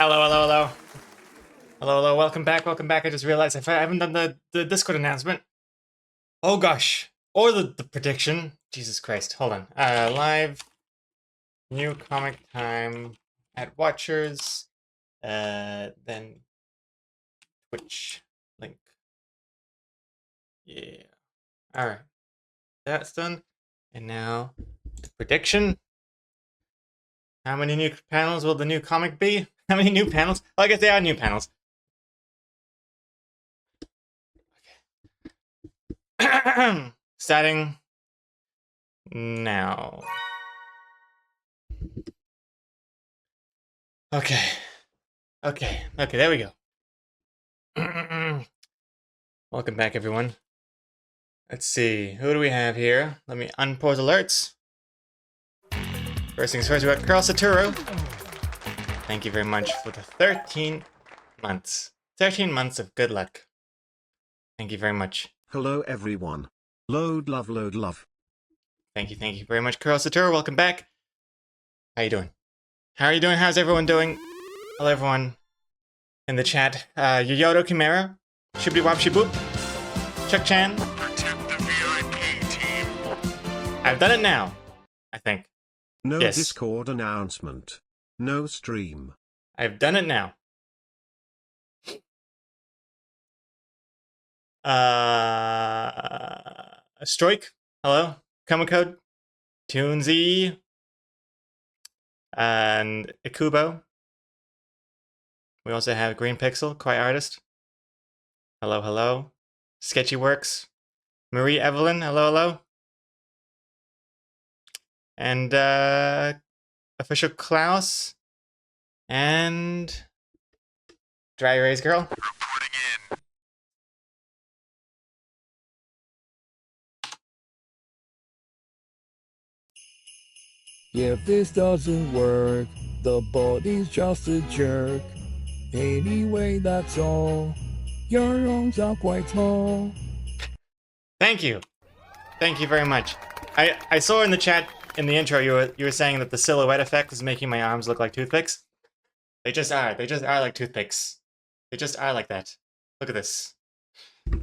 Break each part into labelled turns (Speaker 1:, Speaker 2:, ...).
Speaker 1: Hello, hello, hello. Hello, hello, welcome back, welcome back. I just realized I haven't done the Discord announcement. Oh gosh. Or the prediction. Jesus Christ, hold on. Live, new comic time at Watchers, then Twitch link. Yeah. Alright. That's done. And now, the prediction. How many new panels will the new comic be? How many new panels? Well, I guess they are new panels. Starting now. Okay. Okay, there we go. Welcome back, everyone. Let's see, who do we have here? Let me unpause alerts. First things first, we got Carl Saturo. Thank you very much for the 13 months. 13 months of good luck. Thank you very much.
Speaker 2: Hello everyone. Load love, load love.
Speaker 1: Thank you very much, Carl Saturo. Welcome back. How you doing? How are you doing? How's everyone doing? Hello, everyone in the chat. Yoyoto Chimera, Shibby Wapshi Boop, Chuck Chan.
Speaker 3: Protect the VIP team.
Speaker 1: I've done it now, I think.
Speaker 2: No
Speaker 1: Yes.
Speaker 2: Discord announcement. No stream.
Speaker 1: I've done it now. Stroik, hello. Komacode, Toonsy, and Ikubo. We also have Green Pixel, Quiet Artist. Hello, hello. Sketchy Works, Marie Evelyn, hello, hello. And Official Klaus, and Dry Erase Girl.
Speaker 3: Reporting in.
Speaker 4: If this doesn't work, the body's just a jerk. Anyway, that's all. Your arms are quite small.
Speaker 1: Thank you. Thank you very much. I saw in the chat in the intro you were saying that the silhouette effect is making my arms look like toothpicks. They just are. They just are like toothpicks. They just are like that. Look at this.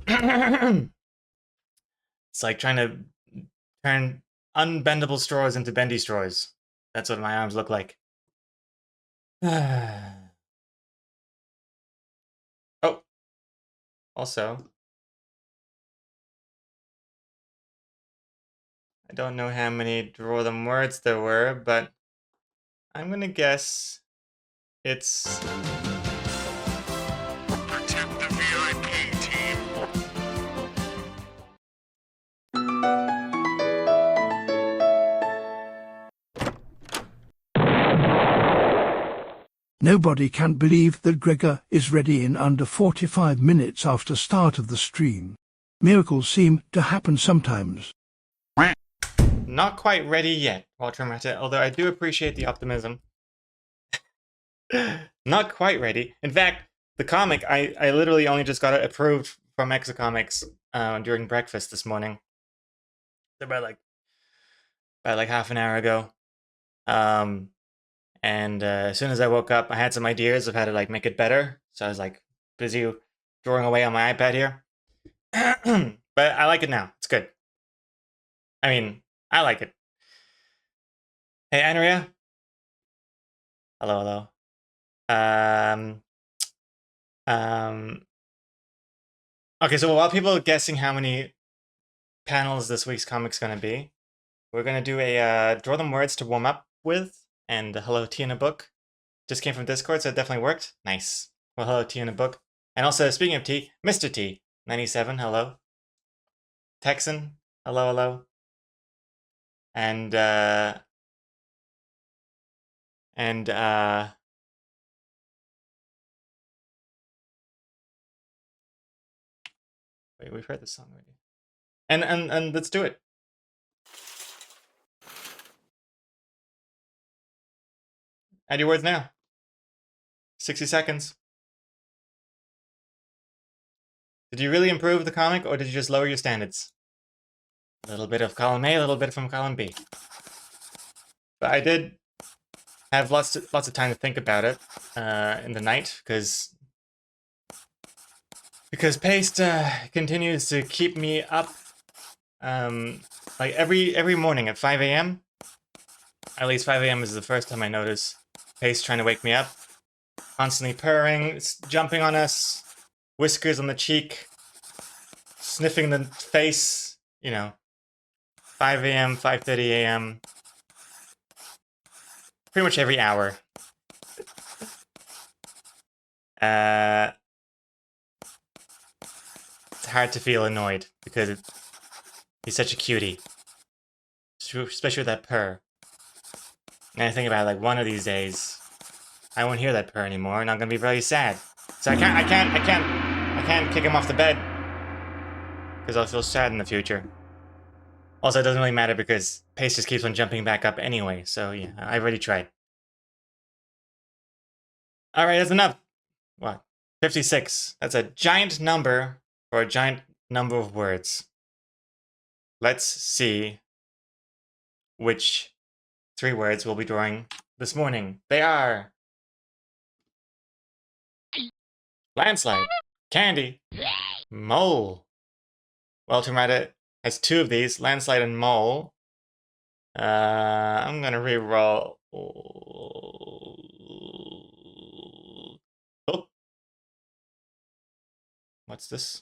Speaker 1: It's like trying to turn unbendable straws into bendy straws. That's what my arms look like. Oh. Also, I don't know how many draw them words there were, but I'm gonna guess it's
Speaker 3: Protect the VIP team.
Speaker 5: Nobody can believe that Gregor is ready in under 45 minutes after start of the stream. Miracles seem to happen sometimes.
Speaker 1: not quite ready yet, Walter Mata, although I do appreciate the optimism. Not quite ready. In fact, the comic, I literally only just got it approved from Exocomics during breakfast this morning. About like half an hour ago. And as soon as I woke up, I had some ideas of how to like make it better. So I was like busy drawing away on my iPad here. But I like it now. It's good. I mean, I like it. Hey, Andrea. Hello, hello. Okay, so while people are guessing how many panels this week's comic's gonna be, we're gonna do a draw them words to warm up with, and hello T in a book. Just came from Discord, so it definitely worked. Nice. Well, hello T in a book. And also, speaking of T, Mr. T, 97, hello. Texan, hello, hello. And wait, we've heard this song already. And let's do it. Add your words now. 60 seconds. Did you really improve the comic, or did you just lower your standards? A little bit of column A, a little bit from column B. But I did have lots of time to think about it in the night because Paste continues to keep me up like every morning at 5 a.m. At least 5 a.m. is the first time I notice Paste trying to wake me up. Constantly purring, jumping on us, whiskers on the cheek, sniffing the face, you know. 5 a.m., 5:30 a.m. Pretty much every hour. It's hard to feel annoyed because he's such a cutie. Especially with that purr. And I think about it, like one of these days, I won't hear that purr anymore, and I'm gonna be really sad. So I can't kick him off the bed because I'll feel sad in the future. Also, it doesn't really matter because Pace just keeps on jumping back up anyway. So yeah, I've already tried. All right, that's enough. What? 56. That's a giant number for a giant number of words. Let's see which 3 words we'll be drawing this morning. They are landslide, candy, mole. Welton Reddit has 2 of these, landslide and mole. I'm gonna re-roll. Oh. What's this?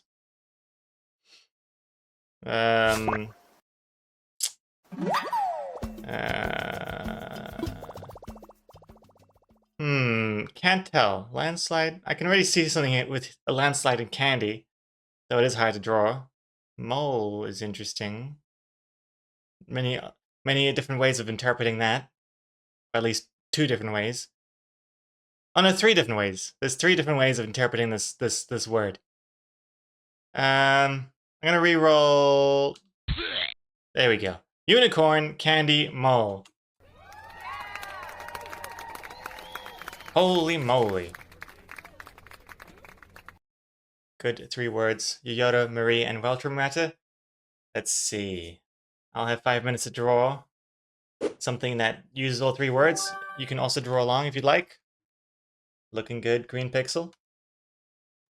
Speaker 1: Can't tell. Landslide? I can already see something with a landslide and candy, though it is hard to draw. Mole is interesting. Many different ways of interpreting that. Or at least 2 different ways. Oh no, 3 different ways. There's 3 different ways of interpreting this word. I'm gonna re-roll. There we go. Unicorn, candy, mole. Holy moly. Good 3 words. Yoyoda, Marie, and Weltramata. Let's see. I'll have 5 minutes to draw something that uses all 3 words. You can also draw along if you'd like. Looking good, green pixel.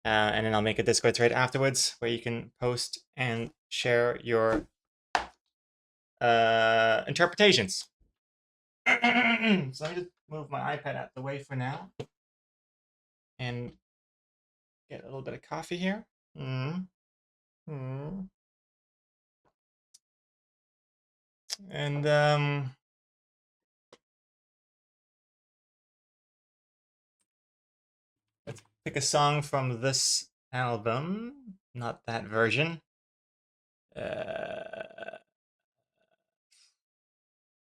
Speaker 1: And then I'll make a Discord thread afterwards where you can post and share your interpretations. So let me just move my iPad out the way for now and get a little bit of coffee here. And let's pick a song from this album, not that version.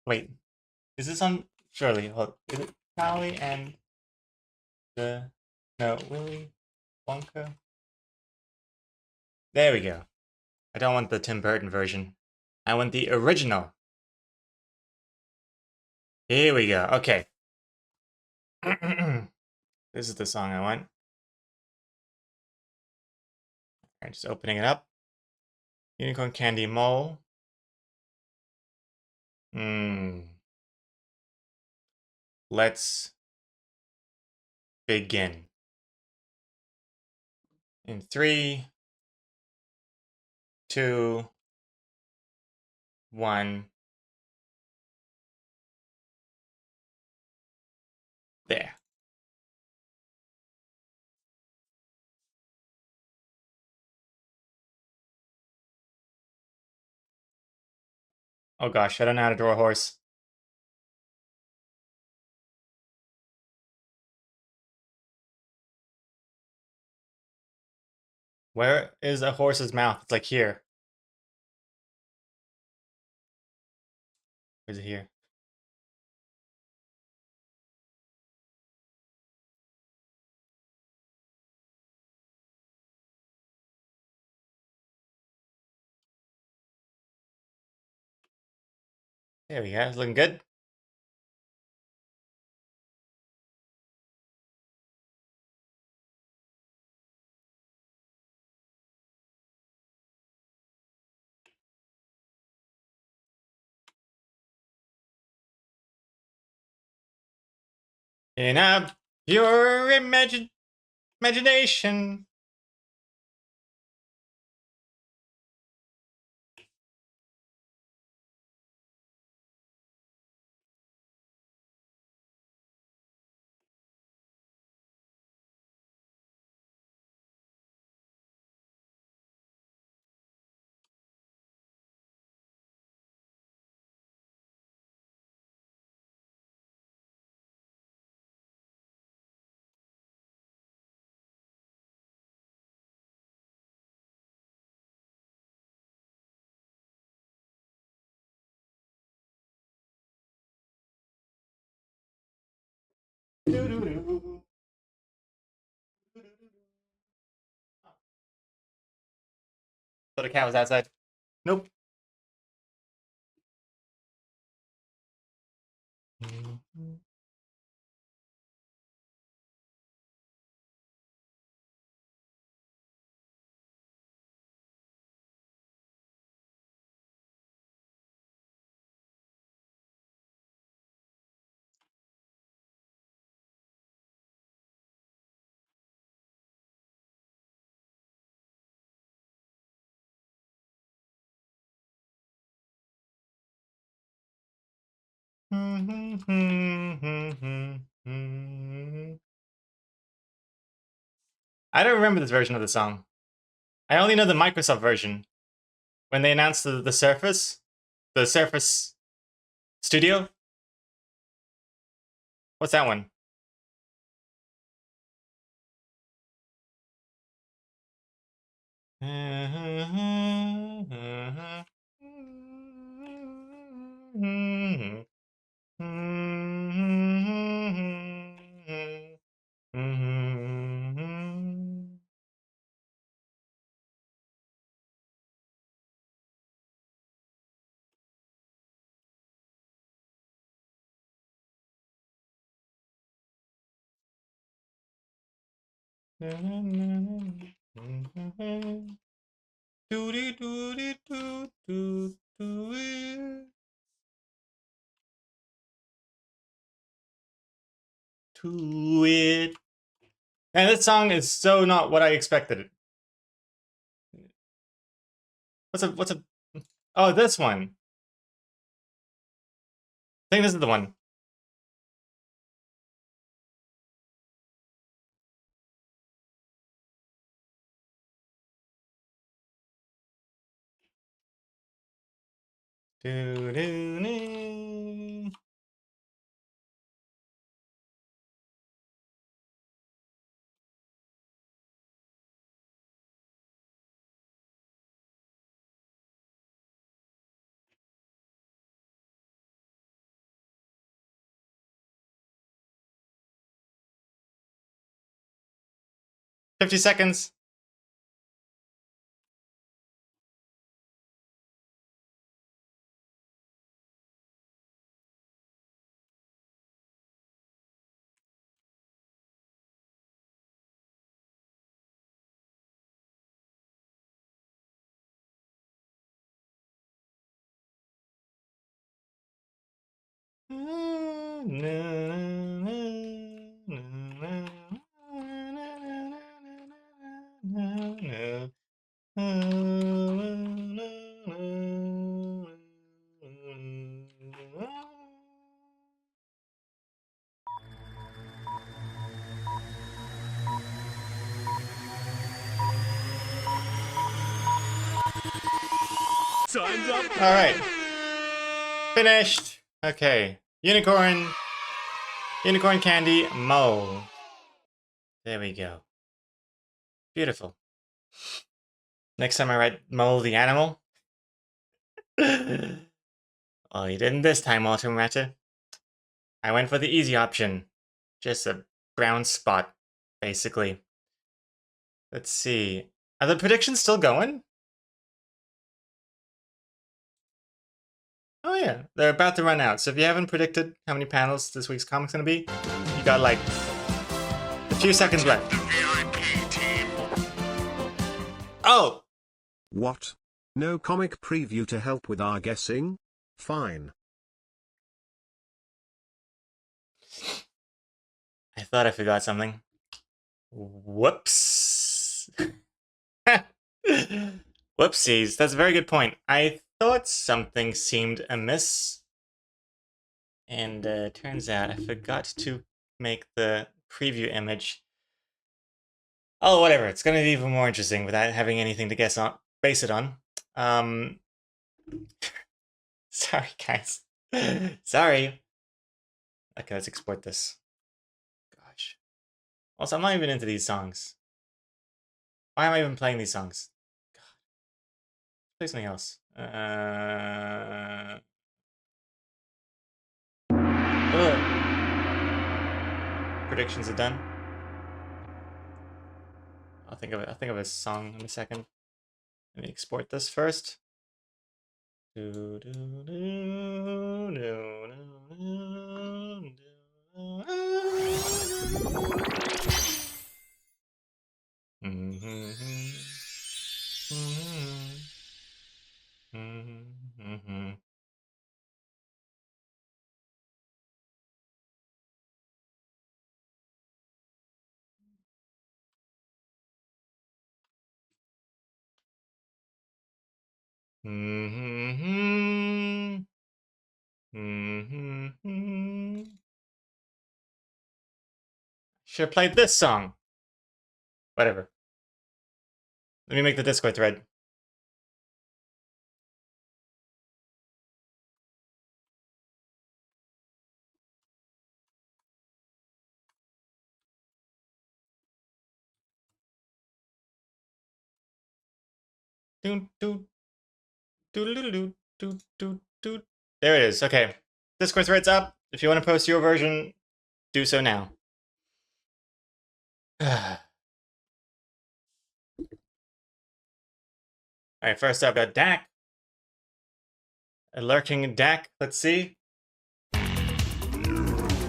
Speaker 1: Wait, is this on? Surely, hold. Is it Charlie and Willy Wonka? There we go. I don't want the Tim Burton version. I want the original. Here we go. Okay. This is the song I want. Alright, just opening it up. Unicorn Candy Mole. Let's begin. In 3, 2, 1. There. Oh gosh, I don't know how to draw a horse. Where is a horse's mouth? It's like here. Or is it here? There we go. It's looking good. In a pure imagination. So the cat was outside. Nope. I don't remember this version of the song. I only know the Microsoft version. When they announced the Surface Studio. What's that one? To it. And this song is so not what I expected it. What's a oh, this one. I think this is the one. Do-do-do. 50 seconds.
Speaker 4: Time's up.
Speaker 1: All right. Finished. Okay. Unicorn candy, Mo. There we go. Beautiful. Next time I write Mo the animal. Well, you didn't this time, Ultimate. I went for the easy option. Just a brown spot, basically. Let's see. Are the predictions still going? Oh yeah, they're about to run out. So if you haven't predicted how many panels this week's comic's gonna be, you got like a few seconds left.
Speaker 3: The VIP team.
Speaker 1: Oh!
Speaker 2: What? No comic preview to help with our guessing? Fine.
Speaker 1: thought I forgot something. Whoops. Whoopsies. That's a very good point. I thought something seemed amiss. And turns out I forgot to make the preview image. Oh, whatever. It's going to be even more interesting without having anything to base it on. Sorry, guys. Sorry. Okay, let's export this. Gosh. Also, I'm not even into these songs. Why am I even playing these songs? God. Play something else. Predictions are done. I'll think of a song in a second. Let me export this first. Should have played this song. Whatever. Let me make the Discord thread. There it is. Okay. Discord thread's up. If you want to post your version, do so now. Alright, first up, got Dak. A lurking Dak. Let's see.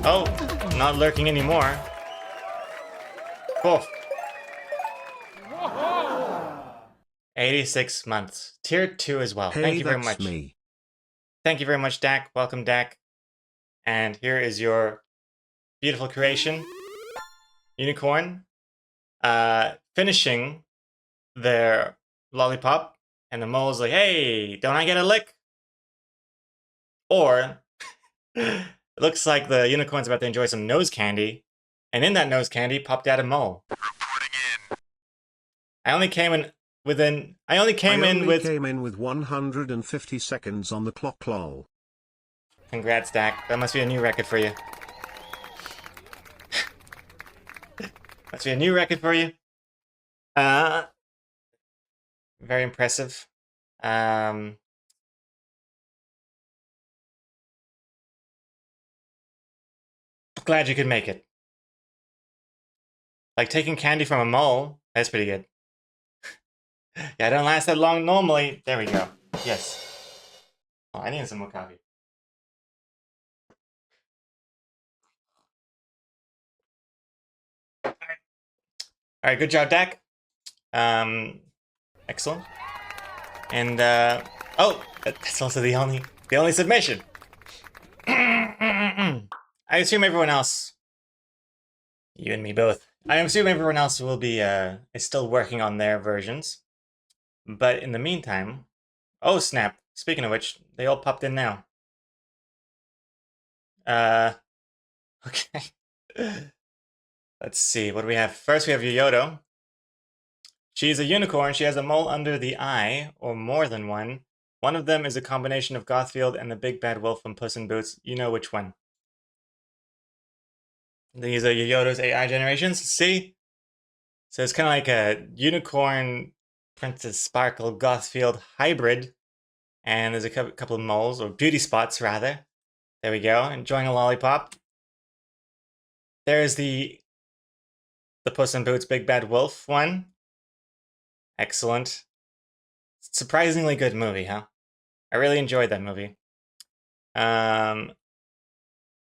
Speaker 1: Oh, not lurking anymore. Cool. 86 months. Tier 2 as well.
Speaker 2: Hey,
Speaker 1: Thank you very
Speaker 2: that's
Speaker 1: much.
Speaker 2: me.
Speaker 1: Thank you very much, Dak. Welcome, Dak. And here is your beautiful creation. Unicorn. Finishing their lollipop. And the mole's like, hey, don't I get a lick? Or, it looks like the unicorn's about to enjoy some nose candy. And in that nose candy popped out a mole.
Speaker 3: Reporting in.
Speaker 1: I only came in with
Speaker 2: I only came in with 150 seconds on the clock, lol.
Speaker 1: Congrats, Dak. That must be a new record for you. Must be a new record for you. Very impressive. Glad you could make it. Like taking candy from a mole, that's pretty good. Yeah, I don't last that long normally. There we go. Yes. Oh, I need some more coffee. Alright, good job, Dak. Excellent. And oh, that's also the only submission. I assume everyone else, you and me both, I assume everyone else will be is still working on their versions. But in the meantime, oh snap, speaking of which, they all popped in now. Okay. Let's see, what do we have? First we have Yoyoto. She's a unicorn. She has a mole under the eye, or more than one. One of them is a combination of Gothfield and the big bad wolf from Puss in Boots. You know which one. These are Yoyoto's AI generations. See? So it's kind of like a unicorn Princess Sparkle Gothfield hybrid. And there's a couple of moles, or beauty spots rather. There we go, enjoying a lollipop. There's the Puss in Boots Big Bad Wolf one. Excellent. Surprisingly good movie, huh? I really enjoyed that movie. The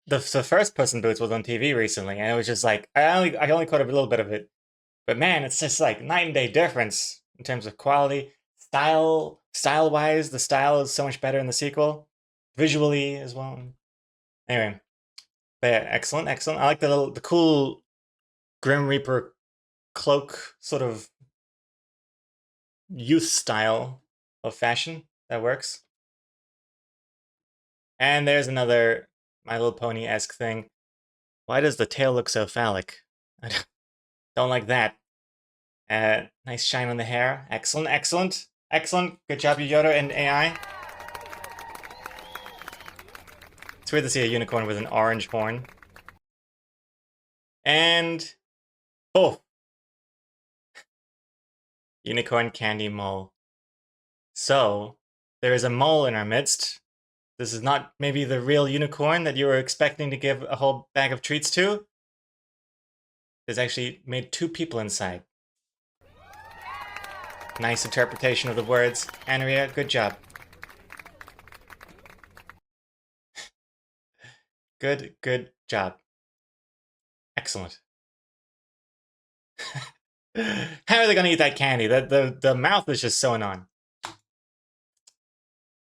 Speaker 1: first Puss in Boots was on TV recently, and it was just like I only caught a little bit of it, but man, it's just like night and day difference in terms of quality, style-wise. The style is so much better in the sequel, visually as well. Anyway, but yeah, excellent. I like the cool Grim Reaper cloak sort of youth style of fashion that works. And there's another My Little Pony-esque thing. Why does the tail look so phallic? I don't like that. Nice shine on the hair. Excellent, excellent, excellent. Good job, Yoda and AI. It's weird to see a unicorn with an orange horn. And... oh! Unicorn candy mole. So, there is a mole in our midst. This is not maybe the real unicorn that you were expecting to give a whole bag of treats to. There's actually made 2 people inside. Nice interpretation of the words. Andrea, good job. Good job. Excellent. How are they gonna eat that candy? The mouth is just sewn on.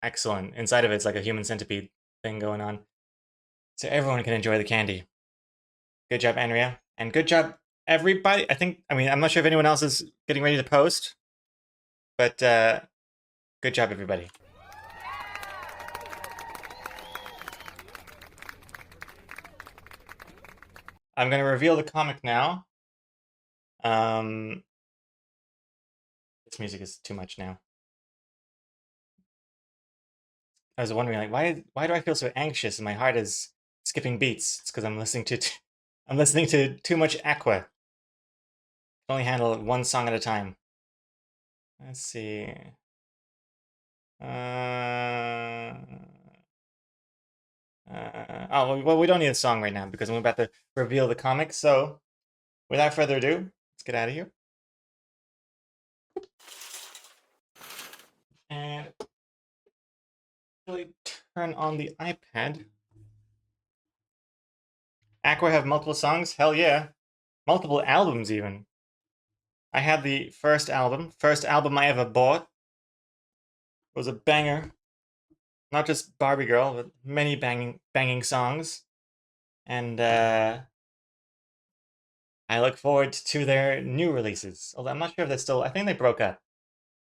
Speaker 1: Excellent. Inside of it's like a human centipede thing going on. So everyone can enjoy the candy. Good job, Andrea. And good job, everybody. I'm not sure if anyone else is getting ready to post. But good job, everybody. I'm going to reveal the comic now. This music is too much now. I was wondering, like, why do I feel so anxious and my heart is skipping beats? It's because I'm listening to too much Aqua. I can only handle 1 song at a time. Let's see. Oh, well, we don't need a song right now because I'm about to reveal the comic. So, without further ado, let's get out of here. And really turn on the iPad. Aqua have multiple songs? Hell yeah. Multiple albums, even. I had the first album I ever bought. It was a banger. Not just Barbie Girl, but many banging songs. And I look forward to their new releases. Although I'm not sure if they're still... I think they broke up.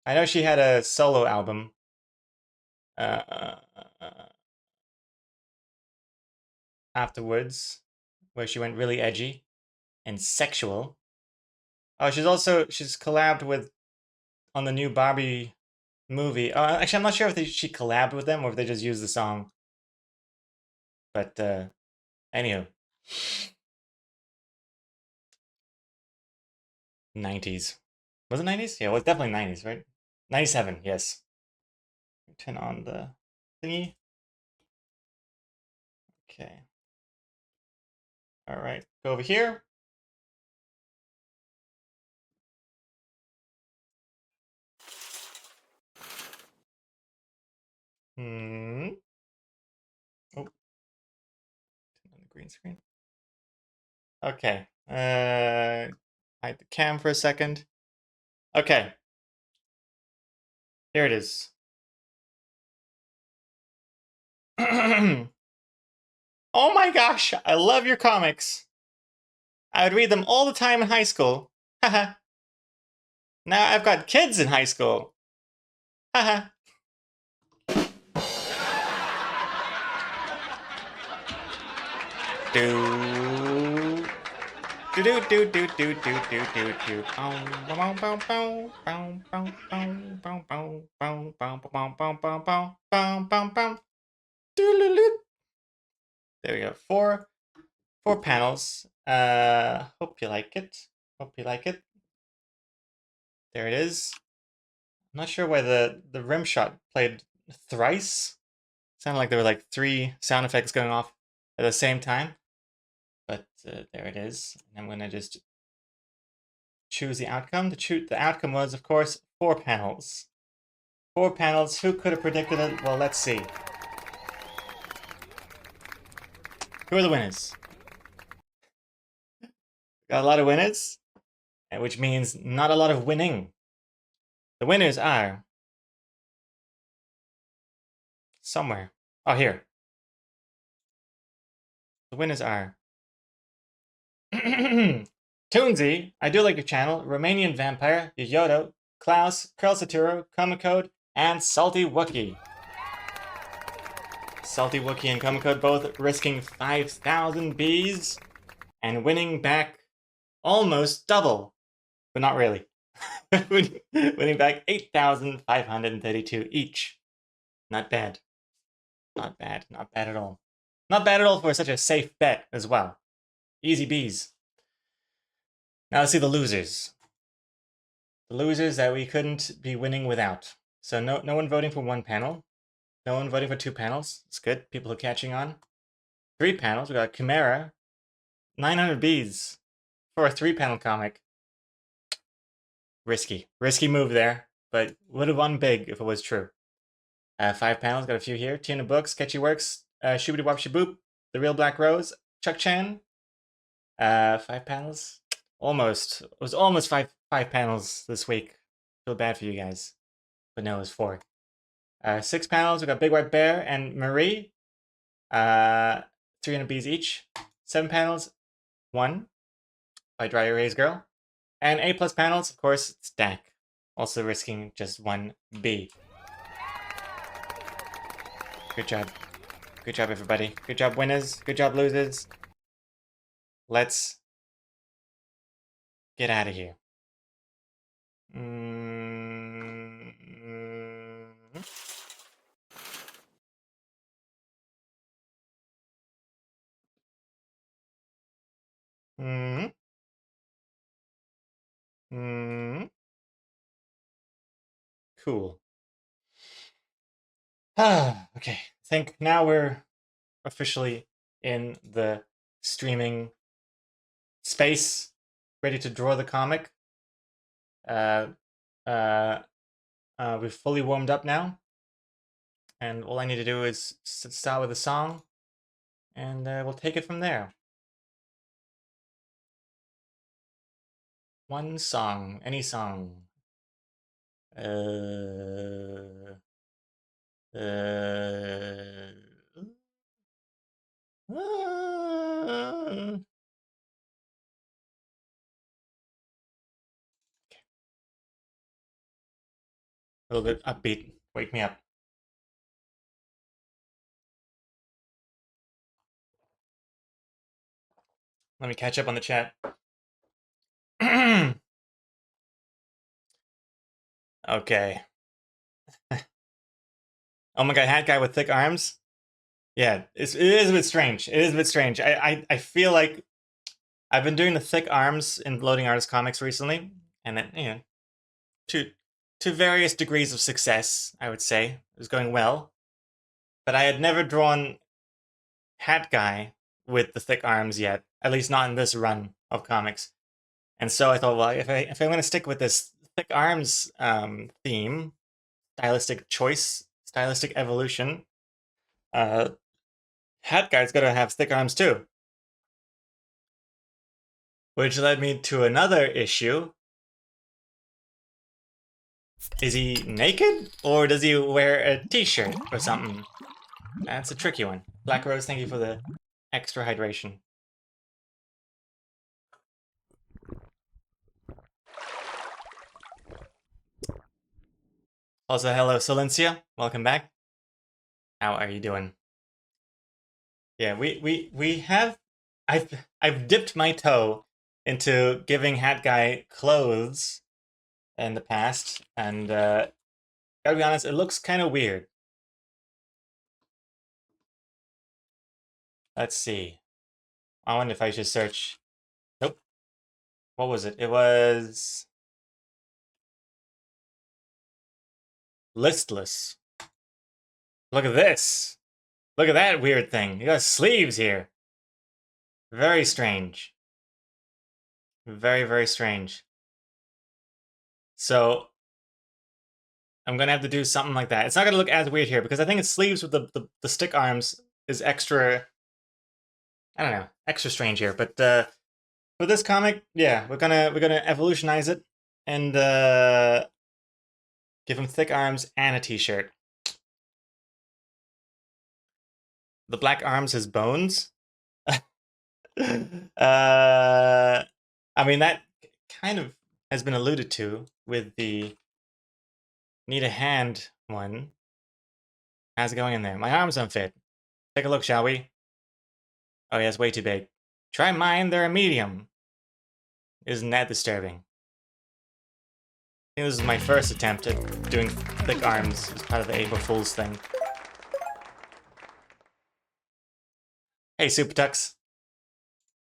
Speaker 1: I know she had a solo album. Afterwards, where she went really edgy and sexual. Oh, she's collabed with on the new Barbie movie. Actually, I'm not sure if she collabed with them or if they just used the song. But anywho, 90s. Was it 90s? Yeah, it was definitely 90s, right? 97, yes. Turn on the thingy. Okay. All right, go over here. Oh. Turn on the green screen. Okay. Hide the cam for a second. Okay. Here it is. Oh my gosh, I love your comics. I would read them all the time in high school. Haha. Now I've got kids in high school. Haha. Do do do do do do do do do do. There we go. Four panels. Hope you like it. Hope you like it. There it is. I'm not sure why the rim shot played thrice. Sounded like there were like 3 sound effects going off at the same time. But there it is. And I'm going to just choose the outcome. The outcome was, of course, 4 panels. 4 panels. Who could have predicted it? Well, let's see. Who are the winners? Got a lot of winners, which means not a lot of winning. The winners are... somewhere. Oh, here. The winners are... Toonsy, I do like your channel. Romanian Vampire, Yoyoto, Klaus, Curl Saturo, Comicode, and Salty Wookie. Salty Wookie and Comicode both risking 5,000 bees and winning back almost double, but not really. Winning back 8,532 each. Not bad. Not bad. Not bad at all. Not bad at all for such a safe bet as well. Easy bees. Now let's see the losers. The losers that we couldn't be winning without. So no one voting for one panel. No one voting for two panels. It's good. People are catching on. 3 panels. We got Chimera. 900 bees for a 3-panel comic. Risky. Risky move there, but would have won big if it was true. 5 panels. Got a few here. Tina Books, Sketchy Works, Shoobity Wop Shaboop, The Real Black Rose, Chuck Chan. 5 panels. Almost. It was almost five panels this week. Feel bad for you guys. But no, it was 4. 6 panels. We got Big White Bear and Marie. 300 bees each. 7 panels. 1 by Dry Erase Girl. And A+ panels, of course, it's Dak. Also risking just 1 bee. Good job. Good job, everybody. Good job, winners. Good job, losers. Let's get out of here. Cool. Okay. I think now we're officially in the streaming space, ready to draw the comic. We've fully warmed up now, and all I need to do is start with a song, and we'll take it from there. One song, any song. A little bit upbeat. Wake me up. Let me catch up on the chat. Okay. Oh my god, hat guy with thick arms? Yeah, it is a bit strange. It is a bit strange. I feel like I've been doing the thick arms in Loading Artist Comics recently, and then, you know, to various degrees of success, I would say. It was going well. But I had never drawn hat guy with the thick arms yet, at least not in this run of comics. And so I thought, well, if I'm going to stick with this thick arms theme, stylistic choice, stylistic evolution, hat guy's got to have thick arms too. Which led me to another issue. Is he naked? Or does he wear a t-shirt or something? That's a tricky one. Black Rose, thank you for the extra hydration. Also, hello, Silencia. Welcome back. How are you doing? Yeah, we have... I've dipped my toe into giving Hat Guy clothes in the past, and gotta be honest, it looks kind of weird. Let's see. I wonder if I should search. Nope. What was it? It was Listless. Look at this. Look at that weird thing. You got sleeves here. Very strange. Very, very strange. So I'm gonna have to do something like that. It's not gonna look as weird here because I think its sleeves with the stick arms is extra, I don't know, extra strange here. But for this comic, yeah, we're gonna evolutionize it and give him thick arms and a t-shirt. The black arms, his bones. I mean, that kind of has been alluded to with the need a hand one. How's it going in there? My arms don't fit. Take a look, shall we? Oh, yeah, it's way too big. Try mine, they're a medium. Isn't that disturbing? I think this is my first attempt at doing thick arms as part of the April Fool's thing. Hey, Super Tux.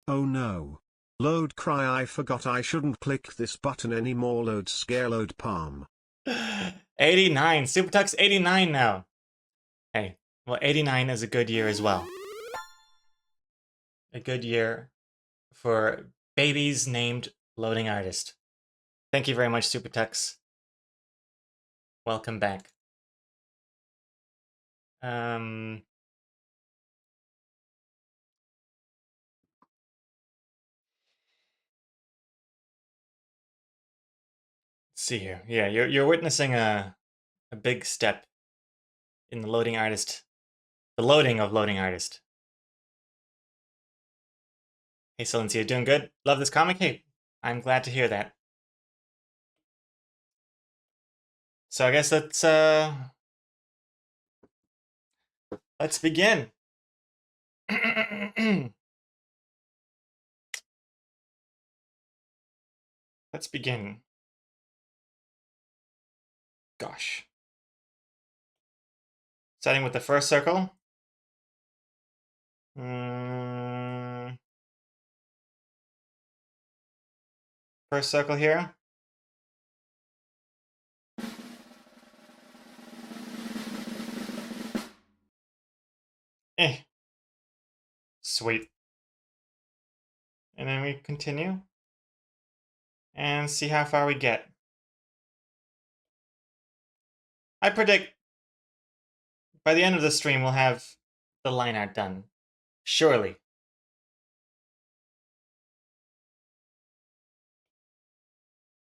Speaker 2: Oh no. Load cry, I forgot I shouldn't click this button anymore. Load scare, load palm.
Speaker 1: 89. Super Tux 89 now. Hey, well, 89 is a good year as well. A good year for babies named Loading Artist. Thank you very much, Super Tux. Welcome back. Let's see here. Yeah, you're witnessing a big step in the Loading Artist, the loading of Loading Artist. Hey, Silencia, doing good? Love this comic? Hey, I'm glad to hear that. So I guess let's begin. Let's begin. Gosh. Starting with the first circle. First circle here. Sweet. And then we continue and see how far we get. I predict by the end of the stream we'll have the line art done. Surely.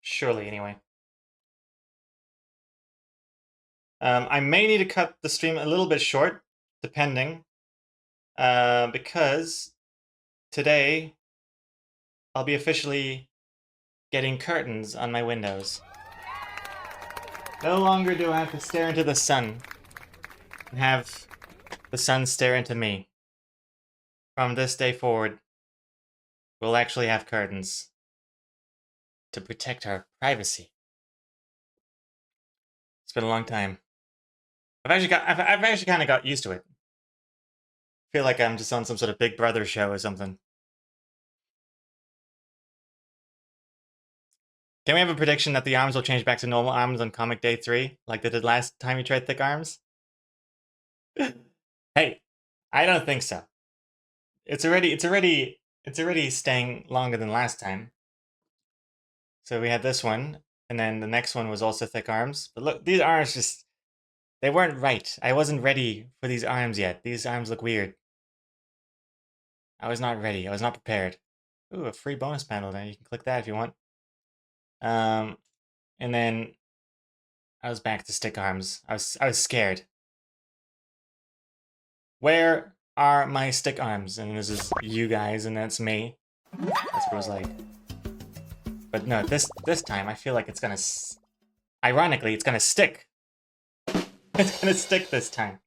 Speaker 1: Surely, anyway. I may need to cut the stream a little bit short, depending, because today I'll be officially getting curtains on my windows. No longer do I have to stare into the sun and have the sun stare into me. From this day forward, we'll actually have curtains to protect our privacy. It's been a long time. I've actually kind of got used to it. I feel like I'm just on some sort of Big Brother show or something. Can we have a prediction that the arms will change back to normal arms on Comic Day 3, like they did last time you tried thick arms? Hey, I don't think so. It's already staying longer than last time. So we had this one, and then the next one was also thick arms. But look, these arms just, they weren't right. I wasn't ready for these arms yet. These arms look weird. I was not ready. I was not prepared. Ooh, a free bonus panel there. You can click that if you want. And then I was back to stick arms. I was scared. Where are my stick arms? And this is you guys, and that's me. That's what it was like. But no, this time I feel like it's gonna. Ironically, it's gonna stick. It's gonna stick this time.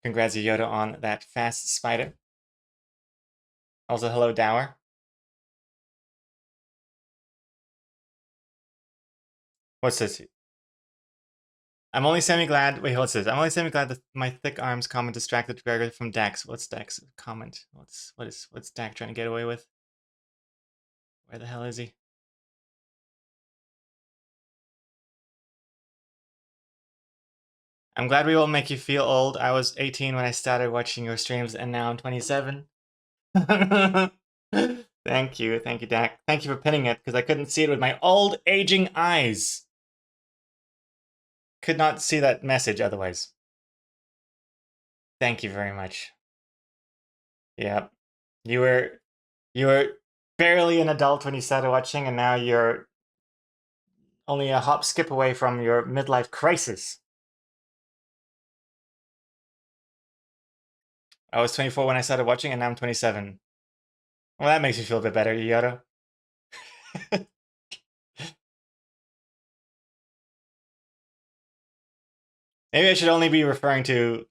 Speaker 1: Congrats, Yoda, on that fast spider. Also, hello, Dower. What's this? I'm only semi-glad. Wait, what's this? I'm only semi-glad that my thick arms comment distracted Gregor from Dax. What's Dax comment? What's Dax trying to get away with? Where the hell is he? I'm glad we won't make you feel old. I was 18 when I started watching your streams, and now I'm 27. Thank you, Dax. Thank you for pinning it, because I couldn't see it with my old, aging eyes. Could not see that message otherwise. Thank you very much. Yeah. You were barely an adult when you started watching, and now you're only a hop skip away from your midlife crisis. I was 24 when I started watching, and now I'm 27. Well, that makes me feel a bit better, Yoda. Maybe I should only be referring to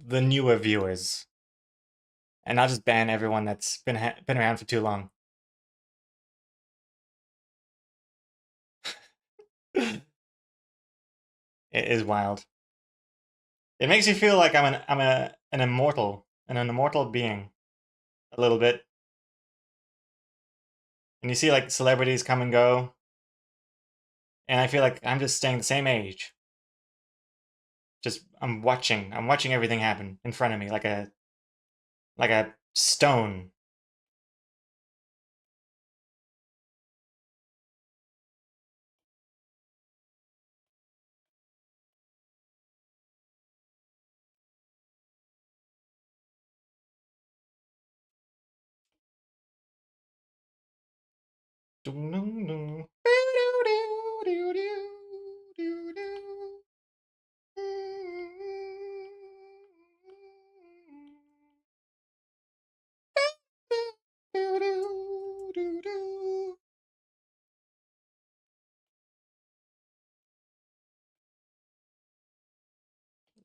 Speaker 1: the newer viewers, and not just ban everyone that's been around for too long. It is wild. It makes you feel like I'm an immortal being, a little bit. And you see like celebrities come and go, and I feel like I'm just staying the same age. Just I'm watching everything happen in front of me like a stone.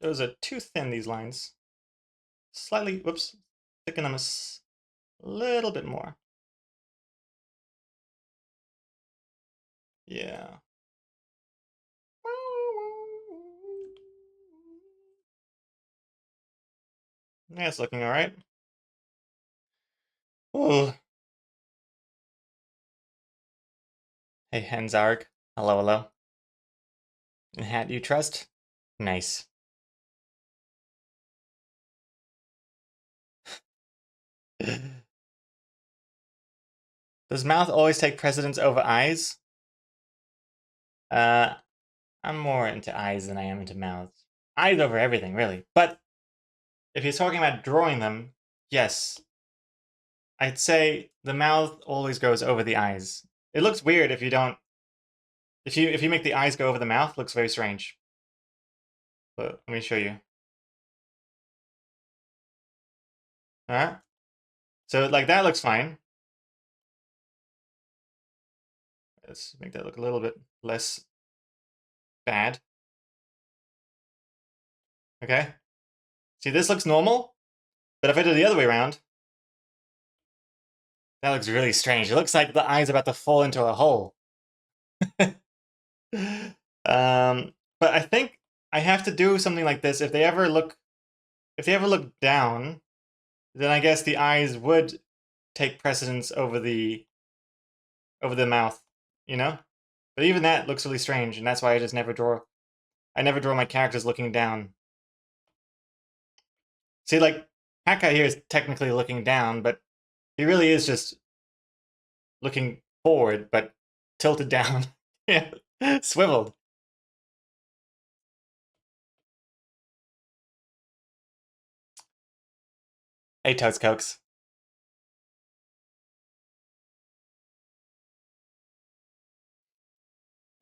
Speaker 1: Those are too thin, these lines. Slightly, whoops, thicken them a little bit more. Yeah. Yeah, it's looking all right. Ooh. Hey, Henzarg. Hello, hello. And hat you trust? Nice. Does mouth always take precedence over eyes? I'm more into eyes than I am into mouths. Eyes over everything, really. But if you're talking about drawing them, yes. I'd say the mouth always goes over the eyes. It looks weird if you don't. If you make the eyes go over the mouth, it looks very strange. But let me show you. Alright. So like that looks fine. Let's make that look a little bit less bad. Okay. See, this looks normal, but if I do the other way around, that looks really strange. It looks like the eye's about to fall into a hole. But I think I have to do something like this. If they ever look down, then I guess the eyes would take precedence over the mouth, you know? But even that looks really strange, and that's why I just never draw. I never draw my characters looking down. See, like, Haka here is technically looking down, but he really is just looking forward, but tilted down. Yeah, swiveled. Hey, Toads Cokes.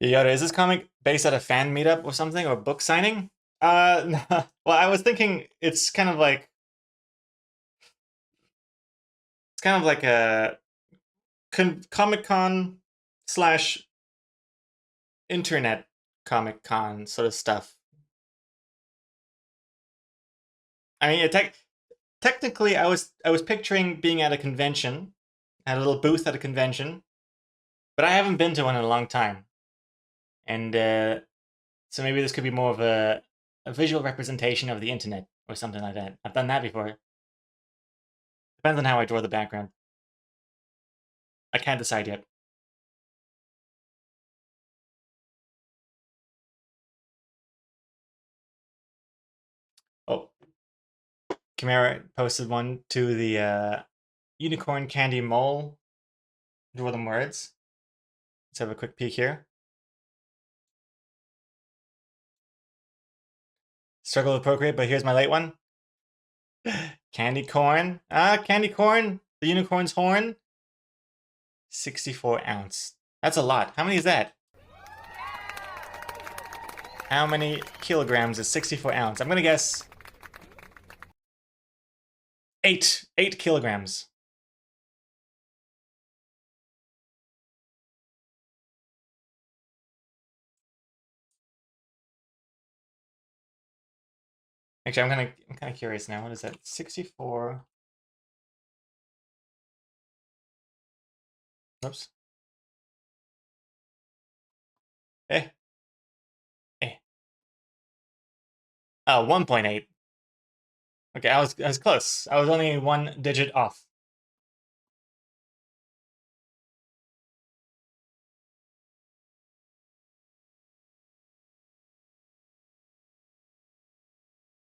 Speaker 1: Yoda, is this comic based at a fan meetup or something, or book signing? No. Well, I was thinking it's kind of like a Comic-Con slash internet Comic-Con sort of stuff. I mean, technically, I was picturing being at a convention, at a little booth at a convention, but I haven't been to one in a long time, and so maybe this could be more of a visual representation of the internet or something like that. I've done that before. Depends on how I draw the background. I can't decide yet. Oh, Chimera posted one to the Unicorn Candy Mole. Draw them words. Let's have a quick peek here. Struggle to procreate, but here's my late one. Candy corn. Candy corn. The unicorn's horn. 64 ounce. That's a lot. How many is that? How many kilograms is 64 ounce? I'm gonna guess 8 kilograms. Actually, I'm kind of curious now. What is that? 64. Oops. Eh. Eh. Oh, 1.8. Okay, I was close. I was only 1 digit off.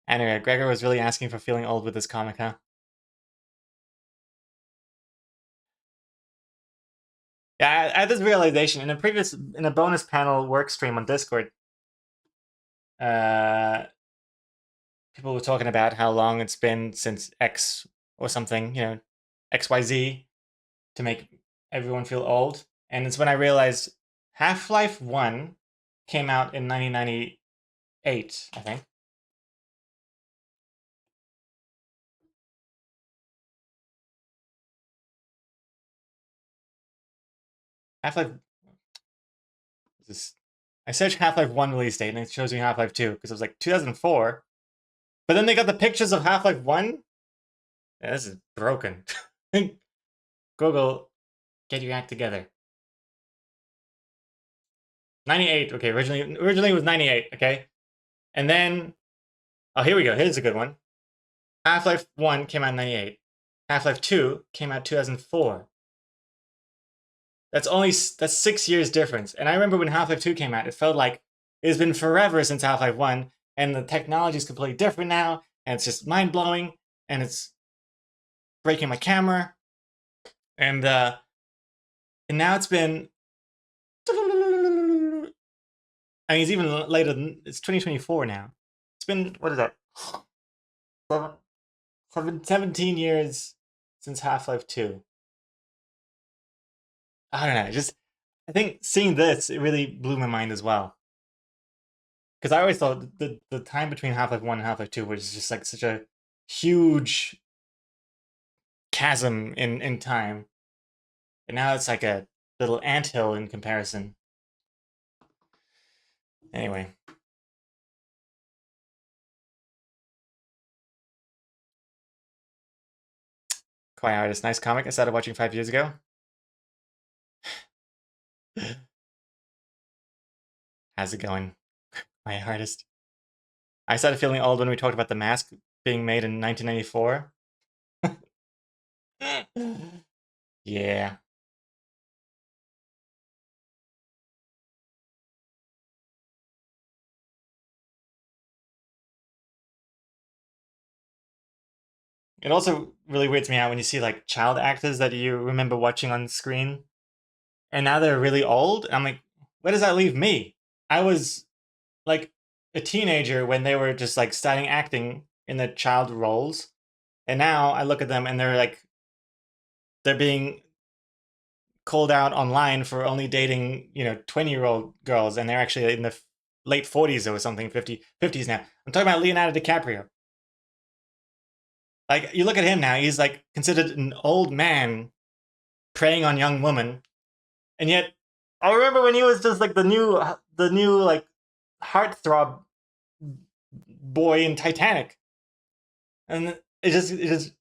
Speaker 1: Anyway, Gregor was really asking for feeling old with this comic, huh? Yeah, I had this realization in a bonus panel work stream on Discord. People were talking about how long it's been since X or something, XYZ, to make everyone feel old. And it's when I realized Half-Life 1 came out in 1998, I think. Half-Life. I searched Half-Life 1 release date and it shows me Half-Life 2 because it was like 2004. But then they got the pictures of Half-Life 1. Yeah, this is broken. Google, get your act together. 98. Okay, originally it was 98. Okay, and then here we go. Here's a good one. Half-Life 1 came out in 98. Half-Life 2 came out 2004. That's 6 years difference. And I remember when Half-Life 2 came out, it felt like it's been forever since Half-Life 1, and the technology is completely different now, and it's just mind-blowing, and it's breaking my camera. And now it's been, I mean, it's even later than, it's 2024 now. It's been, what is that? 17 years since Half-Life 2. I don't know, I think seeing this, it really blew my mind as well. Because I always thought the time between Half-Life 1 and Half-Life 2 was just like such a huge chasm in time. And now it's like a little anthill in comparison. Anyway. Kawaii Artist, nice comic. I started watching 5 years ago. How's it going, Kawaii Artist? I started feeling old when we talked about The Mask being made in 1994. Yeah. It also really weirds me out when you see like child actors that you remember watching on screen, and now they're really old. I'm like, where does that leave me? I was like a teenager when they were just like starting acting in the child roles, and now I look at them and they're being called out online for only dating 20-year-old girls, and they're actually in the late 40s or something, 50s now. I'm talking about Leonardo DiCaprio. Like, you look at him now, he's like considered an old man preying on young women. And yet, I remember when he was just like the new like heartthrob boy in Titanic. And it just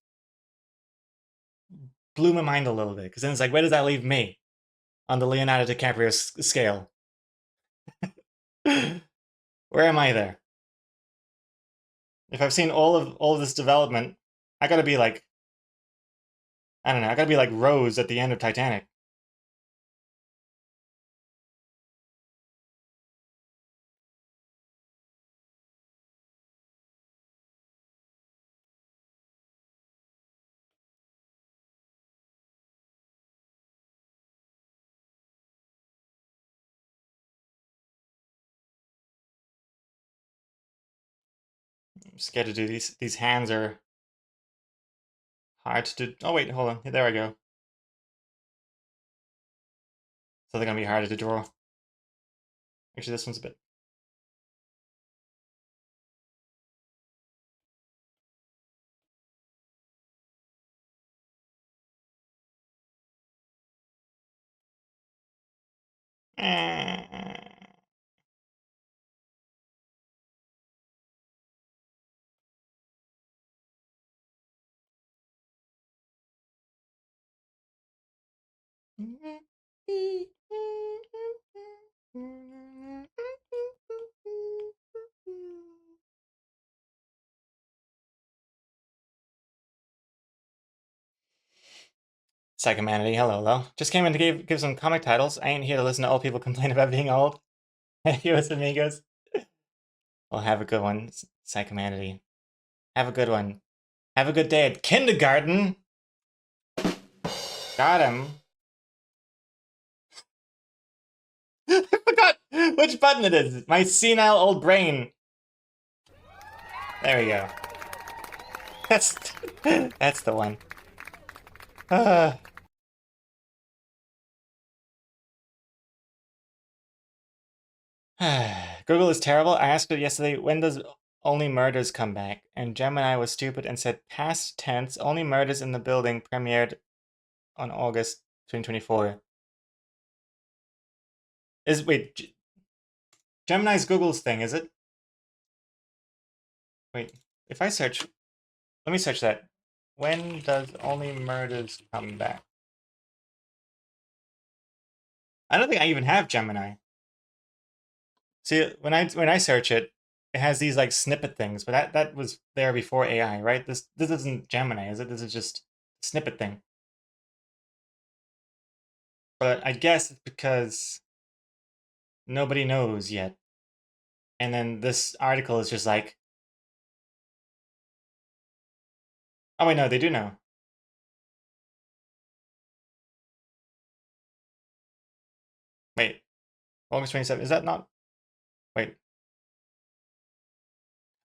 Speaker 1: blew my mind a little bit. Because then it's like, where does that leave me on the Leonardo DiCaprio scale? Where am I there? If I've seen all of this development, I gotta be like, I don't know, I gotta be like Rose at the end of Titanic. I'm scared to do these. These hands are hard to do. Oh wait, hold on. There I go. So they're gonna be harder to draw. Actually, this one's a bit. Psychomanity, hello. Just came in to give some comic titles. I ain't here to listen to old people complain about being old. Adios, amigos. Well, have a good one, Psychomanity. Have a good one. Have a good day at kindergarten. Got him. I forgot which button it is. My senile old brain. There we go. That's the one. Google is terrible. I asked it yesterday, when does Only Murders come back? And Gemini was stupid and said past tense, Only Murders in the Building premiered on August 2024. Wait, Gemini's Google's thing, is it? Wait, if I search, let me search that. When does Only Murders come back? I don't think I even have Gemini. See, when I search it, it has these like snippet things, but that was there before AI, right? This isn't Gemini, is it? This is just a snippet thing. But I guess it's because nobody knows yet. And then this article is just like, oh wait, no, they do know. Wait, August 27th, is that not? Wait.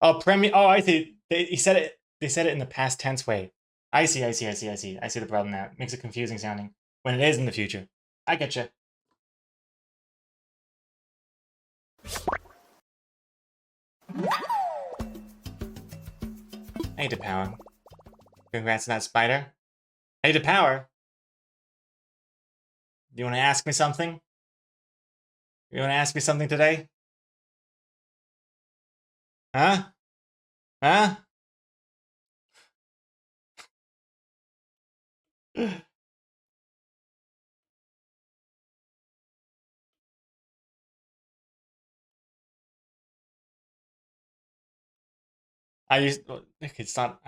Speaker 1: Oh, oh, I see. They said it in the past tense way. I see. I see the problem now. It makes it confusing sounding when it is in the future. I getcha. Hey, Depower. Congrats on that spider. Hey, Depower. Do you want to ask me something? You want to ask me something today? Huh? Huh? I used. It's not.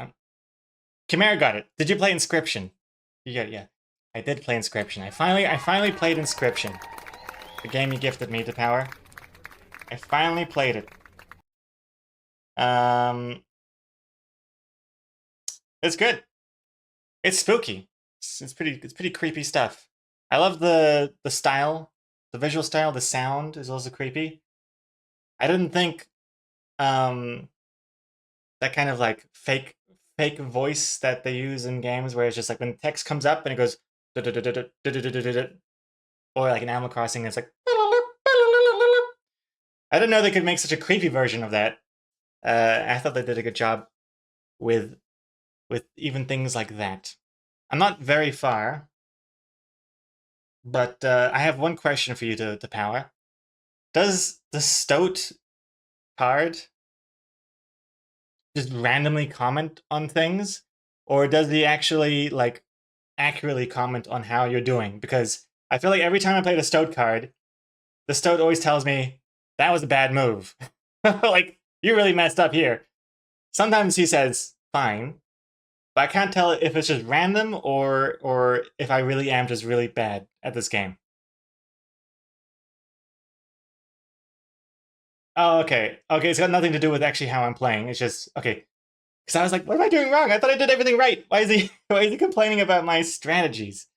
Speaker 1: Chimera got it. Did you play Inscription? Yeah. I did play Inscription. I finally played Inscription. The game you gifted me, Depower. I finally played it. It's good. It's spooky. It's pretty creepy stuff. I love the style, the visual style. The sound is also creepy. I didn't think that kind of like fake voice that they use in games, where it's just like when text comes up and it goes, or like in Animal Crossing, it's like. I didn't know they could make such a creepy version of that. I thought they did a good job with even things like that. I'm not very far, but I have one question for you to Power. Does the Stoat card just randomly comment on things, or does he actually like accurately comment on how you're doing? Because I feel like every time I play the Stoat card, the Stoat always tells me that was a bad move. Like, you really messed up here. Sometimes he says fine, but I can't tell if it's just random or if I really am just really bad at this game. Oh, okay. Okay, it's got nothing to do with actually how I'm playing. It's just okay. Because I was like, what am I doing wrong? I thought I did everything right. Why is he complaining about my strategies?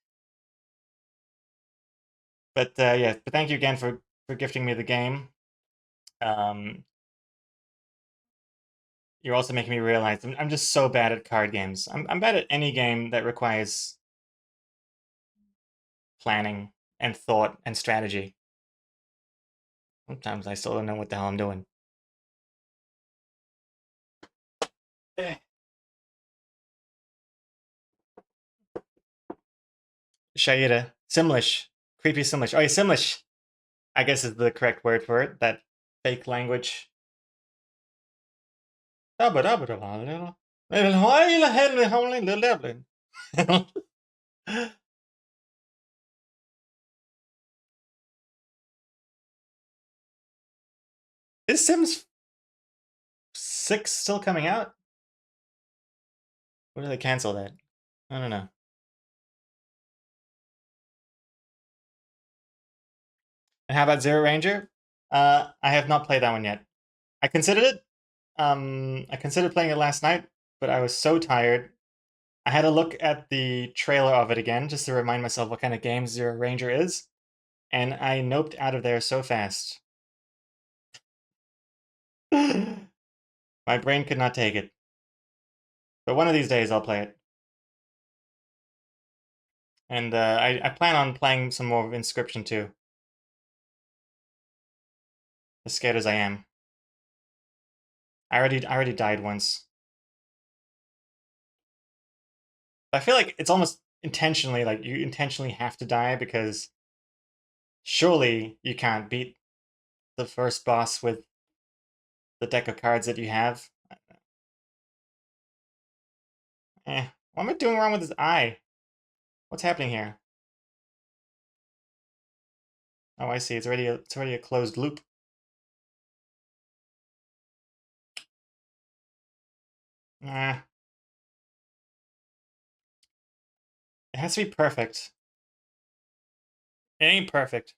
Speaker 1: But yeah, but thank you again for gifting me the game. You're also making me realize I'm just so bad at card games. I'm bad at any game that requires planning and thought and strategy. Sometimes I still don't know what the hell I'm doing. Shaida. Simlish. Creepy Simlish. Oh, yeah, Simlish. I guess is the correct word for it. That fake language. Is Sims 6 still coming out? When do they cancel that? I don't know. And how about Zero Ranger? I have not played that one yet. I considered it. I considered playing it last night, but I was so tired. I had to look at the trailer of it again just to remind myself what kind of game Zero Ranger is, and I noped out of there so fast. My brain could not take it. But one of these days I'll play it. And I plan on playing some more of Inscription too. As scared as I am. I already died once. I feel like it's almost intentionally, like you intentionally have to die because surely you can't beat the first boss with the deck of cards that you have. What am I doing wrong with his eye? What's happening here? Oh, I see. It's already a closed loop. It has to be perfect. It ain't perfect.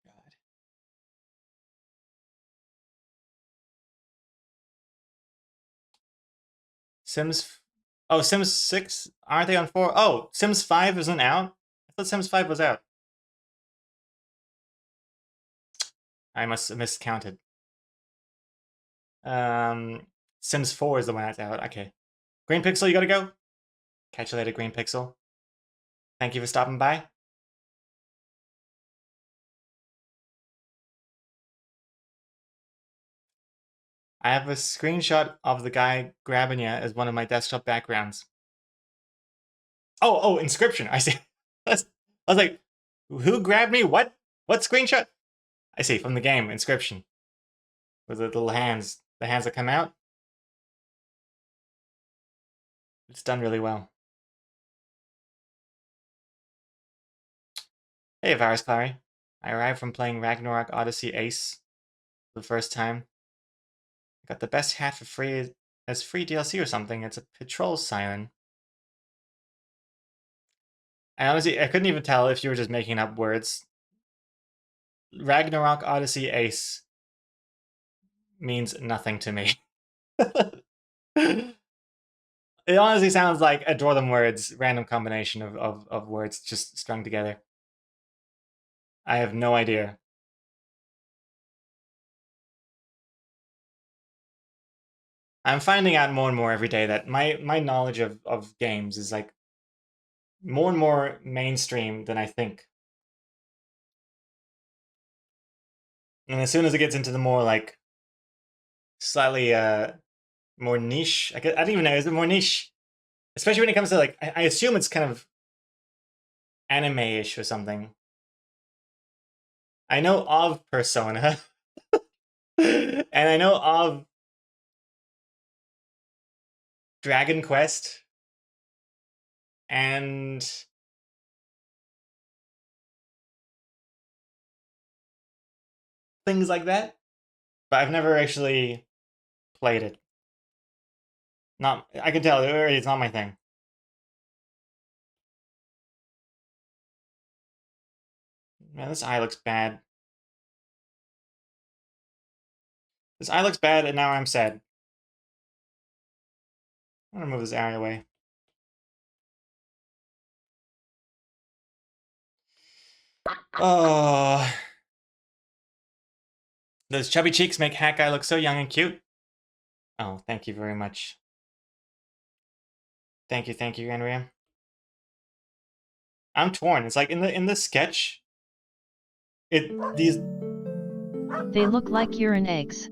Speaker 1: God. Sims. Oh, Sims 6? Aren't they on 4? Oh, Sims 5 isn't out? I thought Sims 5 was out. I must have miscounted. Sims 4 is the one that's out. Okay. Green Pixel, you gotta go? Catch you later, Green Pixel. Thank you for stopping by. I have a screenshot of the guy grabbing you as one of my desktop backgrounds. Oh, Inscription. I see. I was like, who grabbed me? What? What screenshot? I see, from the game, Inscription. With the little hands. The hands that come out. It's done really well. Hey, Varus Clary. I arrived from playing Ragnarok Odyssey Ace for the first time. I got the best hat for free as free DLC or something. It's a patrol siren. I couldn't even tell if you were just making up words. Ragnarok Odyssey Ace means nothing to me. It honestly sounds like a Draw Them Words random combination of words just strung together. I have no idea. I'm finding out more and more every day that my knowledge of games is like more and more mainstream than I think. And as soon as it gets into the more like slightly more niche, I don't even know, is it more niche? Especially when it comes to like, I assume it's kind of anime-ish or something. I know of Persona, and I know of Dragon Quest, and things like that, but I've never actually played it. I can tell it's not my thing. Man, this eye looks bad. This eye looks bad, and now I'm sad. I'm gonna move this area away. Oh. Those chubby cheeks make Hat Guy look so young and cute. Oh, thank you very much. Thank you, Andrea. I'm torn. It's like in the sketch, these
Speaker 6: They look like urine eggs.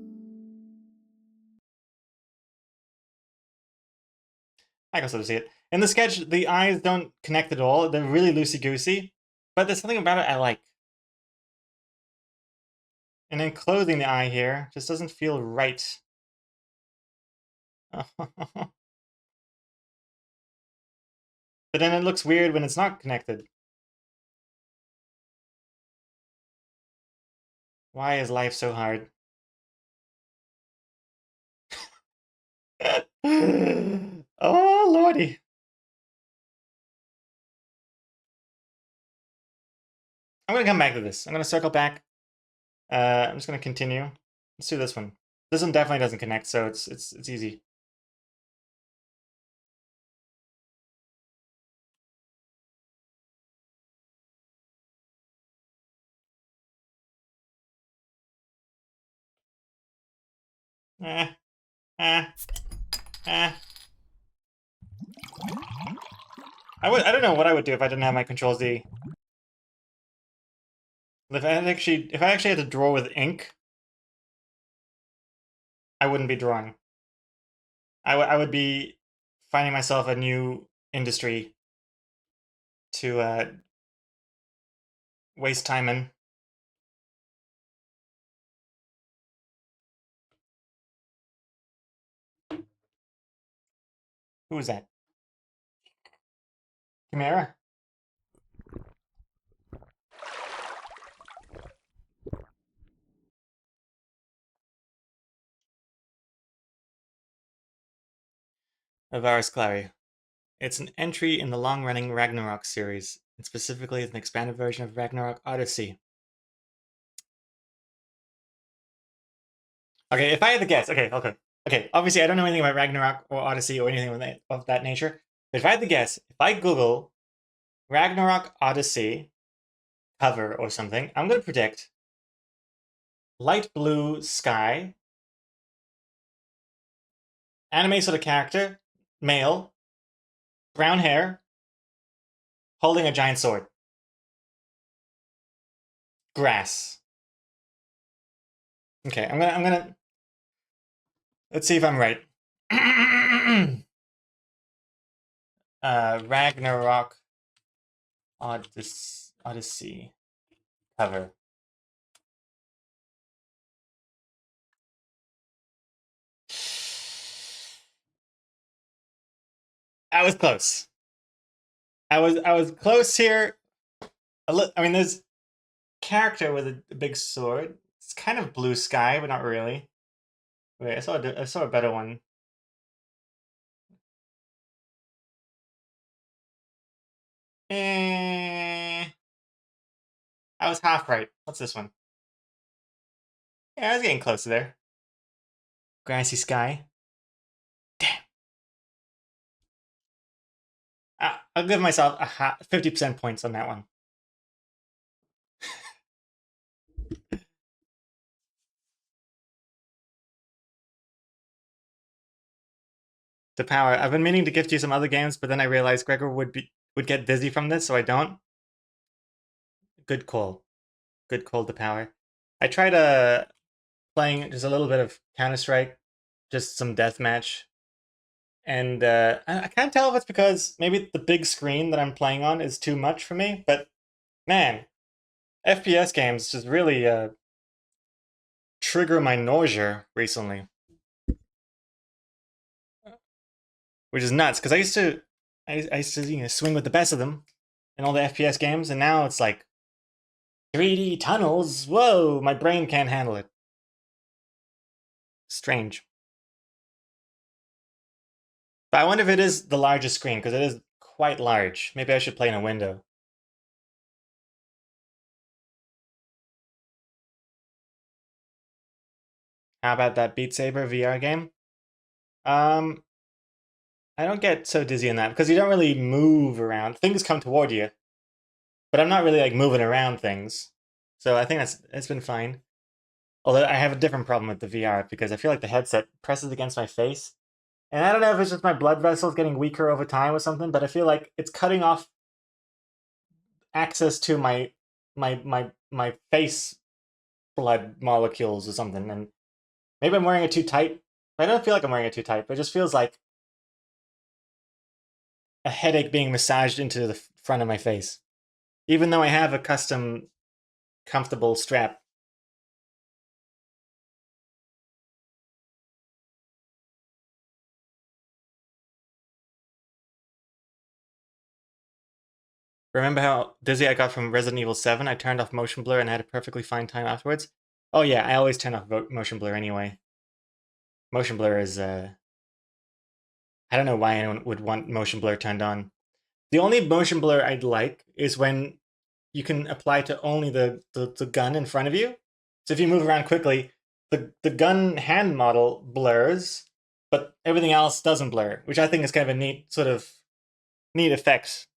Speaker 1: I can also see it. In the sketch, the eyes don't connect at all. They're really loosey-goosey. But there's something about it I like. And then clothing the eye here just doesn't feel right. But then it looks weird when it's not connected. Why is life so hard? Oh, lordy. I'm going to come back to this. I'm going to circle back. I'm just going to continue. Let's do this one. This one definitely doesn't connect, so it's easy. I don't know what I would do if I didn't have my Control Z. If I actually had to draw with ink, I wouldn't be drawing. I would be finding myself a new industry to waste time in. Who was that? Chimera? Avaris Clary. It's an entry in the long-running Ragnarok series, and specifically it's an expanded version of Ragnarok Odyssey. Okay, if I had to guess, okay. Obviously, I don't know anything about Ragnarok or Odyssey or anything of that nature. But if I had to guess, if I Google Ragnarok Odyssey cover or something, I'm going to predict light blue sky, anime sort of character, male, brown hair, holding a giant sword. Grass. Okay, I'm gonna. Let's see if I'm right. Ragnarok Odyssey cover. I was close. I was close here. I mean, there's character with a big sword. It's kind of blue sky, but not really. Wait, I saw a better one. I was half right. What's this one? Yeah, I was getting close to there. Grassy sky. Damn. I'll give myself 50% points on that one. The power. I've been meaning to gift you some other games, but then I realized Gregor would get dizzy from this, so I don't. Good call. Good call, the power. I tried playing just a little bit of Counter-Strike, just some deathmatch. And I can't tell if it's because maybe the big screen that I'm playing on is too much for me, but man, FPS games just really trigger my nausea recently. Which is nuts, because I used to swing with the best of them in all the FPS games, and now it's like 3D tunnels. Whoa, my brain can't handle it. Strange. But I wonder if it is the largest screen, because it is quite large. Maybe I should play in a window. How about that Beat Saber VR game? I don't get so dizzy in that because you don't really move around. Things come toward you, but I'm not really like moving around things. So I think it's been fine. Although I have a different problem with the VR because I feel like the headset presses against my face, and I don't know if it's just my blood vessels getting weaker over time or something, but I feel like it's cutting off access to my face blood molecules or something. And maybe I'm wearing it too tight. I don't feel like I'm wearing it too tight, but it just feels like a headache being massaged into the front of my face. Even though I have a custom comfortable strap. Remember how dizzy I got from Resident Evil 7? I turned off motion blur and had a perfectly fine time afterwards. Oh yeah, I always turn off motion blur anyway. Motion blur is I don't know why anyone would want motion blur turned on. The only motion blur I'd like is when you can apply to only the gun in front of you. So if you move around quickly, the gun hand model blurs, but everything else doesn't blur, which I think is kind of a neat effect.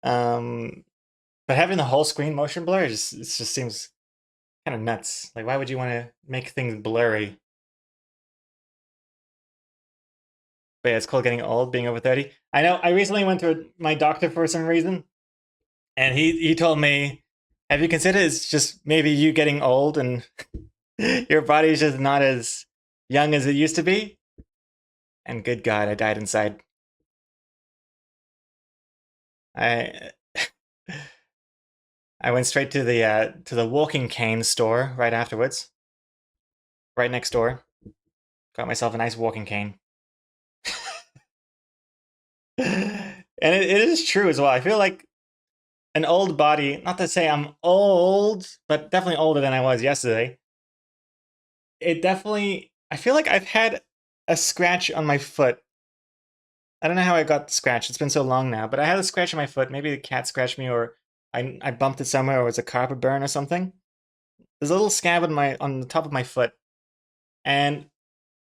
Speaker 1: But having the whole screen motion blur it just seems kind of nuts. Like, why would you want to make things blurry? But yeah, it's called getting old, being over 30. I know. I recently went to my doctor for some reason, and he told me, "Have you considered it's just maybe you getting old and your body's just not as young as it used to be?" And good God, I died inside. I I went straight to the walking cane store right afterwards, right next door. Got myself a nice walking cane. And it is true as well. I feel like an old body, not to say I'm old, but definitely older than I was yesterday. I feel like I've had a scratch on my foot. I don't know how I got the scratch. It's been so long now, but I had a scratch on my foot. Maybe the cat scratched me, or I bumped it somewhere, or it was a carpet burn or something. There's a little scab on the top of my foot, and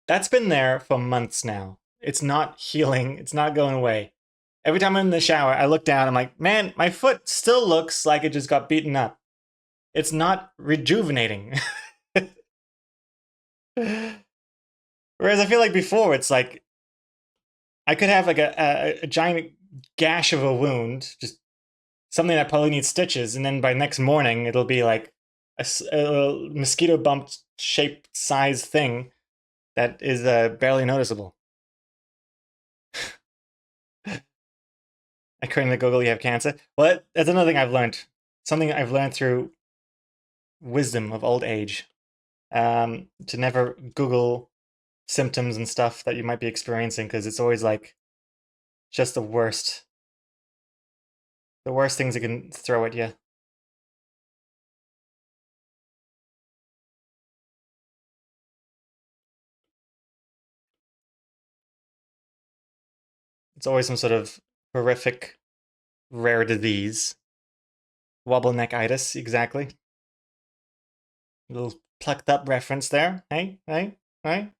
Speaker 1: that's been there for months now. It's not healing. It's not going away. Every time I'm in the shower, I look down. I'm like, man, my foot still looks like it just got beaten up. It's not rejuvenating. Whereas I feel like before, it's like I could have like a giant gash of a wound, just something that probably needs stitches, and then by next morning, it'll be like a mosquito bump shaped size thing that is barely noticeable. According to Google, you have cancer. Well, that's another thing I've learned. Something I've learned through wisdom of old age. To never Google symptoms and stuff that you might be experiencing, because it's always like just the worst things it can throw at you. It's always some sort of horrific rare disease. Wobble neck-itis, exactly. A little plucked up reference there. Hey, hey, hey.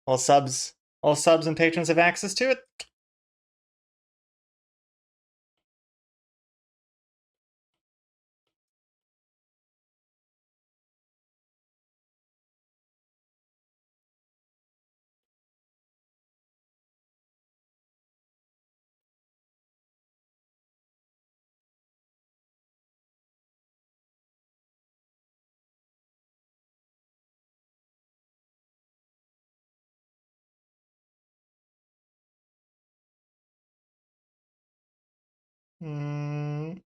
Speaker 1: All subs and patrons have access to it. Hmm.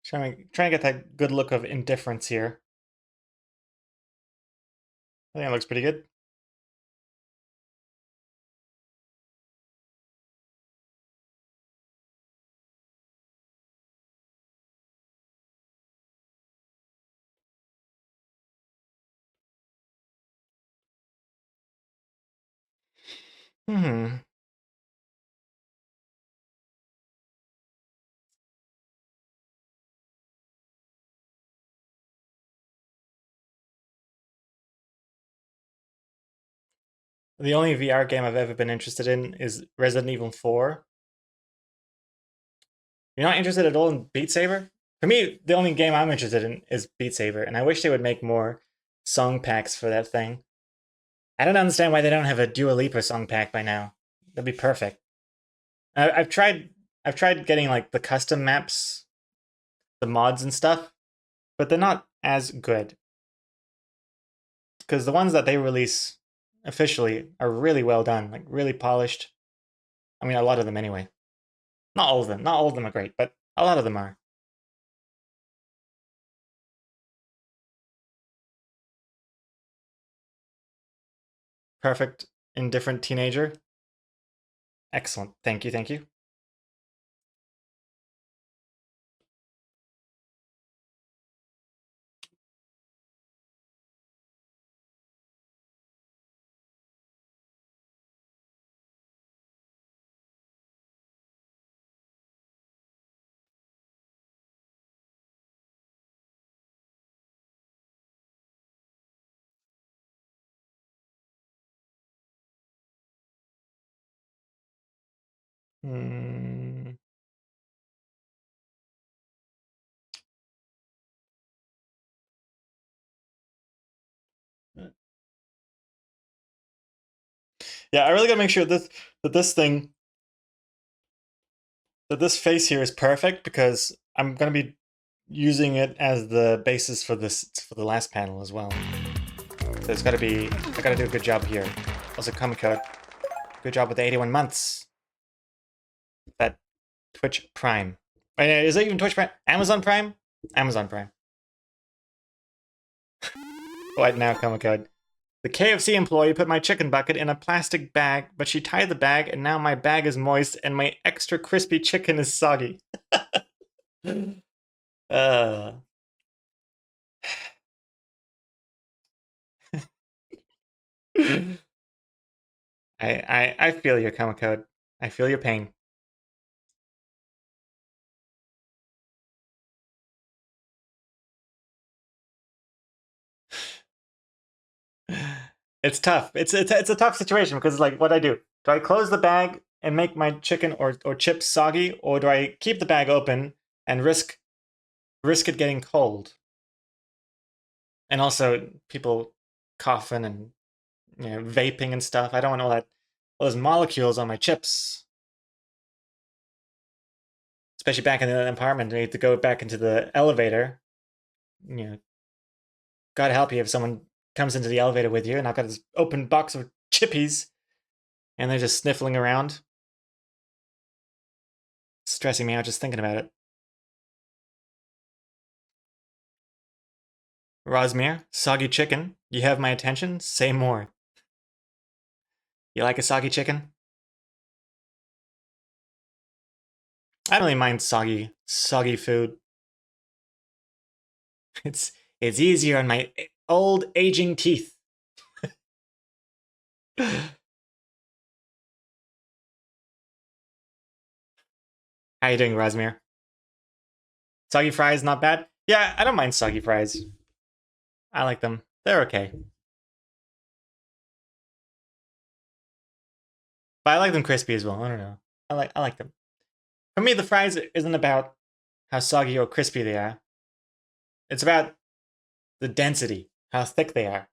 Speaker 1: Trying to get that good look of indifference here. I think it looks pretty good. Hmm. The only VR game I've ever been interested in is Resident Evil 4. You're not interested at all in Beat Saber? For me, the only game I'm interested in is Beat Saber, and I wish they would make more song packs for that thing. I don't understand why they don't have a Dua Lipa song pack by now. That'd be perfect. I've tried getting like the custom maps, the mods and stuff, but they're not as good. Because the ones that they release officially are really well done, like really polished. I mean, a lot of them anyway. Not all of them. Not all of them are great, but a lot of them are. Perfect, indifferent teenager. Excellent. Thank you, thank you. Hmm. Yeah, I really gotta make sure that this face here is perfect, because I'm gonna be using it as the basis for the last panel as well. So it's gotta be, I gotta do a good job here. Also, Comic-Code, good job with the 81 months. That Twitch Prime. Wait, is it even Twitch Prime? Amazon Prime? Amazon Prime. What now, Comic-Code? The KFC employee put my chicken bucket in a plastic bag, but she tied the bag, and now my bag is moist and my extra crispy chicken is soggy. I feel your Comic-Code. I feel your pain. It's tough. It's a tough situation, because like, what do? Do I close the bag and make my chicken or chips soggy, or do I keep the bag open and risk it getting cold? And also people coughing and, you know, vaping and stuff. I don't want all those molecules on my chips. Especially back in the apartment, I need to go back into the elevator. You know, God help you if someone comes into the elevator with you and I've got this open box of chippies and they're just sniffling around. Stressing me out just thinking about it. Rosmere, soggy chicken. You have my attention? Say more. You like a soggy chicken? I don't really mind soggy food. It's easier on my old aging teeth. How you doing, Rosmere? Soggy fries, not bad? Yeah, I don't mind soggy fries. I like them. They're okay. But I like them crispy as well. I don't know. I like them. For me, the fries isn't about how soggy or crispy they are. It's about the density, how thick they are.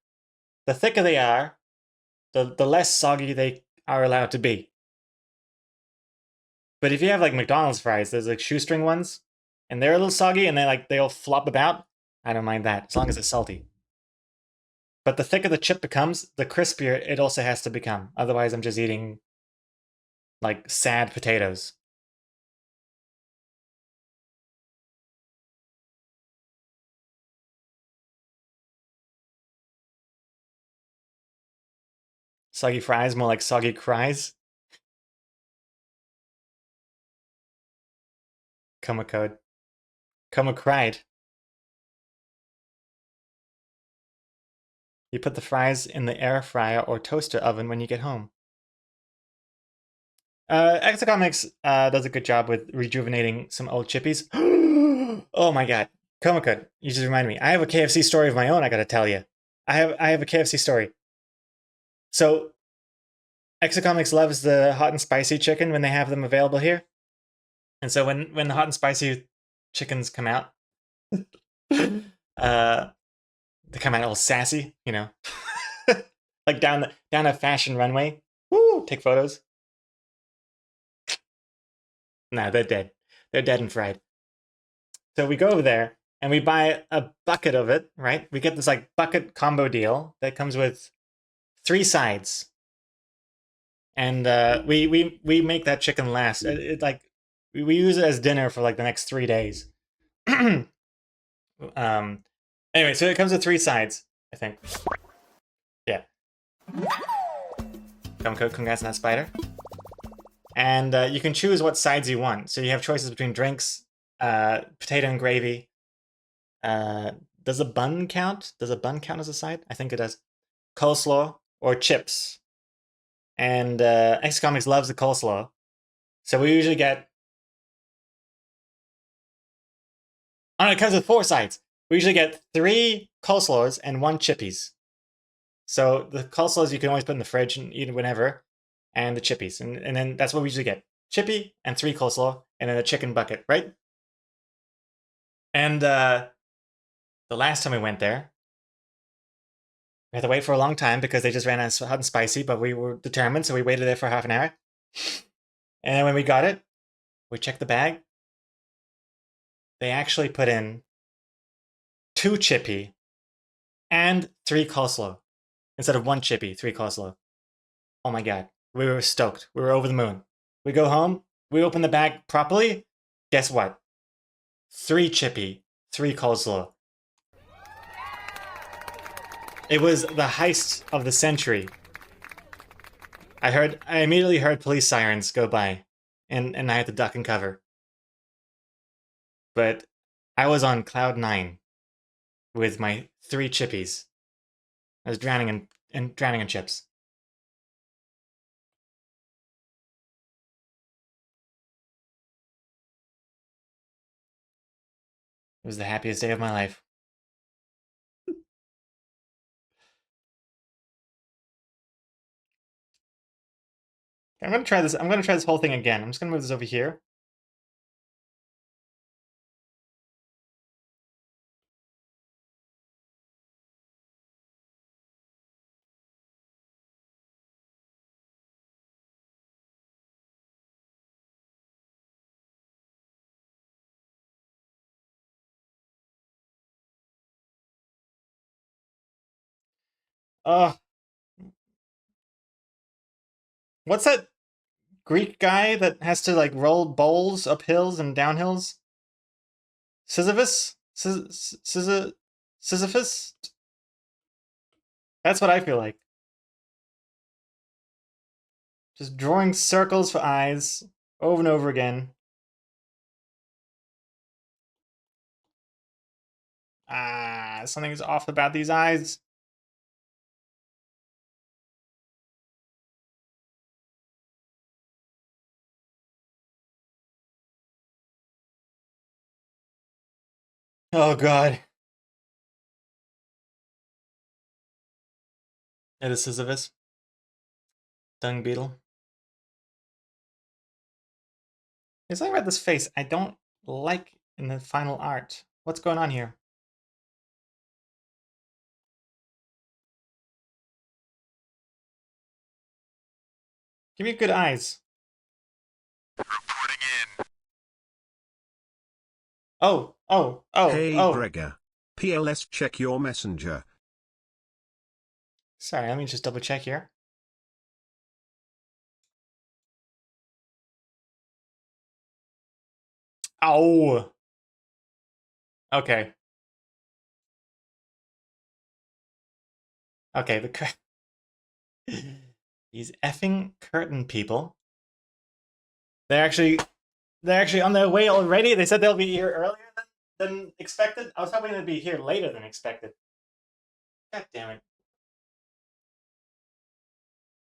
Speaker 1: The thicker they are, the less soggy they are allowed to be. But if you have like McDonald's fries, there's like shoestring ones, and they're a little soggy and they'll flop about, I don't mind that, as long as it's salty. But the thicker the chip becomes, the crispier it also has to become. Otherwise, I'm just eating like sad potatoes. Soggy fries, more like soggy cries. Comic-Code. Comic-Cried. You put the fries in the air fryer or toaster oven when you get home. Exocomics does a good job with rejuvenating some old chippies. Oh my god. Comic-Code, you just reminded me. I have a KFC story of my own, I gotta tell you. I have a KFC story. So, Exocomics loves the hot and spicy chicken when they have them available here. And so when the hot and spicy chickens come out, they come out all sassy, you know, like down a fashion runway. Woo! Take photos. No, they're dead. They're dead and fried. So we go over there and we buy a bucket of it, right? We get this like bucket combo deal that comes with 3 sides, and we make that chicken last. It like we use it as dinner for like the next 3 days. Anyway, so it comes with 3 sides, I think. Yeah. Congrats on that spider. And you can choose what sides you want. So you have choices between drinks, potato and gravy. Does a bun count? Does a bun count as a side? I think it does. Coleslaw or chips. And Exocomics loves the coleslaw. So we usually get... Oh no, it comes with 4 sides. We usually get 3 coleslaws and 1 chippies. So the coleslaws you can always put in the fridge and eat whenever. And the chippies. And then that's what we usually get. Chippy and 3 coleslaw and then a chicken bucket, right? And the last time we went there, we had to wait for a long time because they just ran out of hot and spicy, but we were determined, so we waited there for half an hour. And then when we got it, we checked the bag. They actually put in 2 chippy and 3 coleslaw instead of 1 chippy, 3 coleslaw. Oh my god. We were stoked. We were over the moon. We go home. We open the bag properly. Guess what? 3 chippy, 3 coleslaw. It was the heist of the century. I immediately heard police sirens go by, and I had to duck and cover. But I was on cloud 9 with my 3 chippies. I was drowning in chips. It was the happiest day of my life. I'm gonna try this. I'm gonna try this whole thing again. I'm just gonna move this over here. What's that Greek guy that has to like roll bowls up hills and down hills? Sisyphus? Sisyphus? That's what I feel like. Just drawing circles for eyes over and over again. Ah, something's off about these eyes. Oh god. It is Sisyphus. Dung beetle. There's something about this face I don't like in the final art. What's going on here? Give me good eyes.
Speaker 3: Reporting in.
Speaker 1: Oh.
Speaker 2: Hey Gregor. PLS check your messenger.
Speaker 1: Sorry, let me just double check here. Oh. Okay. Okay, these effing curtain people. They're actually on their way already. They said they'll be here earlier than expected. I was hoping they'd be here later than expected. God damn it.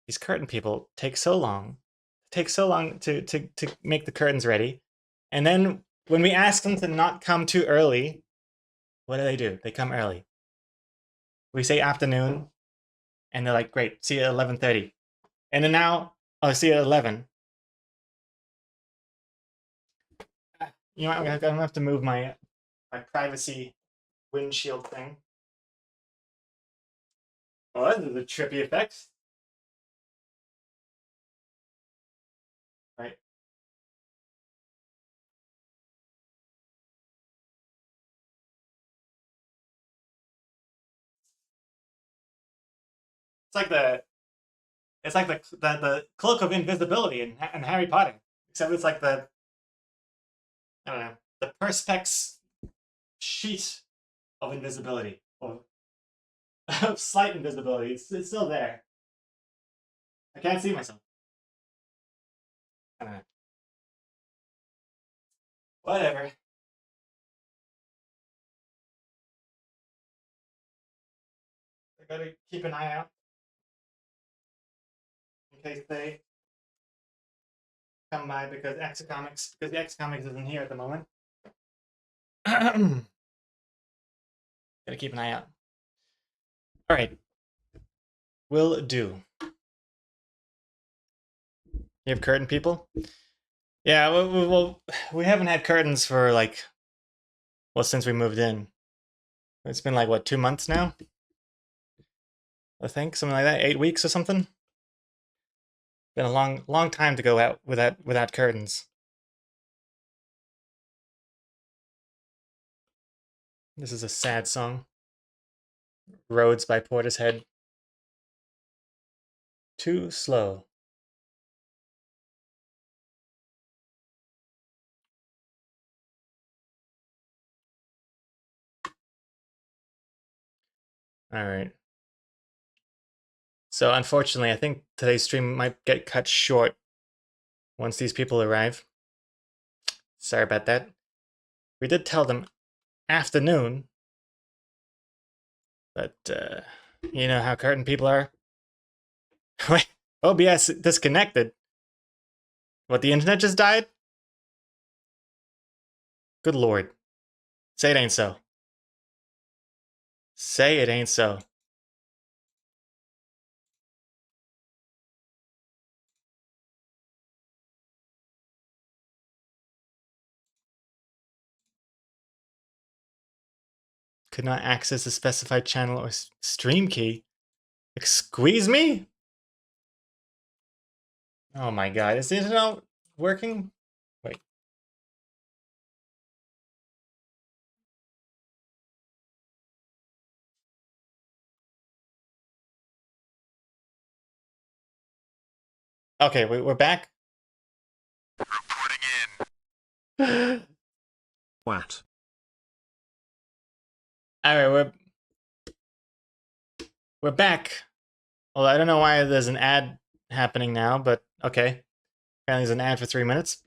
Speaker 1: These curtain people take so long to make the curtains ready. And then when we ask them to not come too early, what do? They come early. We say afternoon, and they're like, great, see you at 11:30. And then now I'll see at 11. You know what? I'm gonna have to move my privacy windshield thing. Oh, this is a trippy effect. Right. It's like the cloak of invisibility in Harry Potter, except it's like the I don't know the perspex sheet of invisibility or of slight invisibility. It's still there. I can't see myself. I don't know. Whatever. I gotta keep an eye out in case they come by because the X Comics isn't here at the moment. Gotta keep an eye out. All right, will do. You have curtain people? Yeah, well, we haven't had curtains for like, well, since we moved in. It's been like what, 2 months now? I think something like that, 8 weeks or something. Been a long time to go out without curtains. This is a sad song. Roads by Portishead. Too slow. All right. So unfortunately, I think today's stream might get cut short once these people arrive. Sorry about that. We did tell them afternoon, but you know how curtain people are. Wait, OBS disconnected. What, the internet just died? Good lord. Say it ain't so. Say it ain't so. Could not access the specified channel or stream key. Squeeze me? Oh my god, is the internet working? Wait. Okay, we're back.
Speaker 3: Reporting in.
Speaker 2: What?
Speaker 1: Alright, we're back. Well, I don't know why there's an ad happening now, but okay. Apparently there's an ad for 3 minutes.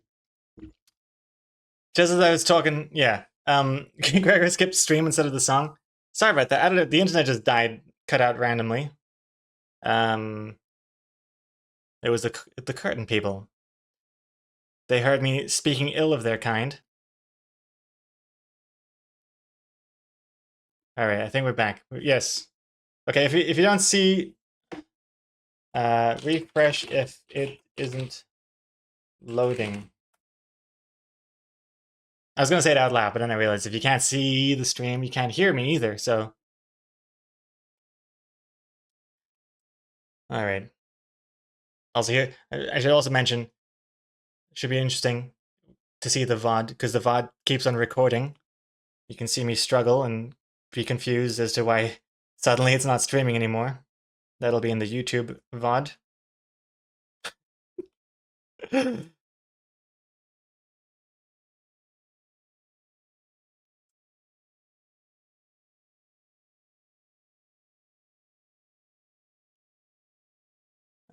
Speaker 1: Just as I was talking, yeah. Gregor skipped stream instead of the song. Sorry about that. I don't know. The internet just died, cut out randomly. It was the curtain people. They heard me speaking ill of their kind. All right, I think we're back. Yes. Okay, if you don't see, refresh if it isn't loading. I was gonna say it out loud, but then I realized if you can't see the stream, you can't hear me either. So, all right. Also, here I should also mention, it should be interesting to see the VOD because the VOD keeps on recording. You can see me struggle and be confused as to why suddenly it's not streaming anymore. That'll be in the YouTube VOD.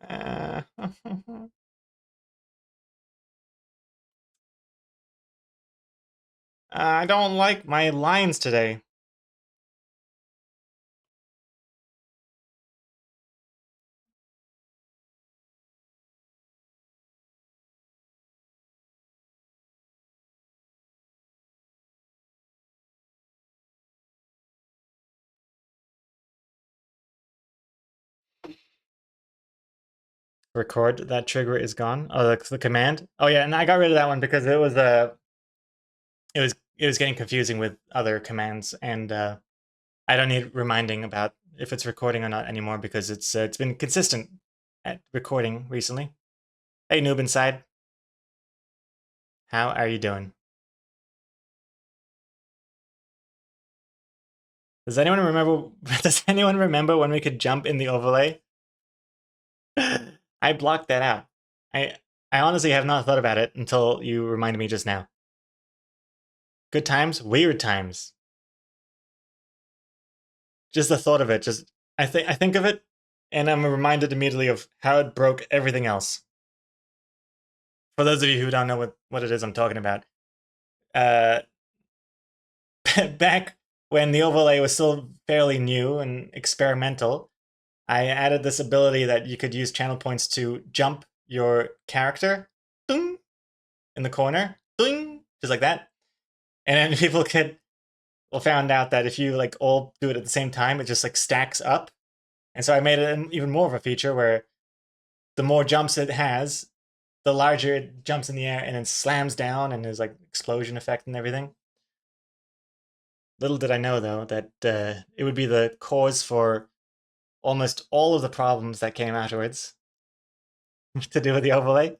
Speaker 1: Uh, I don't like my lines today. Record that trigger is gone. Oh, that's the command. Oh yeah, and I got rid of that one because it was getting confusing with other commands, and I don't need reminding about if it's recording or not anymore because it's been consistent at recording recently. Hey, noob inside. How are you doing? Does anyone remember? Does anyone remember when we could jump in the overlay? I blocked that out. I honestly have not thought about it until you reminded me just now. Good times, weird times. Just the thought of it, I think of it, and I'm reminded immediately of how it broke everything else. For those of you who don't know what it is I'm talking about, back when the overlay was still fairly new and experimental, I added this ability that you could use channel points to jump your character ding, in the corner, ding, just like that. And then people found out that if you like all do it at the same time, it just like stacks up. And so I made it even more of a feature where the more jumps it has, the larger it jumps in the air and then slams down, and there's like explosion effect and everything. Little did I know though that it would be the cause for almost all of the problems that came afterwards to do with the overlay.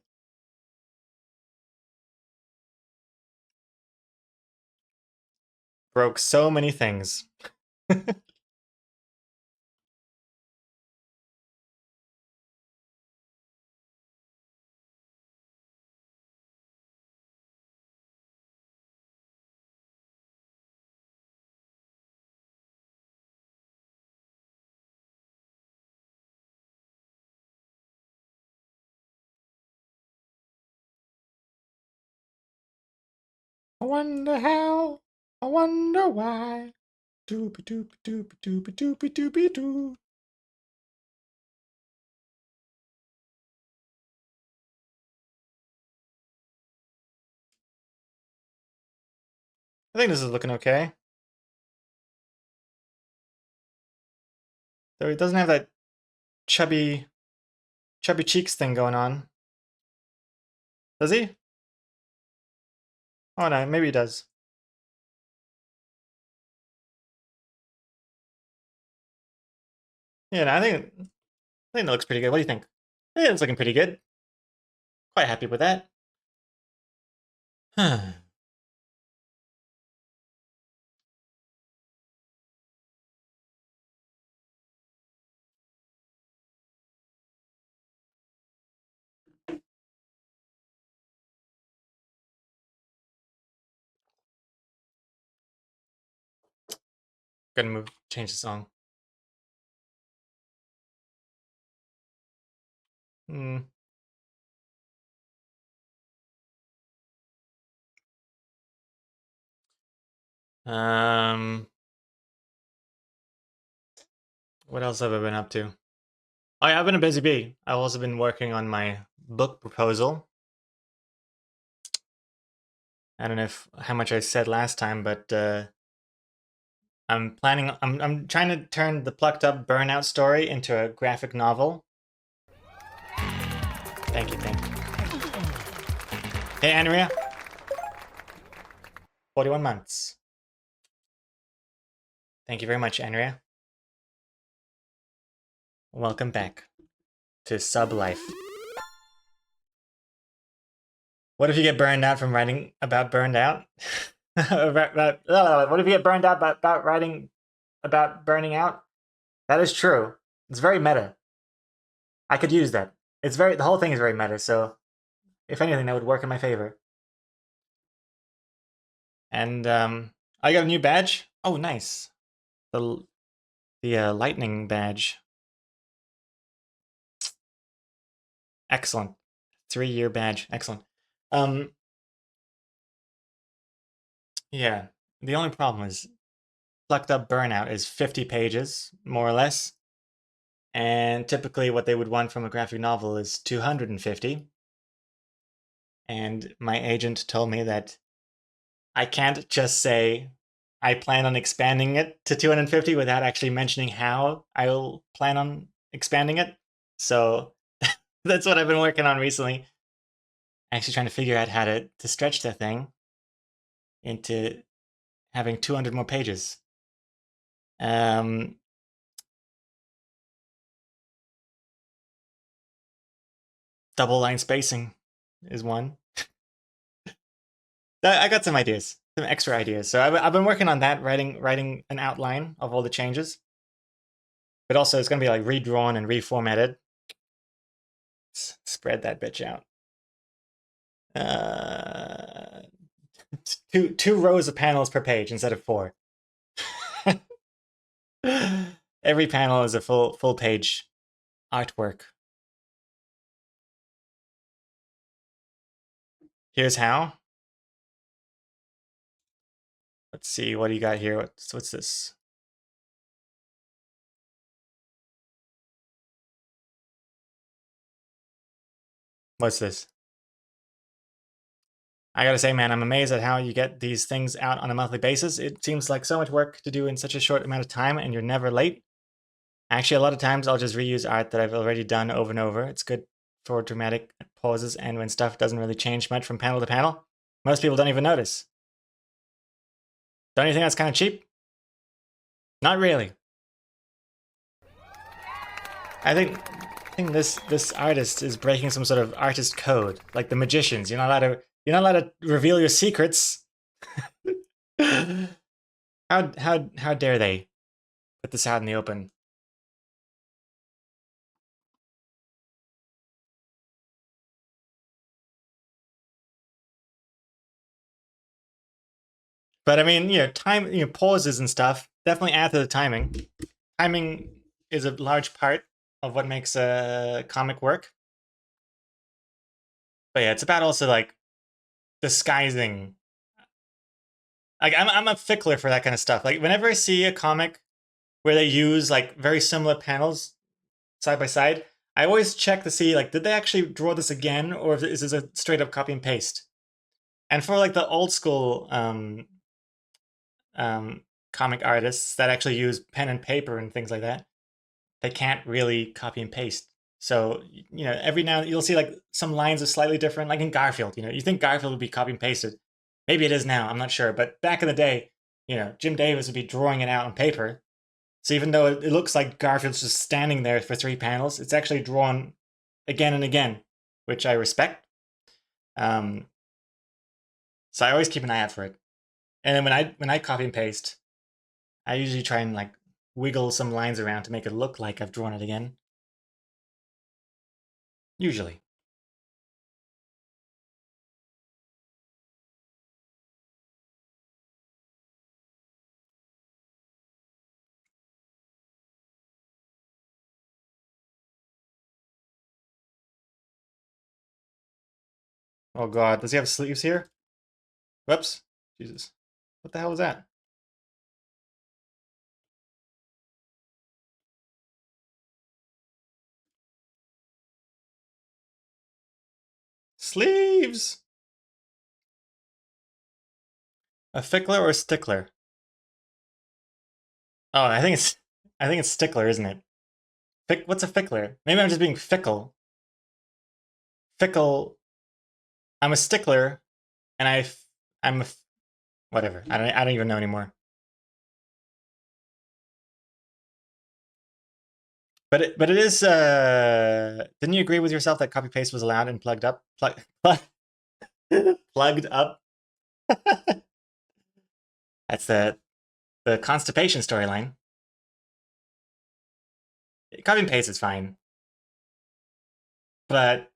Speaker 1: Broke so many things. I wonder how, I wonder why. Doopy doopy doopy doopy doopy doopy doo. I think this is looking okay. Though it doesn't have that chubby cheeks thing going on. Does he? Oh no, maybe he does. Yeah, no, I think it looks pretty good. What do you think? I think it's looking pretty good. Quite happy with that. Gonna change the song. Hmm. What else have I been up to? Oh yeah, I've been a busy bee. I've also been working on my book proposal. I don't know how much I said last time, but I'm trying to turn the Plucked Up Burnout story into a graphic novel. Thank you. Hey, Andrea. 41 months. Thank you very much, Andrea. Welcome back to Sub Life. What if you get burned out from writing about burned out? What if you get burned out about writing about burning out? That is true. It's very meta. I could use that. The whole thing is very meta, so if anything, that would work in my favor. And I got a new badge. Oh, nice. The lightning badge. Excellent. 3-year badge. Excellent. Yeah. The only problem is Plucked Up Burnout is 50 pages, more or less. And typically what they would want from a graphic novel is 250. And my agent told me that I can't just say I plan on expanding it to 250 without actually mentioning how I'll plan on expanding it. So That's what I've been working on recently. Actually trying to figure out how to stretch that thing into having 200 more pages. Double line spacing is one. I got some ideas, some extra ideas. So I've been working on that, writing an outline of all the changes. But also it's going to be like redrawn and reformatted. Spread that bitch out. Two rows of panels per page instead of 4. Every panel is a full page artwork. Here's how. Let's see, what do you got here? What's this? What's this? I gotta say, man, I'm amazed at how you get these things out on a monthly basis. It seems like so much work to do in such a short amount of time, and you're never late. Actually, a lot of times I'll just reuse art that I've already done over and over. It's good for dramatic pauses and when stuff doesn't really change much from panel to panel. Most people don't even notice. Don't you think that's kind of cheap? Not really. I think this artist is breaking some sort of artist code, like the magicians. You're not allowed to reveal your secrets. How dare they put this out in the open? But I mean, pauses and stuff definitely add to the timing. Timing is a large part of what makes a comic work. But yeah, it's about also like disguising. Like I'm a fickler for that kind of stuff. Like whenever I see a comic where they use like very similar panels side by side, I always check to see like, did they actually draw this again, or is this a straight up copy and paste? And for like the old school comic artists that actually use pen and paper and things like that, they can't really copy and paste. So, every now and then you'll see like some lines are slightly different, like in Garfield. You think Garfield would be copy and pasted. Maybe it is now, I'm not sure. But back in the day, Jim Davis would be drawing it out on paper. So even though it looks like Garfield's just standing there for 3 panels, it's actually drawn again and again, which I respect. So I always keep an eye out for it. And then when I copy and paste, I usually try and like wiggle some lines around to make it look like I've drawn it again. Usually. Oh god, does he have sleeves here? Whoops. Jesus. What the hell was that? Sleeves! A fickler or a stickler? Oh, I think it's stickler, isn't it? What's a fickler? Maybe I'm just being fickle. Fickle. I'm a stickler, and I'm whatever. I don't even know anymore. But it is. Didn't you agree with yourself that copy paste was allowed and plugged up? Plugged up. That's the constipation storyline. Copy and paste is fine, but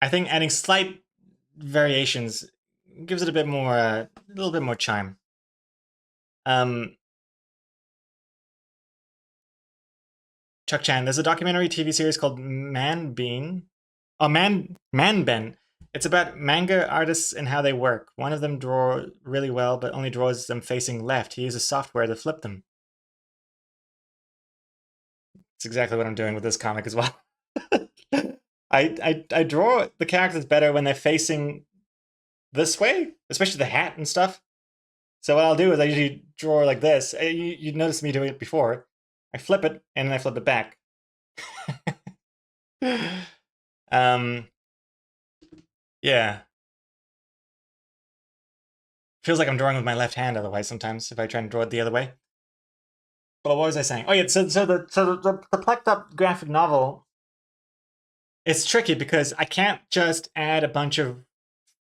Speaker 1: I think adding slight variations gives it a little bit more charm. Chuck Chan, there's a documentary TV series called Man Ben. It's about manga artists and how they work. One of them draw really well, but only draws them facing left. He uses software to flip them. It's exactly what I'm doing with this comic as well. I draw the characters better when they're facing this way, especially the hat and stuff. So what I'll do is I usually draw like this. You noticed me doing it before. I flip it, and then I flip it back. Um, yeah. Feels like I'm drawing with my left hand otherwise sometimes if I try and draw it the other way. But what was I saying? Oh yeah, so the plucked up graphic novel, it's tricky because I can't just add a bunch of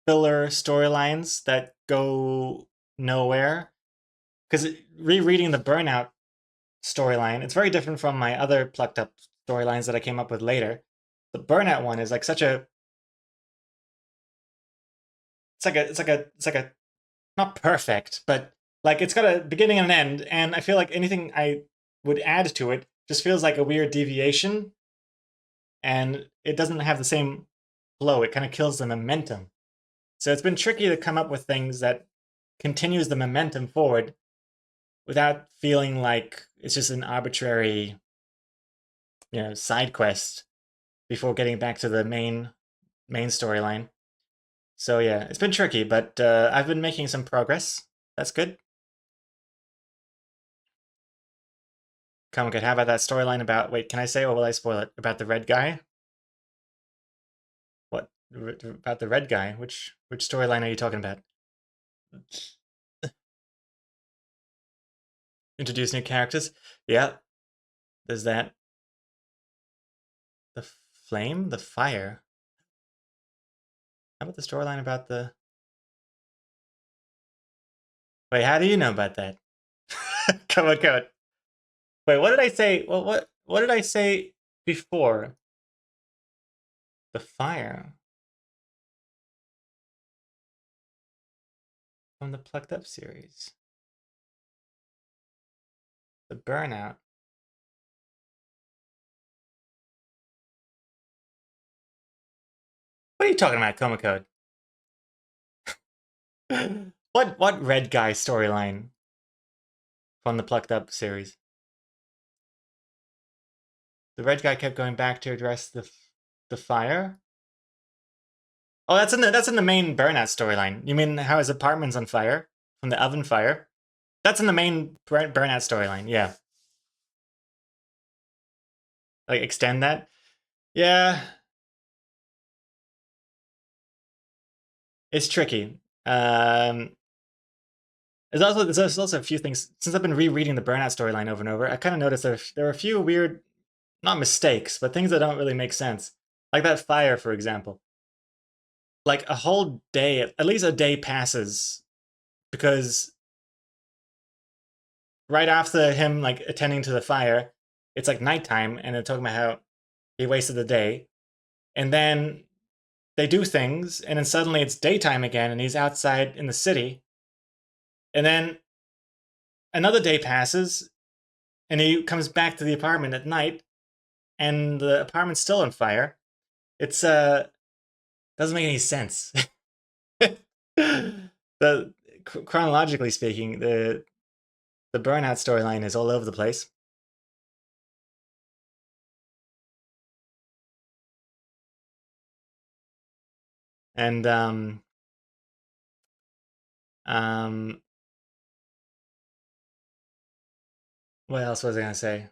Speaker 1: filler storylines that go nowhere. Because rereading the Burnout storyline, it's very different from my other plucked up storylines that I came up with later. The Burnout one is like such a it's like a not perfect, but like it's got a beginning and an end, and I feel like anything I would add to it just feels like a weird deviation, and it doesn't have the same flow. It kind of kills the momentum. So it's been tricky to come up with things that continues the momentum forward without feeling like it's just an arbitrary, side quest before getting back to the main storyline. So yeah, it's been tricky, but I've been making some progress. That's good. Come good. How about that storyline about? Wait, can I say or will I spoil it? About the red guy? What about the red guy? Which storyline are you talking about? Introduce new characters. Yeah, there's that. The flame, the fire. How about the storyline about the? Wait, how do you know about that? Come on, come on. Wait, what did I say? Well, what did I say before? The fire from the Plucked Up series. The burnout. What are you talking about, Coma Code? What red guy storyline from the Plucked Up series? The red guy kept going back to address the fire. Oh, that's in the main burnout storyline. You mean how his apartment's on fire from the oven fire? That's in the main burnout storyline. Yeah. Like extend that. Yeah. It's tricky. There's also a few things since I've been rereading the burnout storyline over and over. I kind of noticed there are a few weird, not mistakes, but things that don't really make sense. Like that fire, for example. Like a whole day, at least a day passes because right after him like attending to the fire, it's like nighttime, and they're talking about how he wasted the day, and then they do things, and then suddenly it's daytime again, and he's outside in the city, and then another day passes, and he comes back to the apartment at night, and the apartment's still on fire. It's doesn't make any sense. The chronologically speaking, the burnout storyline is all over the place. And what else was I gonna say?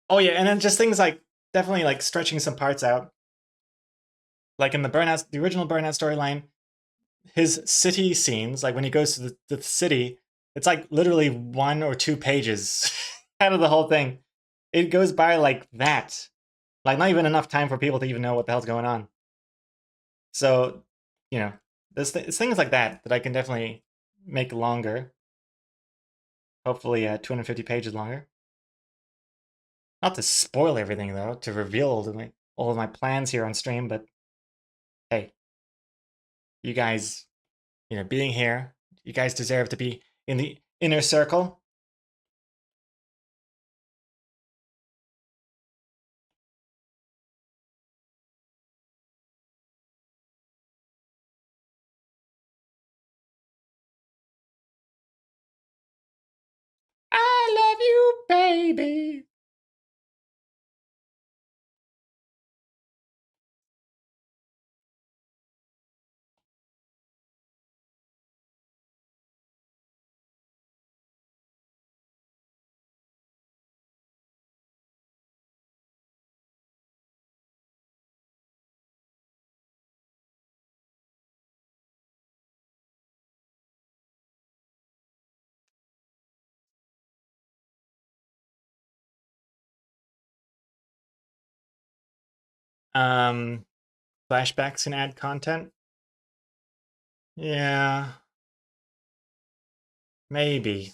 Speaker 1: Oh yeah, and then just things like definitely like stretching some parts out. Like in the original burnout storyline, his city scenes, like when he goes to the city, it's like literally 1 or 2 pages out of the whole thing. It goes by like that. Like not even enough time for people to even know what the hell's going on. So, there's things like that that I can definitely make longer. Hopefully 250 pages longer. Not to spoil everything though, to reveal all of my plans here on stream, but hey, you guys, being here, you guys deserve to be in the inner circle. I love you, baby. Flashbacks can add content. Yeah. Maybe.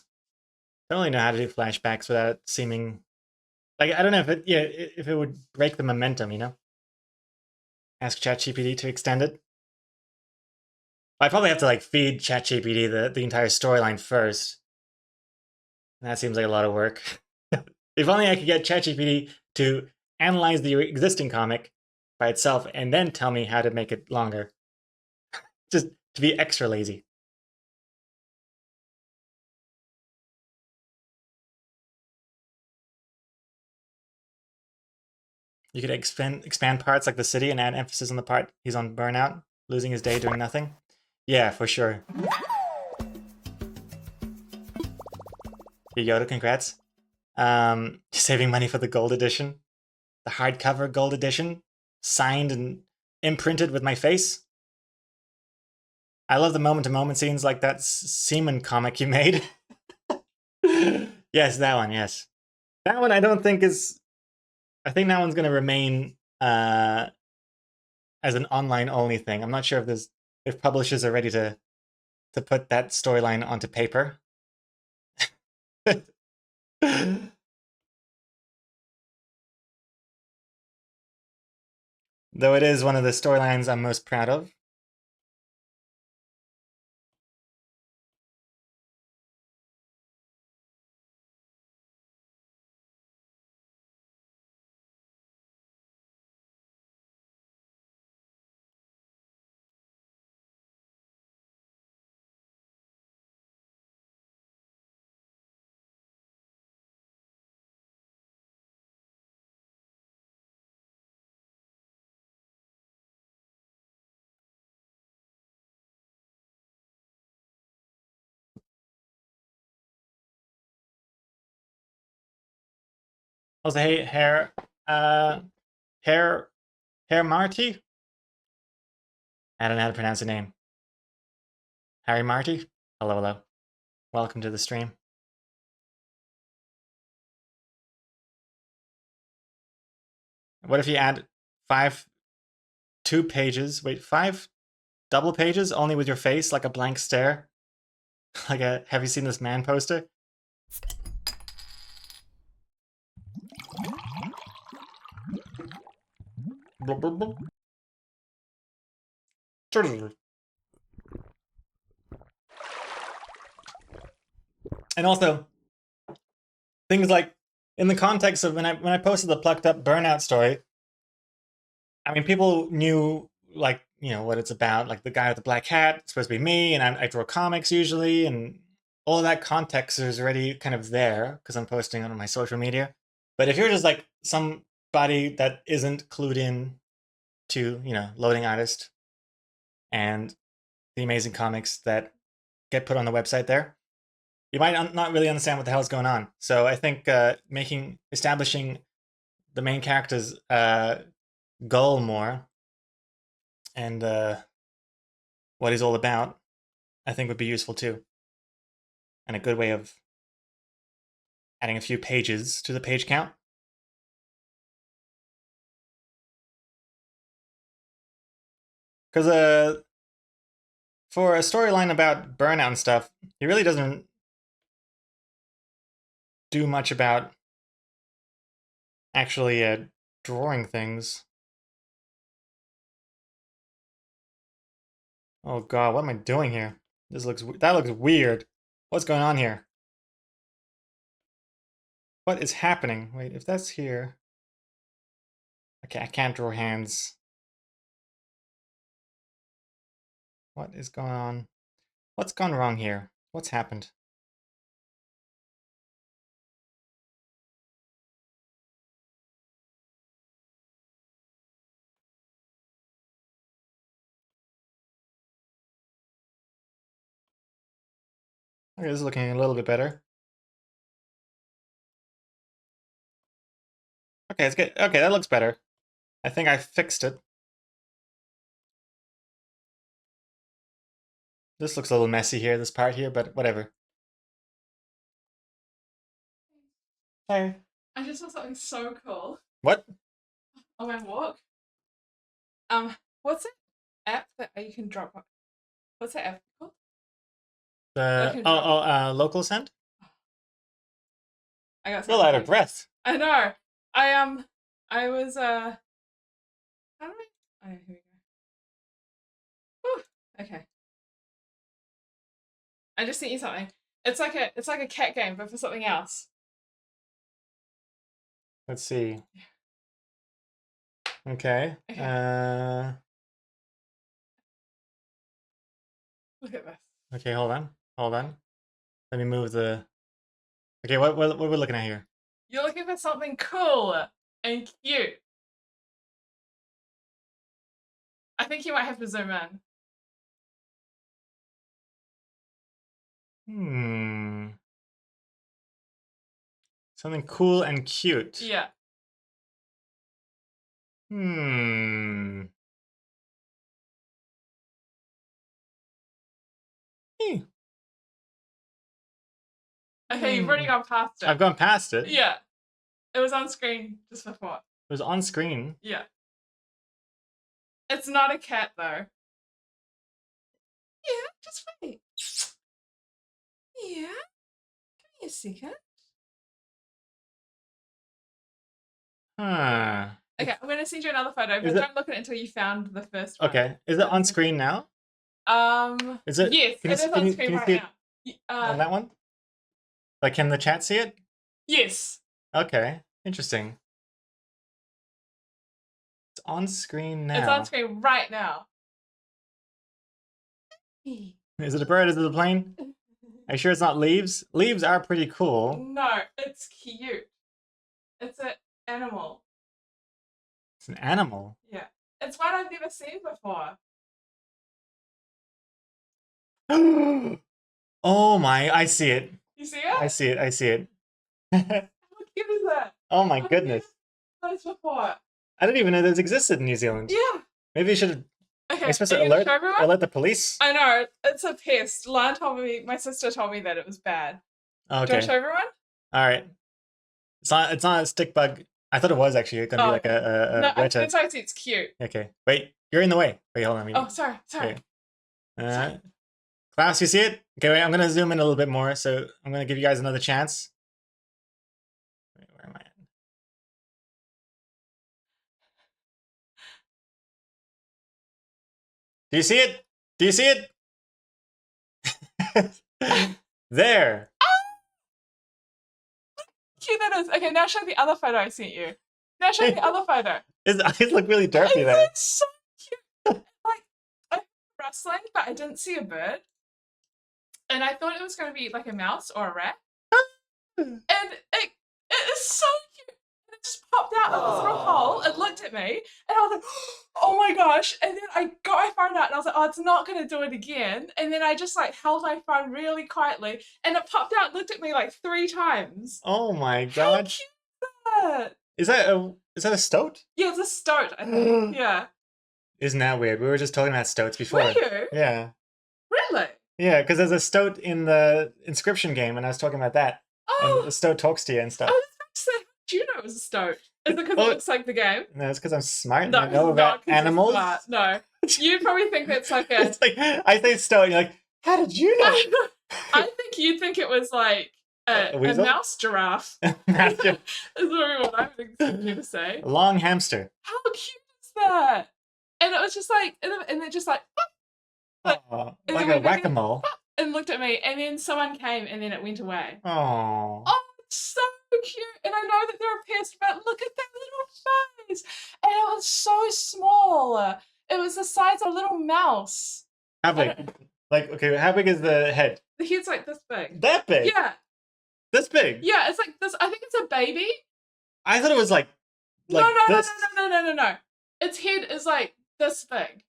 Speaker 1: I don't really know how to do flashbacks without it seeming like I don't know if it if it would break the momentum, you know? Ask ChatGPT to extend it. I probably have to like feed ChatGPT the entire storyline first. That seems like a lot of work. If only I could get ChatGPT to analyze the existing comic by itself and then tell me how to make it longer. Just to be extra lazy. You could expand parts like the city and add emphasis on the part he's on burnout, losing his day doing nothing. Yeah, for sure. Hey, Yoda, congrats. Saving money for the gold edition. The hardcover gold edition, signed and imprinted with my face. I love the moment-to-moment scenes like that Seaman comic you made. Yes, that one, yes. That one I don't think is... I think that one's going to remain as an online-only thing. I'm not sure if publishers are ready to put that storyline onto paper. Though it is one of the storylines I'm most proud of. Also, hey, Herr Marty? I don't know how to pronounce the name. Harry Marty? Hello, hello. Welcome to the stream. What if you add 5 double pages only with your face, like a blank stare? Like a, have you seen this man poster? And also, things like, in the context of when I posted the Plucked Up Burnout story, I mean, people knew, like, you know, what it's about. Like, the guy with the black hat, it's supposed to be me, and I draw comics usually, and all of that context is already kind of there, because I'm posting on my social media. But if you're just, like, somebody that isn't clued in to, you know, Loading Artist and the amazing comics that get put on the website there, you might not really understand what the hell's going on. So I think establishing the main character's goal more and what he's all about, I think would be useful too. And a good way of adding a few pages to the page count. Because for a storyline about burnout and stuff, he really doesn't do much about actually drawing things. Oh god, what am I doing here? That looks weird. What's going on here? What is happening? Wait, if that's here... Okay, I can't draw hands. What is going on? What's gone wrong here? What's happened? Okay, this is looking a little bit better. Okay, it's good. Okay, that looks better. I think I fixed it. This looks a little messy here, this part here, but whatever. Hey.
Speaker 7: I just saw something so cool
Speaker 1: What?
Speaker 7: on my walk. What's that app that you can drop off? What's that app called?
Speaker 1: The
Speaker 7: Okay,
Speaker 1: local send.
Speaker 7: I got
Speaker 1: Still out of
Speaker 7: something.
Speaker 1: breath.
Speaker 7: I know. I was how do I? Oh, here we go. Whew, okay. I just sent you something. It's like a cat game, but for something else.
Speaker 1: Let's see. Okay.
Speaker 7: Okay. Look at this.
Speaker 1: Okay. Hold on. Hold on. Let me move the. Okay. What we're looking at here?
Speaker 7: You're looking for something cool and cute. I think you might have to zoom in.
Speaker 1: Something cool and cute.
Speaker 7: Yeah.
Speaker 1: Hmm.
Speaker 7: Okay, you've already gone past it.
Speaker 1: I've gone past it.
Speaker 7: Yeah. It was on screen just before.
Speaker 1: It was on screen.
Speaker 7: Yeah. It's not a cat though. Yeah, just wait. Yeah. Give me a second.
Speaker 1: Huh.
Speaker 7: Okay, I'm gonna send you another photo,
Speaker 1: Is
Speaker 7: but
Speaker 1: it-
Speaker 7: don't look at it until you found the first one.
Speaker 1: Okay. Is it on screen now? Is it?
Speaker 7: Yes,
Speaker 1: Can
Speaker 7: it
Speaker 1: you,
Speaker 7: is
Speaker 1: can
Speaker 7: on
Speaker 1: you,
Speaker 7: screen
Speaker 1: can you
Speaker 7: right
Speaker 1: see it
Speaker 7: now.
Speaker 1: on that one? Like, can the chat see it?
Speaker 7: Yes.
Speaker 1: Okay. Interesting. It's on screen now.
Speaker 7: It's on screen right now.
Speaker 1: Is it a bird? Is it a plane? Are you sure it's not leaves? Leaves are pretty cool.
Speaker 7: No, it's cute. It's an animal.
Speaker 1: It's an animal.
Speaker 7: Yeah. It's one I've never seen before.
Speaker 1: Oh my, I see it.
Speaker 7: You see it?
Speaker 1: I see it. I see it.
Speaker 7: How cute is that?
Speaker 1: Oh my
Speaker 7: I've
Speaker 1: goodness.
Speaker 7: never seen this before.
Speaker 1: I didn't even know this existed in New Zealand.
Speaker 7: Yeah.
Speaker 1: Maybe you should
Speaker 7: Okay.
Speaker 1: you're supposed to
Speaker 7: are you gonna
Speaker 1: alert,
Speaker 7: show everyone?
Speaker 1: alert the police.
Speaker 7: I know, it's a pest. Lan told me, my sister told me that it was bad. Do you
Speaker 1: Okay.
Speaker 7: want to show everyone?
Speaker 1: All right. It's not a stick bug. I thought it was actually going to be
Speaker 7: Oh,
Speaker 1: like a
Speaker 7: No,
Speaker 1: weta.
Speaker 7: that's why I say it's cute.
Speaker 1: Okay. Wait, you're in the way. Wait, hold on.
Speaker 7: Oh, sorry.
Speaker 1: Okay. Klaus, you see it? Okay, wait, I'm going to zoom in a little bit more. So I'm going to give you guys another chance. Wait, where am I at? Do you see it? Do you see it? There.
Speaker 7: Cute that is. Okay, now show the other photo I sent you. Now show the other photo.
Speaker 1: His eyes look really derpy
Speaker 7: It
Speaker 1: there.
Speaker 7: looks so cute. Like, I heard rustling, but I didn't see a bird. And I thought it was going to be like a mouse or a rat. And it is so cute. And it just popped out of this little hole. It looked at me, and I was like, oh my gosh. And then I got my phone out, and I was like, oh, it's not going to do it again. And then I just like held my phone really quietly, and it popped out and looked at me like 3 times.
Speaker 1: Oh my
Speaker 7: How
Speaker 1: god.
Speaker 7: cute is that?
Speaker 1: Is that a stoat?
Speaker 7: Yeah, it's a stoat, I think. Yeah.
Speaker 1: Isn't that weird? We were just talking about stoats before.
Speaker 7: Were you?
Speaker 1: Yeah.
Speaker 7: Really?
Speaker 1: Yeah, because there's a stoat in the inscription game, and I was talking about that. And
Speaker 7: Oh,
Speaker 1: the stoat talks to you and
Speaker 7: I
Speaker 1: stuff.
Speaker 7: was about to say, how did you know it was a stoat? Is it because
Speaker 1: Oh.
Speaker 7: it looks like the game?
Speaker 1: No, it's because I'm smart and
Speaker 7: No,
Speaker 1: I know
Speaker 7: it's
Speaker 1: about
Speaker 7: not 'cause you're
Speaker 1: animals.
Speaker 7: smart. No. You probably think that's like a.
Speaker 1: It's like, I say stoat, and you're like, how did you know?
Speaker 7: I think you'd think it was like
Speaker 1: A
Speaker 7: a
Speaker 1: weasel?
Speaker 7: mouse giraffe.
Speaker 1: Master.
Speaker 7: Is really what I would expect you to say.
Speaker 1: Long hamster.
Speaker 7: How cute is that? And it was just like, and it just like, But-
Speaker 1: Aw,
Speaker 7: and
Speaker 1: like
Speaker 7: then
Speaker 1: a
Speaker 7: we make it-
Speaker 1: whack-a-mole.
Speaker 7: and looked at me, and then someone came, and then it went away.
Speaker 1: Oh.
Speaker 7: Oh, it's so cute. And I know that they're a pest, but look at that little face. And it was so small. It was the size of a little mouse.
Speaker 1: How big? Like, okay, how big is the head?
Speaker 7: The head's like this big.
Speaker 1: That big?
Speaker 7: Yeah,
Speaker 1: This big?
Speaker 7: yeah, it's like this. I think it's a baby.
Speaker 1: I thought it was like
Speaker 7: No.
Speaker 1: this.
Speaker 7: No. Its head is like this big.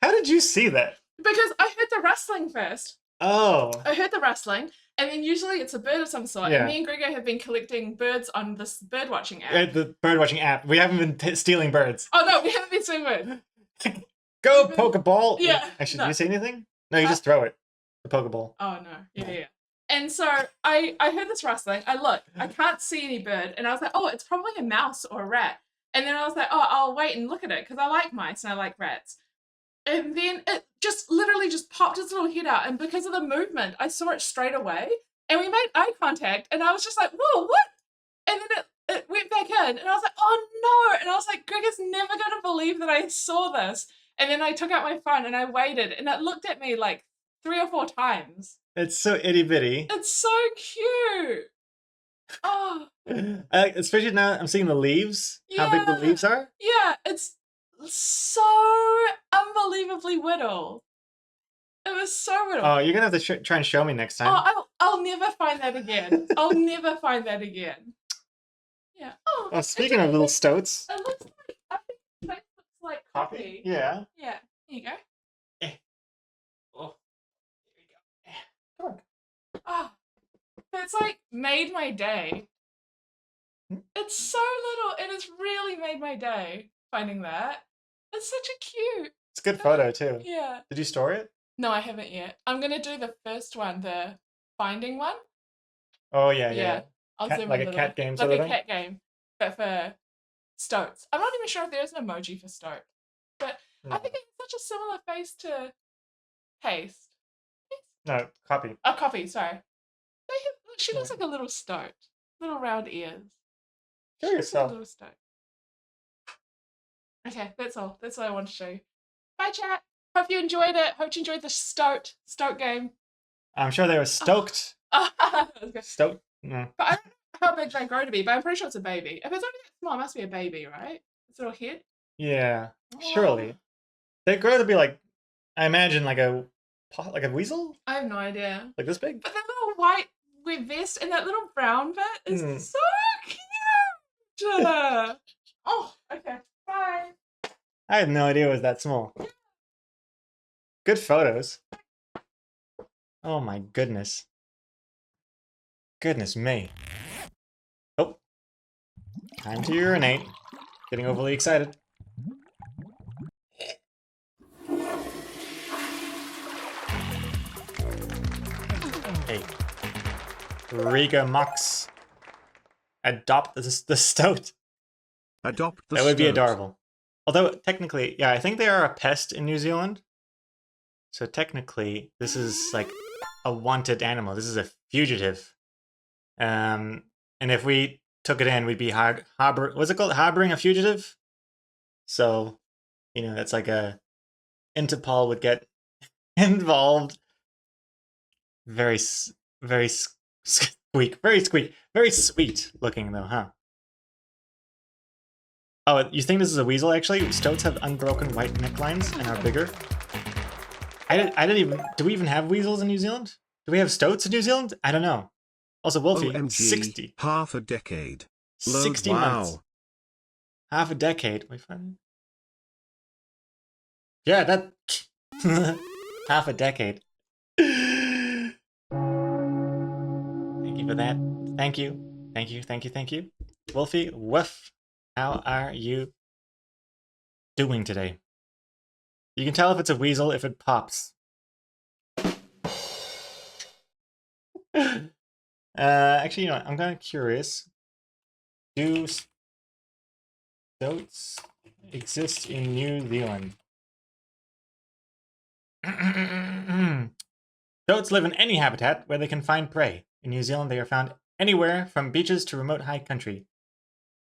Speaker 1: How did you see that?
Speaker 7: Because I heard the rustling first.
Speaker 1: Oh.
Speaker 7: I heard the rustling, and then usually it's a bird of some sort.
Speaker 1: Yeah.
Speaker 7: And me and Gregor have been collecting birds on this bird watching app.
Speaker 1: The bird watching app. We haven't been stealing birds.
Speaker 7: Oh no, we haven't been seeing birds.
Speaker 1: Go Pokeball.
Speaker 7: Yeah,
Speaker 1: Actually,
Speaker 7: no.
Speaker 1: do you see anything? No, you just throw it. The Pokeball.
Speaker 7: Oh no, yeah. And so I heard this rustling. I look, I can't see any bird, and I was like, oh, it's probably a mouse or a rat. And then I was like, oh, I'll wait and look at it because I like mice and I like rats. And then it just literally just popped its little head out, and because of the movement, I saw it straight away. And we made eye contact, and I was just like, whoa, what? And then it went back in, and I was like, oh no! And I was like, Greg is never gonna believe that I saw this. And then I took out my phone and I waited, and it looked at me like 3 or 4 times.
Speaker 1: It's so itty bitty.
Speaker 7: It's so cute. Oh.
Speaker 1: Especially now I'm seeing the leaves. How big the
Speaker 7: Yeah.
Speaker 1: leaves are.
Speaker 7: Yeah, it's so unbelievably little. It was so little.
Speaker 1: Oh, you're gonna have to try and show me next time.
Speaker 7: Oh, I'll never find that again. I'll never find that again. Yeah. Oh,
Speaker 1: Oh, speaking of little stoats.
Speaker 7: it looks like, I think it looks like coffee.
Speaker 1: Yeah.
Speaker 7: Yeah. Here you go.
Speaker 1: Oh, there you go. Come on.
Speaker 7: Oh, it's like made my day. It's so little, and it's really made my day finding that. It's such a cute.
Speaker 1: It's a good photo too.
Speaker 7: Yeah.
Speaker 1: Did you store it?
Speaker 7: No, I haven't yet. I'm gonna do the first one, the finding one.
Speaker 1: Oh yeah.
Speaker 7: I'll
Speaker 1: Cat-
Speaker 7: zoom
Speaker 1: like
Speaker 7: in
Speaker 1: a
Speaker 7: little.
Speaker 1: cat game
Speaker 7: like
Speaker 1: sort of
Speaker 7: a
Speaker 1: thing?
Speaker 7: cat game, but for stoats. I'm not even sure if there's an emoji for stoat, but I think it's such a similar face to Haste.
Speaker 1: No, copy.
Speaker 7: Oh, Coffee, sorry. She looks like a little stoat, little round ears.
Speaker 1: Show
Speaker 7: She looks like a
Speaker 1: yourself.
Speaker 7: little stoat. Okay, that's all. That's all I want to show you. Bye, chat. Hope you enjoyed it. Hope you enjoyed the stoat game.
Speaker 1: I'm sure they were stoked.
Speaker 7: Okay.
Speaker 1: Stoked. No.
Speaker 7: But I don't know how big they grow to be, but I'm pretty sure it's a baby. If it's only that small, it must be a baby, right? Its little head.
Speaker 1: Yeah, surely. They grow to be like, I imagine like a weasel,
Speaker 7: I have no idea.
Speaker 1: like this big.
Speaker 7: But that little white vest and that little brown bit is
Speaker 1: Hmm.
Speaker 7: so cute. Oh, okay. Bye.
Speaker 1: I had no idea it was that small. Good photos. Oh my goodness. Goodness me. Oh. Time to urinate. Getting overly excited. Hey. Riga Mux. Adopt the stoat.
Speaker 2: Adopt the
Speaker 1: That would be
Speaker 2: stoat.
Speaker 1: adorable. Although, technically, yeah, I think they are a pest in New Zealand. So technically, this is like a wanted animal. This is a fugitive. And if we took it in, we'd be what's it called? Harboring a fugitive? So, that's like Interpol would get involved. Very sweet looking though, huh? Oh, you think this is a weasel actually? Stoats have unbroken white necklines and are bigger. I didn't even. Do we even have weasels in New Zealand? Do we have stoats in New Zealand? I don't know. Also, Wolfie,
Speaker 2: OMG,
Speaker 1: 60.
Speaker 2: half a decade. Load,
Speaker 1: 60
Speaker 2: wow.
Speaker 1: months. Half a decade. Wait, fine. Yeah, that. Half a decade. Thank you for that. Thank you. Wolfie, woof. How are you doing today? You can tell if it's a weasel if it pops. Actually, I'm kind of curious. Do stoats exist in New Zealand? Stoats live in any habitat where they can find prey. In New Zealand, they are found anywhere from beaches to remote high country.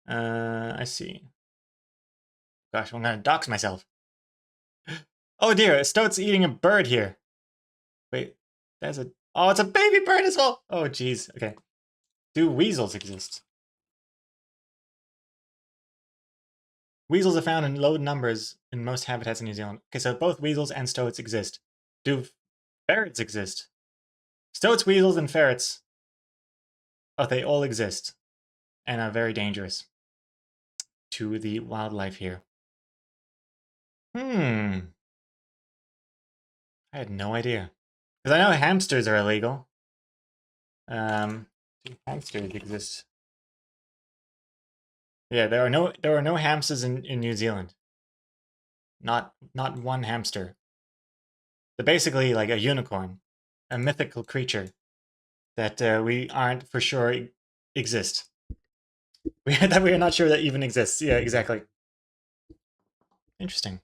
Speaker 1: I see. Gosh, I'm gonna dox myself. Oh dear, a stoat's eating a bird here. Wait, oh, it's a baby bird as well. Oh jeez, okay. Do weasels exist? Weasels are found in low numbers in most habitats in New Zealand. Okay, so both weasels and stoats exist. Do ferrets exist? Stoats, weasels, and ferrets. Oh, they all exist. And are very dangerous to the wildlife here. I had no idea. Because I know hamsters are illegal. Do hamsters exist? Yeah, there are no hamsters in New Zealand. Not one hamster. They're basically like a unicorn, a mythical creature that we aren't for sure exist. that we are not sure that even exists. Yeah, exactly. Interesting.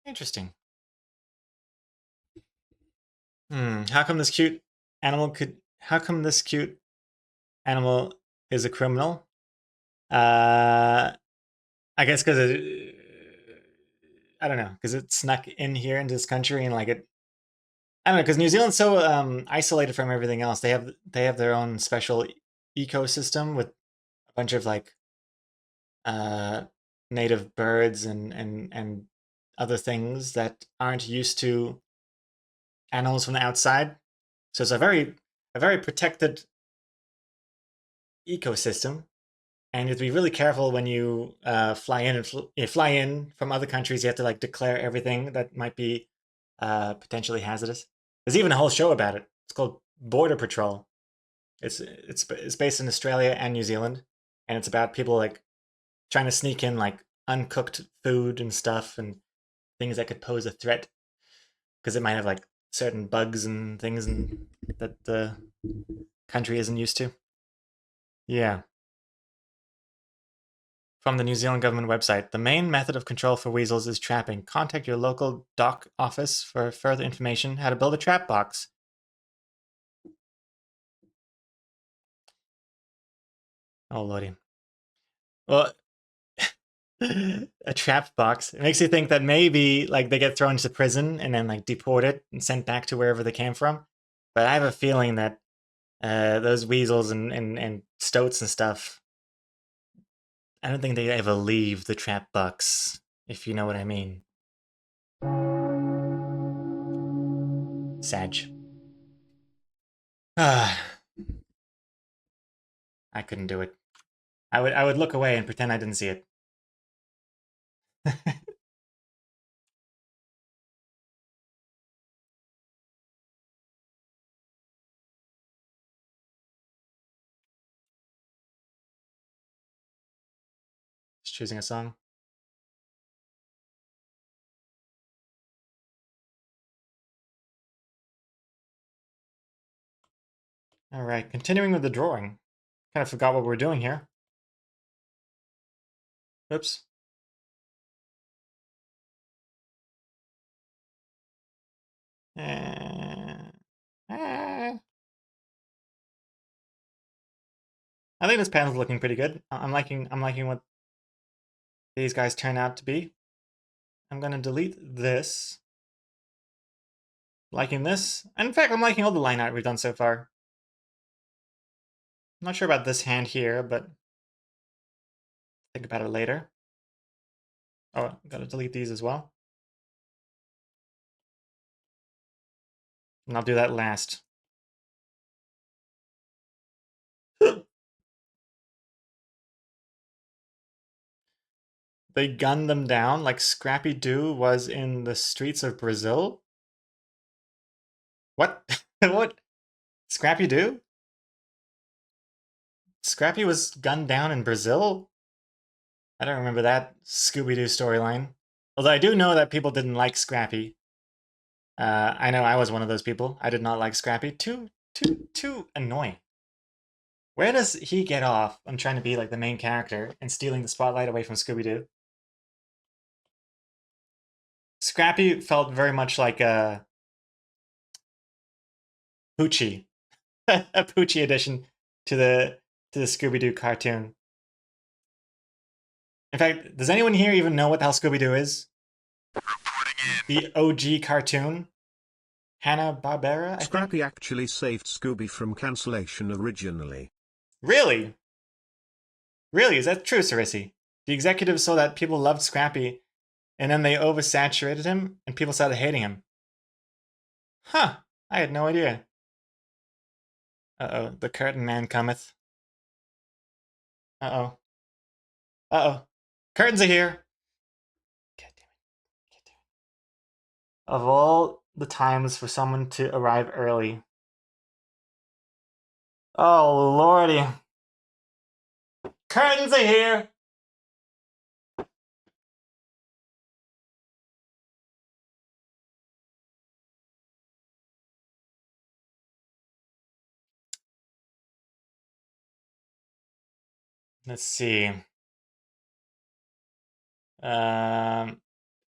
Speaker 1: Interesting. How come this cute animal could? How come this cute animal is a criminal? I guess because I don't know, because it snuck in here into this country and like it. I don't know, because New Zealand's so isolated from everything else. They have their own special ecosystem with a bunch of like uh, native birds and other things that aren't used to animals from the outside. So it's a very protected ecosystem, and you have to be really careful when you fly in. And you fly in from other countries, you have to like declare everything that might be potentially hazardous. There's even a whole show about it. It's called Border Patrol. It's based in Australia and New Zealand, and it's about people like trying to sneak in like uncooked food and stuff and things that could pose a threat because it might have like certain bugs and things that the country isn't used to. Yeah. From the New Zealand government website, the main method of control for weasels is trapping. Contact your local dock office for further information how to build a trap box. Oh lordy. Well, a trap box. It makes you think that maybe like they get thrown into prison and then like deported and sent back to wherever they came from. But I have a feeling that those weasels and stoats and stuff, I don't think they ever leave the trap box, if you know what I mean. Sag. Ah, I couldn't do it. I would look away and pretend I didn't see it. Just choosing a song. All right, continuing with the drawing. Kind of forgot what we're doing here. Oops. Uh, I think this panel's looking pretty good. I'm liking what these guys turn out to be. I'm gonna delete this. Liking this. And in fact, I'm liking all the line art we've done so far. I'm not sure about this hand here, but think about it later. Oh, gotta delete these as well. And I'll do that last. They gunned them down like Scrappy Doo was in the streets of Brazil? What? What? Scrappy Doo? Scrappy was gunned down in Brazil? I don't remember that Scooby-Doo storyline. Although I do know that people didn't like Scrappy. I know I was one of those people. I did not like Scrappy. Too annoying. Where does he get off on trying to be like the main character and stealing the spotlight away from Scooby-Doo? Scrappy felt very much like a Poochie, a Poochie addition to the Scooby-Doo cartoon. In fact, does anyone here even know what the hell Scooby-Doo is?
Speaker 3: Reporting in.
Speaker 1: The OG cartoon? Hanna-Barbera, I think?
Speaker 2: Scrappy actually saved Scooby from cancellation originally.
Speaker 1: Really? Really? Is that true, Cerisi? The executives saw that people loved Scrappy, and then they oversaturated him, and people started hating him. Huh. I had no idea. Uh-oh. The curtain man cometh. Uh-oh. Uh-oh. Curtains are here! God damn it. God damn it. Of all the times for someone to arrive early. Oh, lordy. Curtains are here! Let's see. Okay, I'm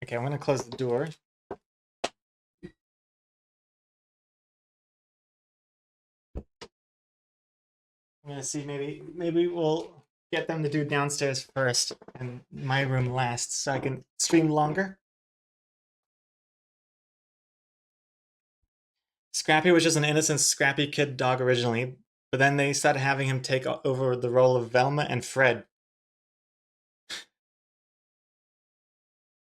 Speaker 1: gonna close the door. I'm gonna see, maybe we'll get them to do downstairs first and my room last so I can stream longer. Scrappy was just an innocent scrappy kid dog originally, but then they started having him take over the role of Velma and Fred.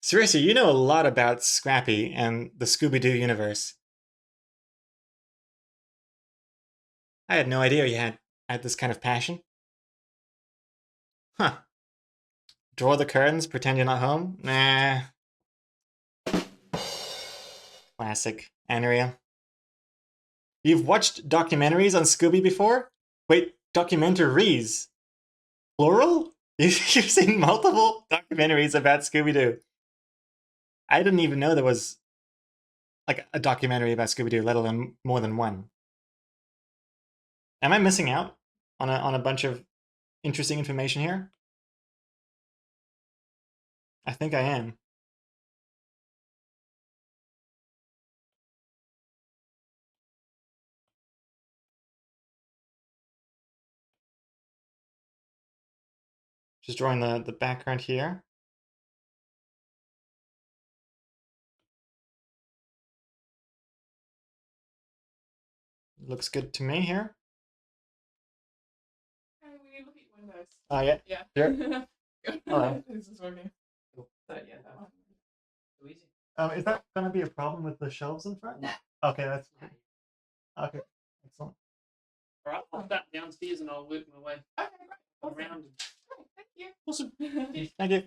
Speaker 1: Seriously, you know a lot about Scrappy and the Scooby-Doo universe. I had no idea you had this kind of passion. Huh. Draw the curtains, pretend you're not home? Nah. Classic. Andrea. You've watched documentaries on Scooby before? Wait, documentaries? Plural? You've seen multiple documentaries about Scooby-Doo. I didn't even know there was like a documentary about Scooby-Doo, let alone more than one. Am I missing out on a bunch of interesting information here? I think I am. Just drawing the background here. Looks good to me here.
Speaker 7: We need to look at your windows.
Speaker 1: Oh, yeah.
Speaker 7: Yeah.
Speaker 1: Sure. Alright.
Speaker 7: This is working.
Speaker 8: But yeah, that one. Too easy.
Speaker 1: Is that going to be a problem with the shelves in front?
Speaker 8: Nah.
Speaker 1: Okay, that's okay. Excellent.
Speaker 8: All right, I'll start downstairs and I'll work my way
Speaker 7: Okay, great. Awesome.
Speaker 8: around.
Speaker 7: Great, thank you.
Speaker 1: Awesome. Thank you.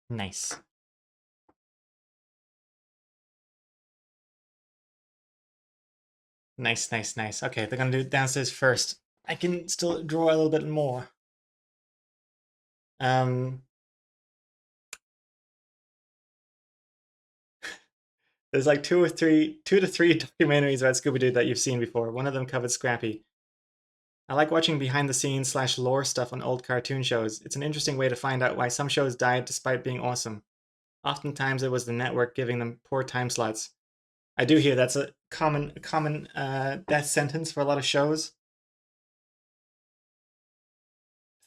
Speaker 1: Nice. Nice, nice, nice. Okay, they're gonna do it downstairs first. I can still draw a little bit more. There's like two to three documentaries about Scooby-Doo that you've seen before. One of them covered Scrappy. I like watching behind-the-scenes / lore stuff on old cartoon shows. It's an interesting way to find out why some shows died despite being awesome. Oftentimes it was the network giving them poor time slots. I do hear that's a common death sentence for a lot of shows.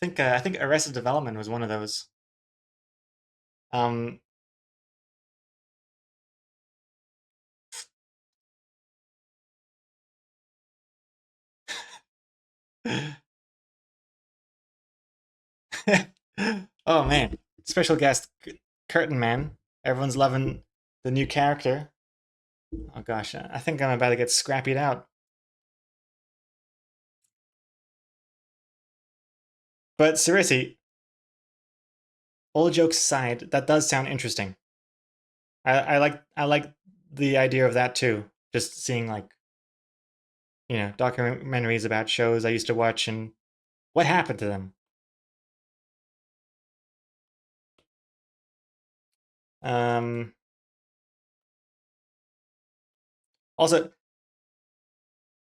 Speaker 1: I think Arrested Development was one of those. Oh man, special guest Curtain Man. Everyone's loving the new character. Oh gosh, I think I'm about to get scrappied out. But seriously, all jokes aside, that does sound interesting. I like the idea of that too. Just seeing like, you know, documentaries about shows I used to watch and what happened to them. Also,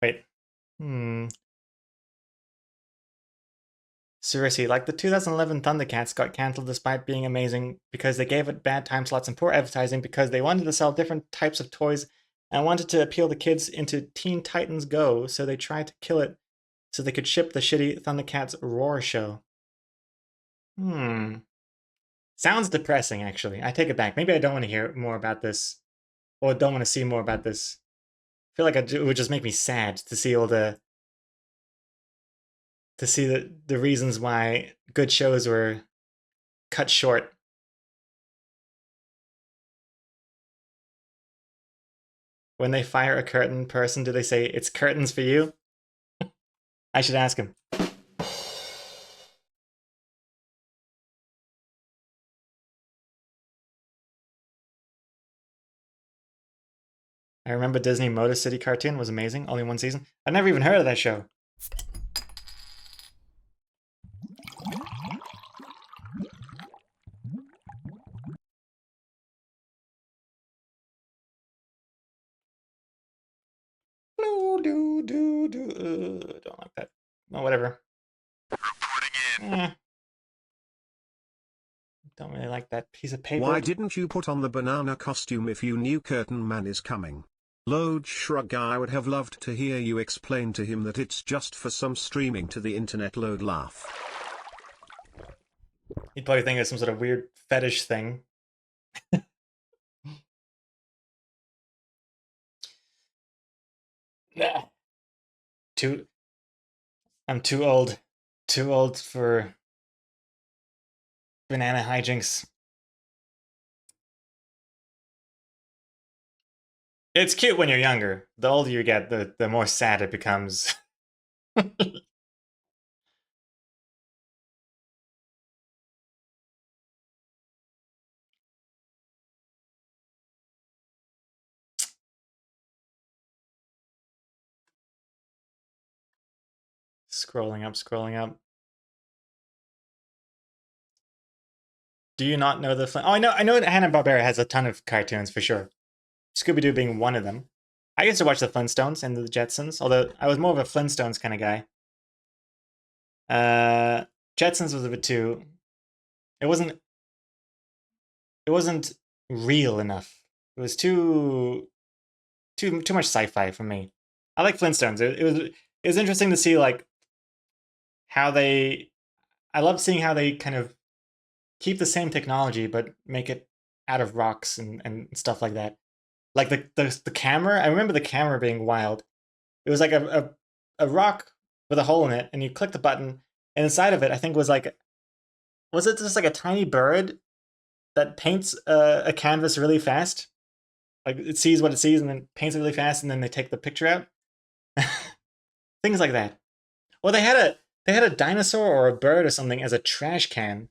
Speaker 1: wait. Seriously, like the 2011 Thundercats got cancelled despite being amazing because they gave it bad time slots and poor advertising because they wanted to sell different types of toys and wanted to appeal the kids into Teen Titans Go, so they tried to kill it so they could ship the shitty Thundercats Roar show. Sounds depressing, actually. I take it back. Maybe I don't want to hear more about this, or don't want to see more about this. I feel like it would just make me sad to see all the reasons why good shows were cut short. When they fire a curtain person, do they say, "It's curtains for you"? I should ask him. I remember Disney Motor City cartoon was amazing, only one season. I've never even heard of that show. Don't like that. Oh, whatever.
Speaker 3: Reporting in.
Speaker 1: Don't really like that piece of paper.
Speaker 2: Why didn't you put on the banana costume if you knew Curtain Man is coming? Load shrug. I would have loved to hear you explain to him that it's just for some streaming to the internet. Load laugh.
Speaker 1: He'd probably think it's some sort of weird fetish thing. Nah. I'm too old. Too old for banana hijinks. It's cute when you're younger. The older you get, the more sad it becomes. Scrolling up, scrolling up. Do you not know the Flint? Oh, I know Hanna-Barbera has a ton of cartoons for sure. Scooby-Doo being one of them. I used to watch the Flintstones and the Jetsons, although I was more of a Flintstones kind of guy. Jetsons was a bit too. It wasn't real enough. It was too much sci-fi for me. I like Flintstones. It was interesting to see like how they. I love seeing how they kind of keep the same technology but make it out of rocks and stuff like that. Like the camera, I remember the camera being wild. It was like a rock with a hole in it, and you click the button, and inside of it, I think was it just like a tiny bird that paints a canvas really fast? Like it sees what it sees and then paints it really fast, and then they take the picture out. Things like that. Well, they had a dinosaur or a bird or something as a trash can,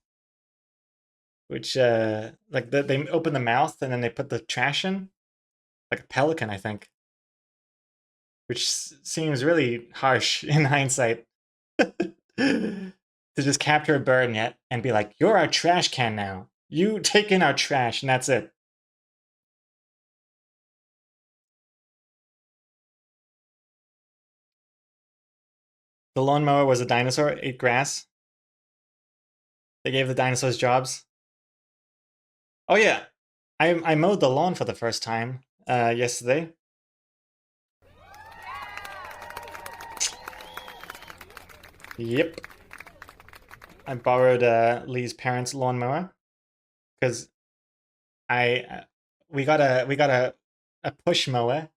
Speaker 1: which like they open the mouth and then they put the trash in, like a pelican, I think, which seems really harsh in hindsight. To just capture a bird and be like, "You're our trash can now. You take in our trash," and that's it. The lawnmower was a dinosaur, ate grass. They gave the dinosaurs jobs. Oh yeah, I mowed the lawn for the first time yesterday. Yep. I borrowed Lee's parents' lawnmower because we got a push mower,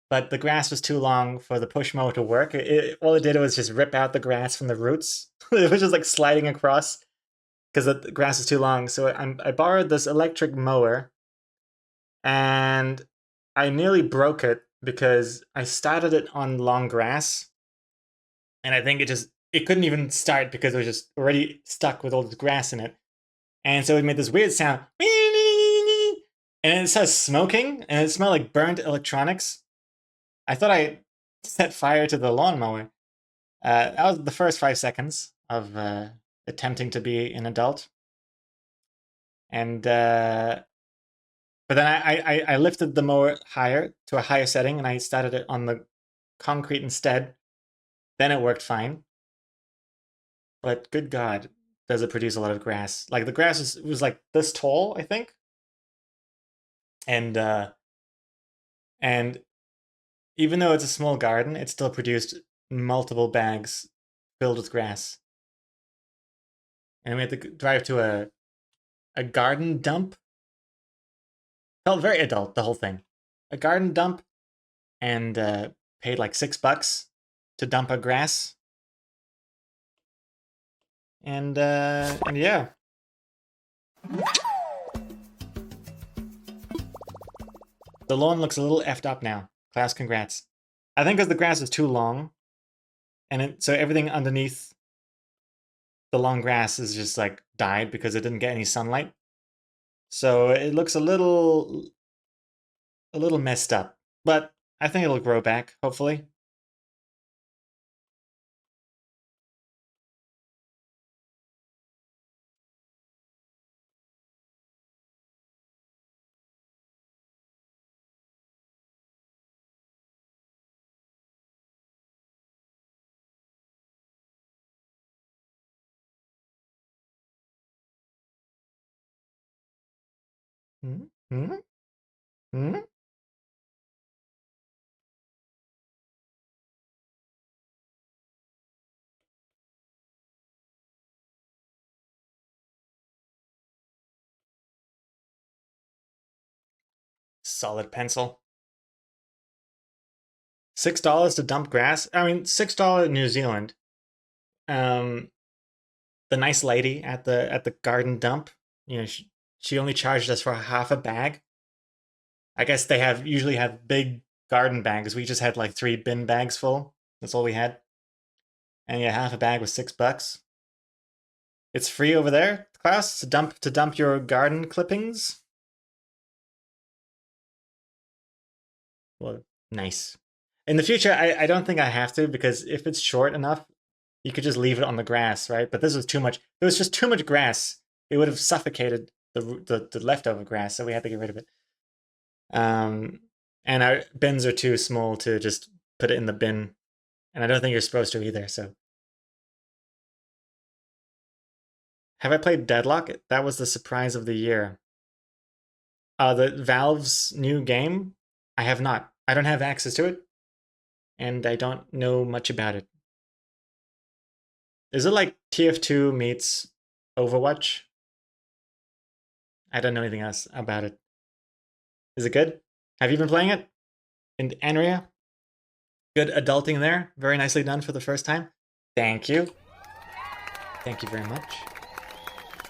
Speaker 1: but the grass was too long for the push mower to work. All it did was just rip out the grass from the roots. It was just like sliding across because the grass is too long. So I borrowed this electric mower, and I nearly broke it because I started it on long grass, and I think it couldn't even start because it was just already stuck with all the grass in it. And so it made this weird sound. And it started smoking, and it smelled like burnt electronics. I thought I set fire to the lawnmower. That was the first 5 seconds of attempting to be an adult. And but then I lifted the mower higher to a higher setting, and I started it on the concrete instead. Then it worked fine. But good God, does it produce a lot of grass? Like the grass was like this tall, I think. And even though it's a small garden, it still produced multiple bags filled with grass. And we had to drive to a garden dump. Felt very adult, the whole thing. A garden dump, and paid like $6 to dump our grass. And yeah. The lawn looks a little effed up now. Class, congrats. I think because the grass is too long, and so everything underneath the long grass is just like died because it didn't get any sunlight. So it looks a little messed up, but I think it'll grow back, hopefully. Hmm? Hmm? Hmm? Solid pencil. $6 to dump grass. I mean, $6 in New Zealand. The nice lady at the garden dump, she only charged us for half a bag. I guess they usually have big garden bags. We just had like 3 bin bags full. That's all we had. And yeah, half a bag was $6. It's free over there, Klaus, to dump your garden clippings. Well, nice. In the future, I don't think I have to, because if it's short enough, you could just leave it on the grass, right? But this was too much. There was just too much grass. It would have suffocated the leftover grass, so we had to get rid of it. And our bins are too small to just put it in the bin, and I don't think you're supposed to either. So, have I played Deadlock? That was the surprise of the year. The Valve's new game. I have not. I don't have access to it, and I don't know much about it. Is it like TF2 meets Overwatch? I don't know anything else about it. Is it good? Have you been playing it? In Anria? Good adulting there. Very nicely done for the first time. Thank you. Thank you very much.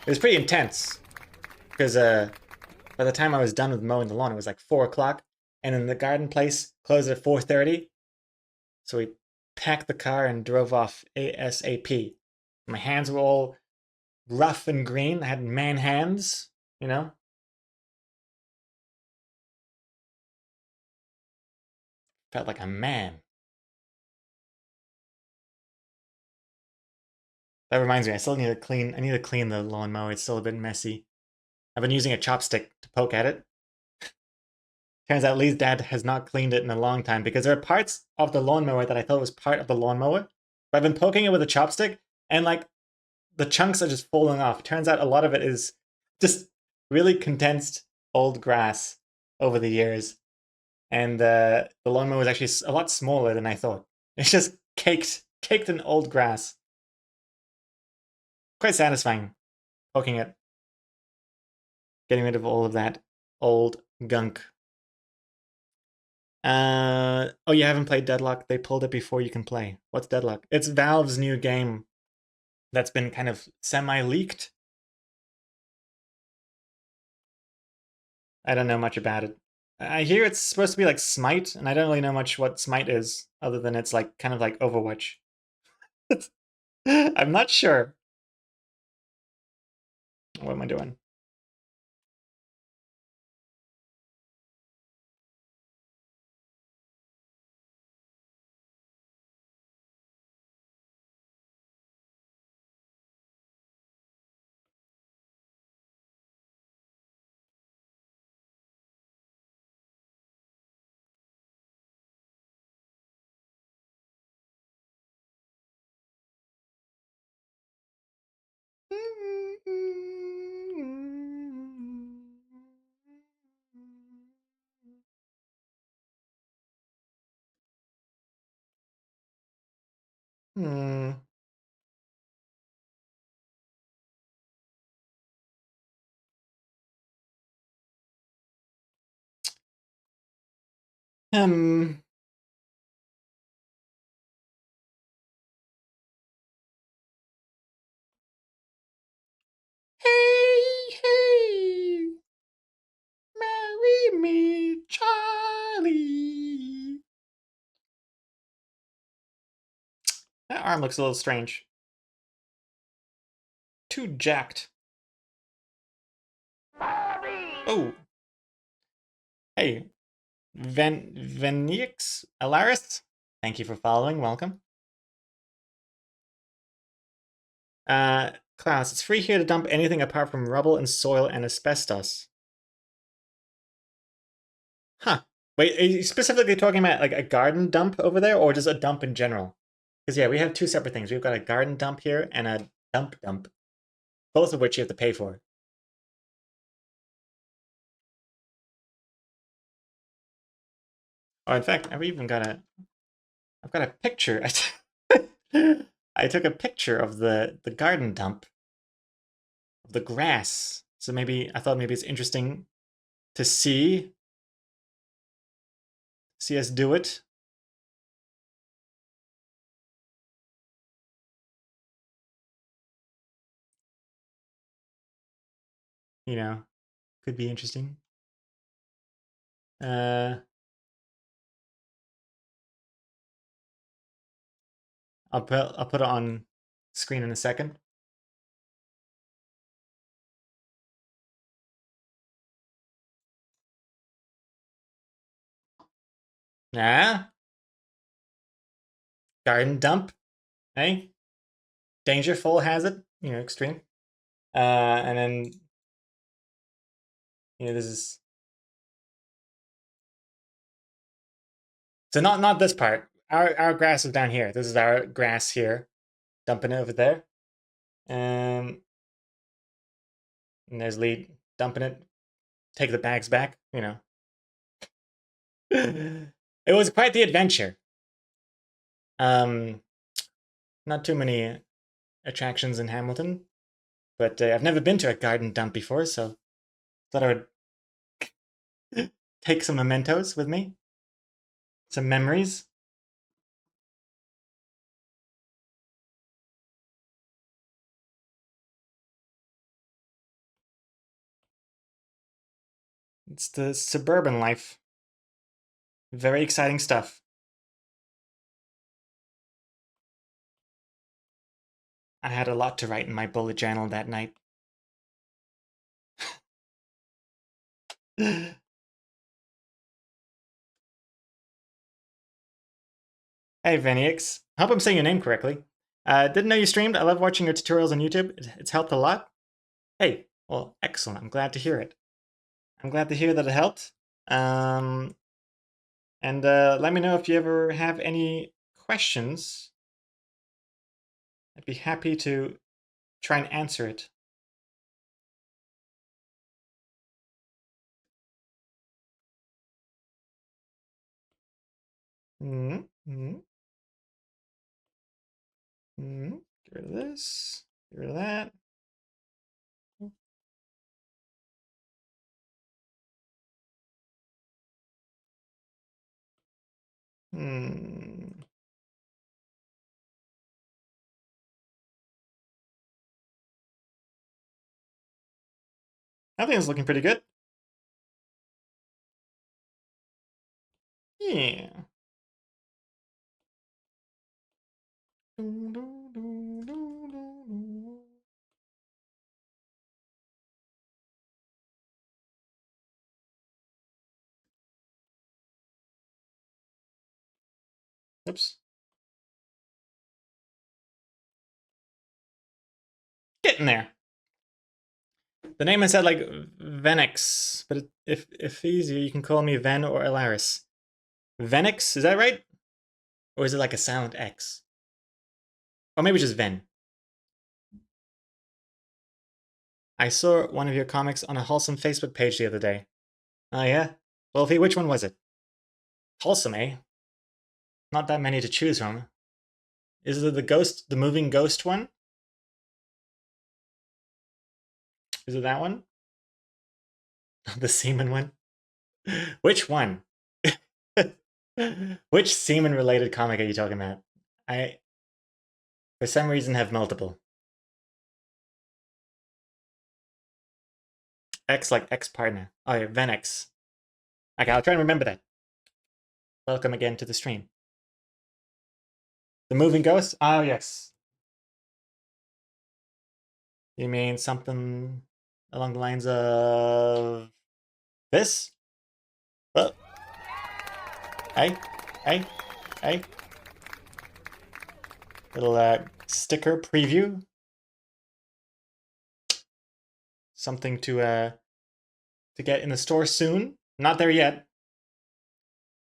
Speaker 1: It was pretty intense. Because by the time I was done with mowing the lawn, it was like 4 o'clock. And then the garden place closed at 4:30. So we packed the car and drove off ASAP. My hands were all rough and green. I had man hands, you know? Felt like a man. That reminds me, I still need to clean. I need to clean the lawnmower. It's still a bit messy. I've been using a chopstick to poke at it. Turns out Lee's dad has not cleaned it in a long time, because there are parts of the lawnmower that I thought was part of the lawnmower. But I've been poking it with a chopstick, and like the chunks are just falling off. Turns out a lot of it is just really condensed old grass over the years. And the lawnmower was actually a lot smaller than I thought. It's just caked in old grass. Quite satisfying, poking it. Getting rid of all of that old gunk. Oh, you haven't played Deadlock? They pulled it before you can play. What's Deadlock? It's Valve's new game that's been kind of semi-leaked. I don't know much about it. I hear it's supposed to be like Smite, and I don't really know much what Smite is, other than it's like kind of like Overwatch. I'm not sure. What am I doing? Hmm. Hmm. Hey, hey, marry me, Charlie. That arm looks a little strange. Too jacked. Oh. Hey, Venix Alaris. Thank you for following. Welcome. Klaus, it's free here to dump anything apart from rubble and soil and asbestos. Huh. Wait, are you specifically talking about like a garden dump over there, or just a dump in general? Because yeah, we have 2 separate things. We've got a garden dump here and a dump, both of which you have to pay for. Oh, in fact, I've got a picture. I took a picture of the garden dump, of the grass. So maybe I thought maybe it's interesting to see us do it. You know, could be interesting. I'll put it on screen in a second. Yeah. Garden dump. Hey. Dangerful has it, you know, extreme. And then this is so not this part. Our grass is down here. This is our grass here. Dumping it over there. And there's Lee dumping it. Take the bags back, you know. It was quite the adventure. Not too many attractions in Hamilton, but I've never been to a garden dump before, so thought I would take some mementos with me, some memories. It's the suburban life. Very exciting stuff. I had a lot to write in my bullet journal that night. Hey, Venix. I hope I'm saying your name correctly. Didn't know you streamed. I love watching your tutorials on YouTube. It's helped a lot. Hey, well, excellent. I'm glad to hear it. I'm glad to hear that it helped. And let me know if you ever have any questions. I'd be happy to try and answer it. Get rid of this. Get rid of that. I think it's looking pretty good. Yeah. Oops. Getting there. The name is said like Venix, but if easier, you can call me Ven or Elaris. Venix, is that right? Or is it like a silent X? Or maybe just Ven. I saw one of your comics on a Wholesome Facebook page the other day. Oh yeah? Wolfie, which one was it? Wholesome, eh? Not that many to choose from. Is it the moving ghost one? Is it that one? The semen one? Which one? Which semen-related comic are you talking about? I, for some reason, have multiple. X like ex-partner. Oh yeah, Venix. Okay, I'll try and remember that. Welcome again to the stream. The moving ghost? Oh, yes. You mean something along the lines of this? Well, hey. Little sticker preview. Something to get in the store soon. Not there yet.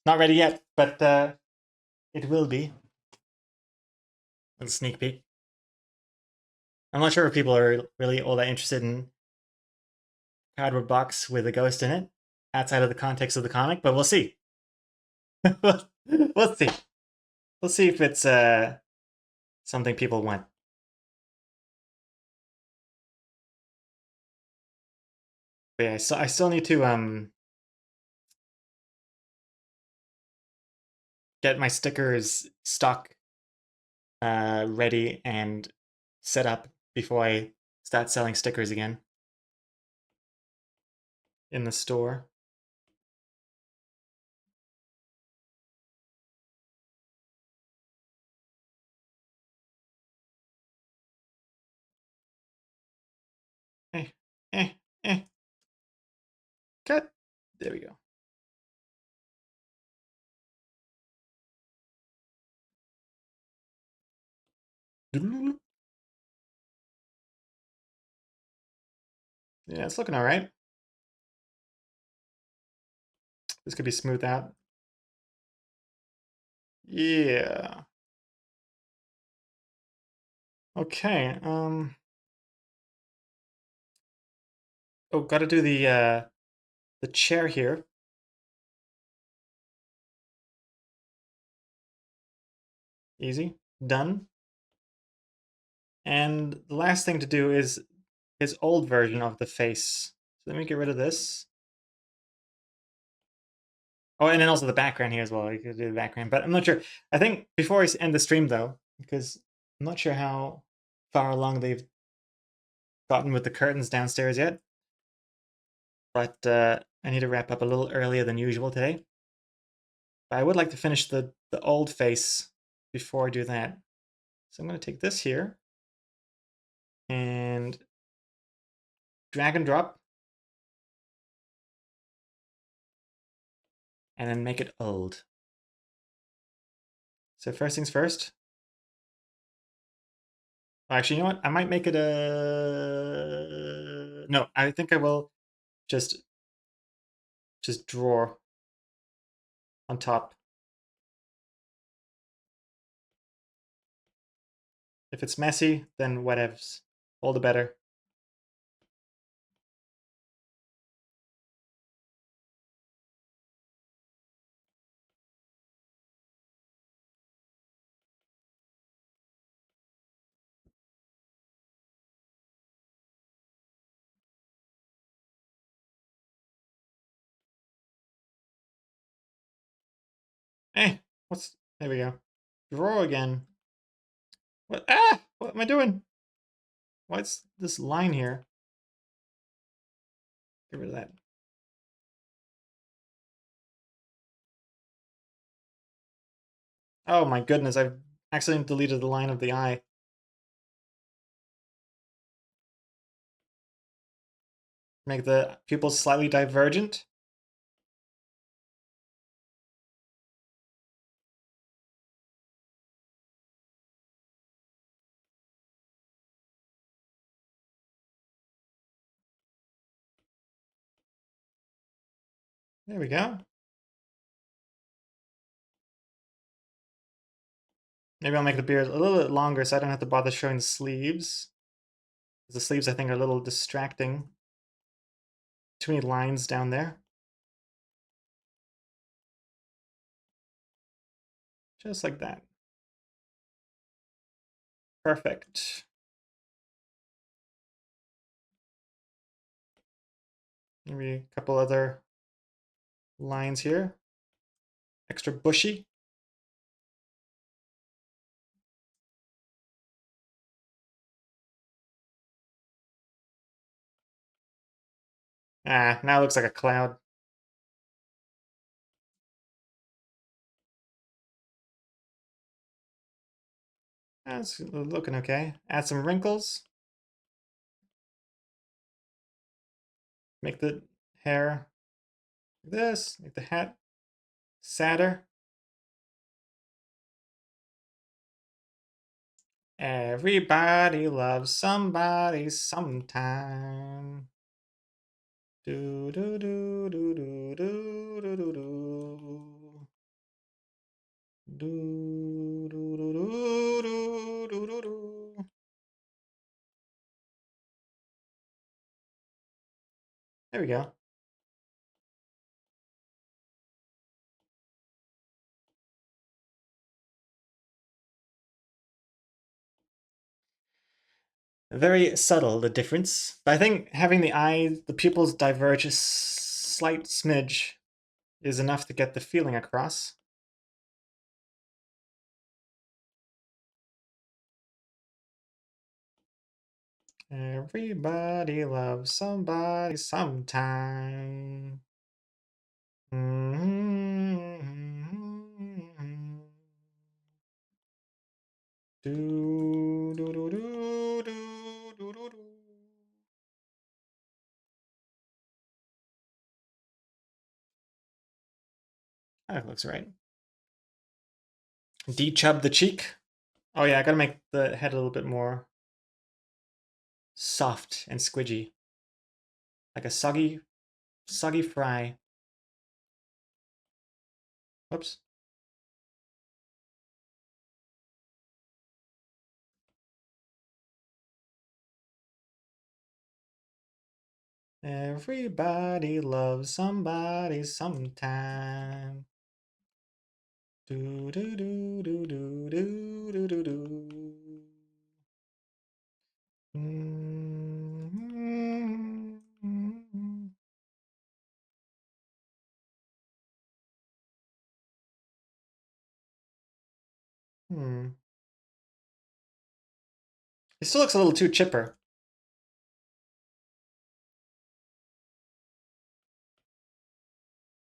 Speaker 1: Not ready yet, but it will be. Little sneak peek. I'm not sure if people are really all that interested in cardboard box with a ghost in it outside of the context of the comic, but we'll see. Let's see. Let's see if it's something people want. But yeah, I still need to get my stickers stock ready and set up before I start selling stickers again in the store. Eh, eh, eh. Cut. There we go. Yeah, it's looking all right. This could be smoothed out. Yeah. Okay. Oh, got to do the chair here. Easy. Done. And the last thing to do is his old version of the face. So let me get rid of this. Oh, and then also the background here as well. You could do the background, but I'm not sure. I think before I end the stream though, because I'm not sure how far along they've gotten with the curtains downstairs yet. But I need to wrap up a little earlier than usual today. But I would like to finish the old face before I do that. So I'm going to take this here and drag and drop. And then make it old. So first things first. Actually, you know what? I might make it a... No, I think I will just draw on top. If it's messy, then whatevs. All the better. Hey, what's... There we go. Draw again. What? Ah! What am I doing? What's this line here? Get rid of that. Oh my goodness, I've accidentally deleted the line of the eye. Make the pupils slightly divergent. There we go. Maybe I'll make the beard a little bit longer so I don't have to bother showing the sleeves. The sleeves, I think, are a little distracting. Too many lines down there. Just like that. Perfect. Maybe a couple other lines here. Extra bushy. Ah, now it looks like a cloud. That's looking okay. Add some wrinkles. Make the hair like this. Make the hat sadder. Everybody loves somebody sometime. Do do do do do do do do do. Do do do do do do do do. There we go. Very subtle, the difference. But I think having the pupils diverge a slight smidge is enough to get the feeling across. Everybody loves somebody sometime. Do, do, do, do, do, do, do, do. That looks right. De-chub the cheek. Oh yeah, I gotta make the head a little bit more soft and squidgy. Like a soggy fry. Whoops. Everybody loves somebody sometime. Do do do do do do do do do. Hmm. It still looks a little too chipper.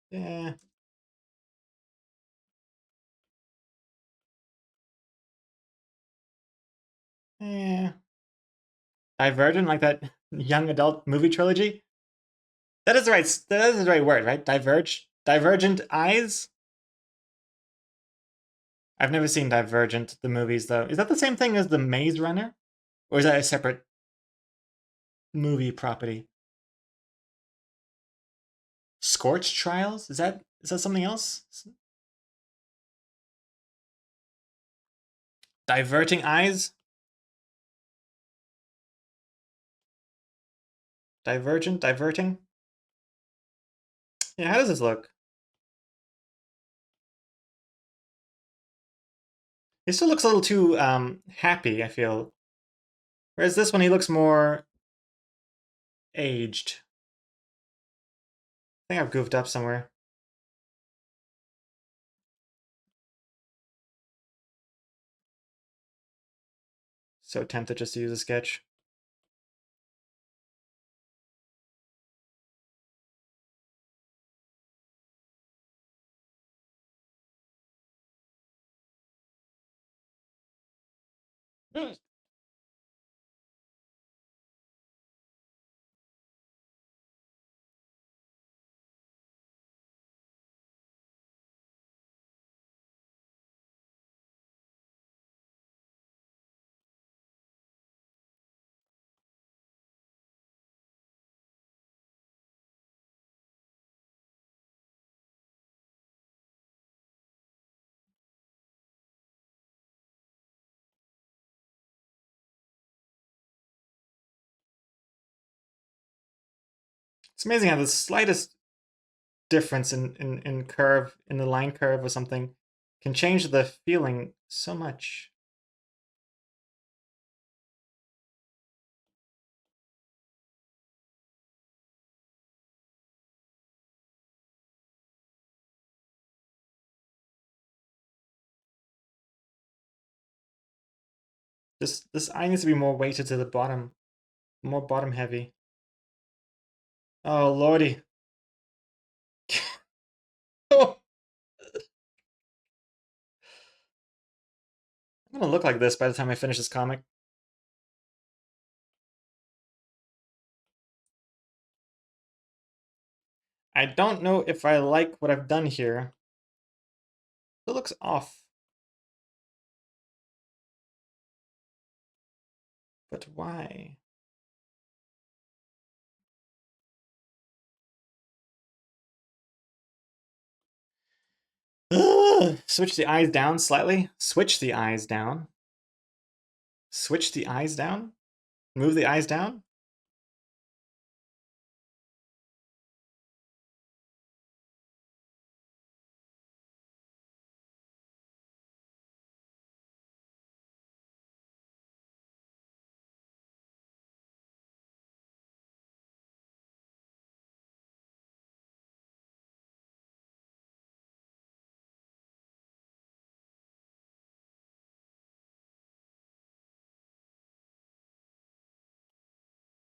Speaker 1: Yeah. Yeah. Divergent, like that young adult movie trilogy. That is the right. That is the right word, right? Divergent eyes. I've never seen Divergent, the movies, though. Is that the same thing as the Maze Runner, or is that a separate movie property? Scorch Trials? Is that something else? Diverting eyes? Divergent? Diverting? Yeah, how does this look? He still looks a little too happy, I feel. Whereas this one, he looks more aged. I think I've goofed up somewhere. So tempted just to use a sketch. It's amazing how the slightest difference in curve, in the line curve or something, can change the feeling so much. This eye needs to be more weighted to the bottom, more bottom heavy. Oh lordy. Oh. I'm gonna look like this by the time I finish this comic. I don't know if I like what I've done here. It looks off. But why? Ugh. Switch the eyes down slightly. Switch the eyes down. Switch the eyes down? Move the eyes down?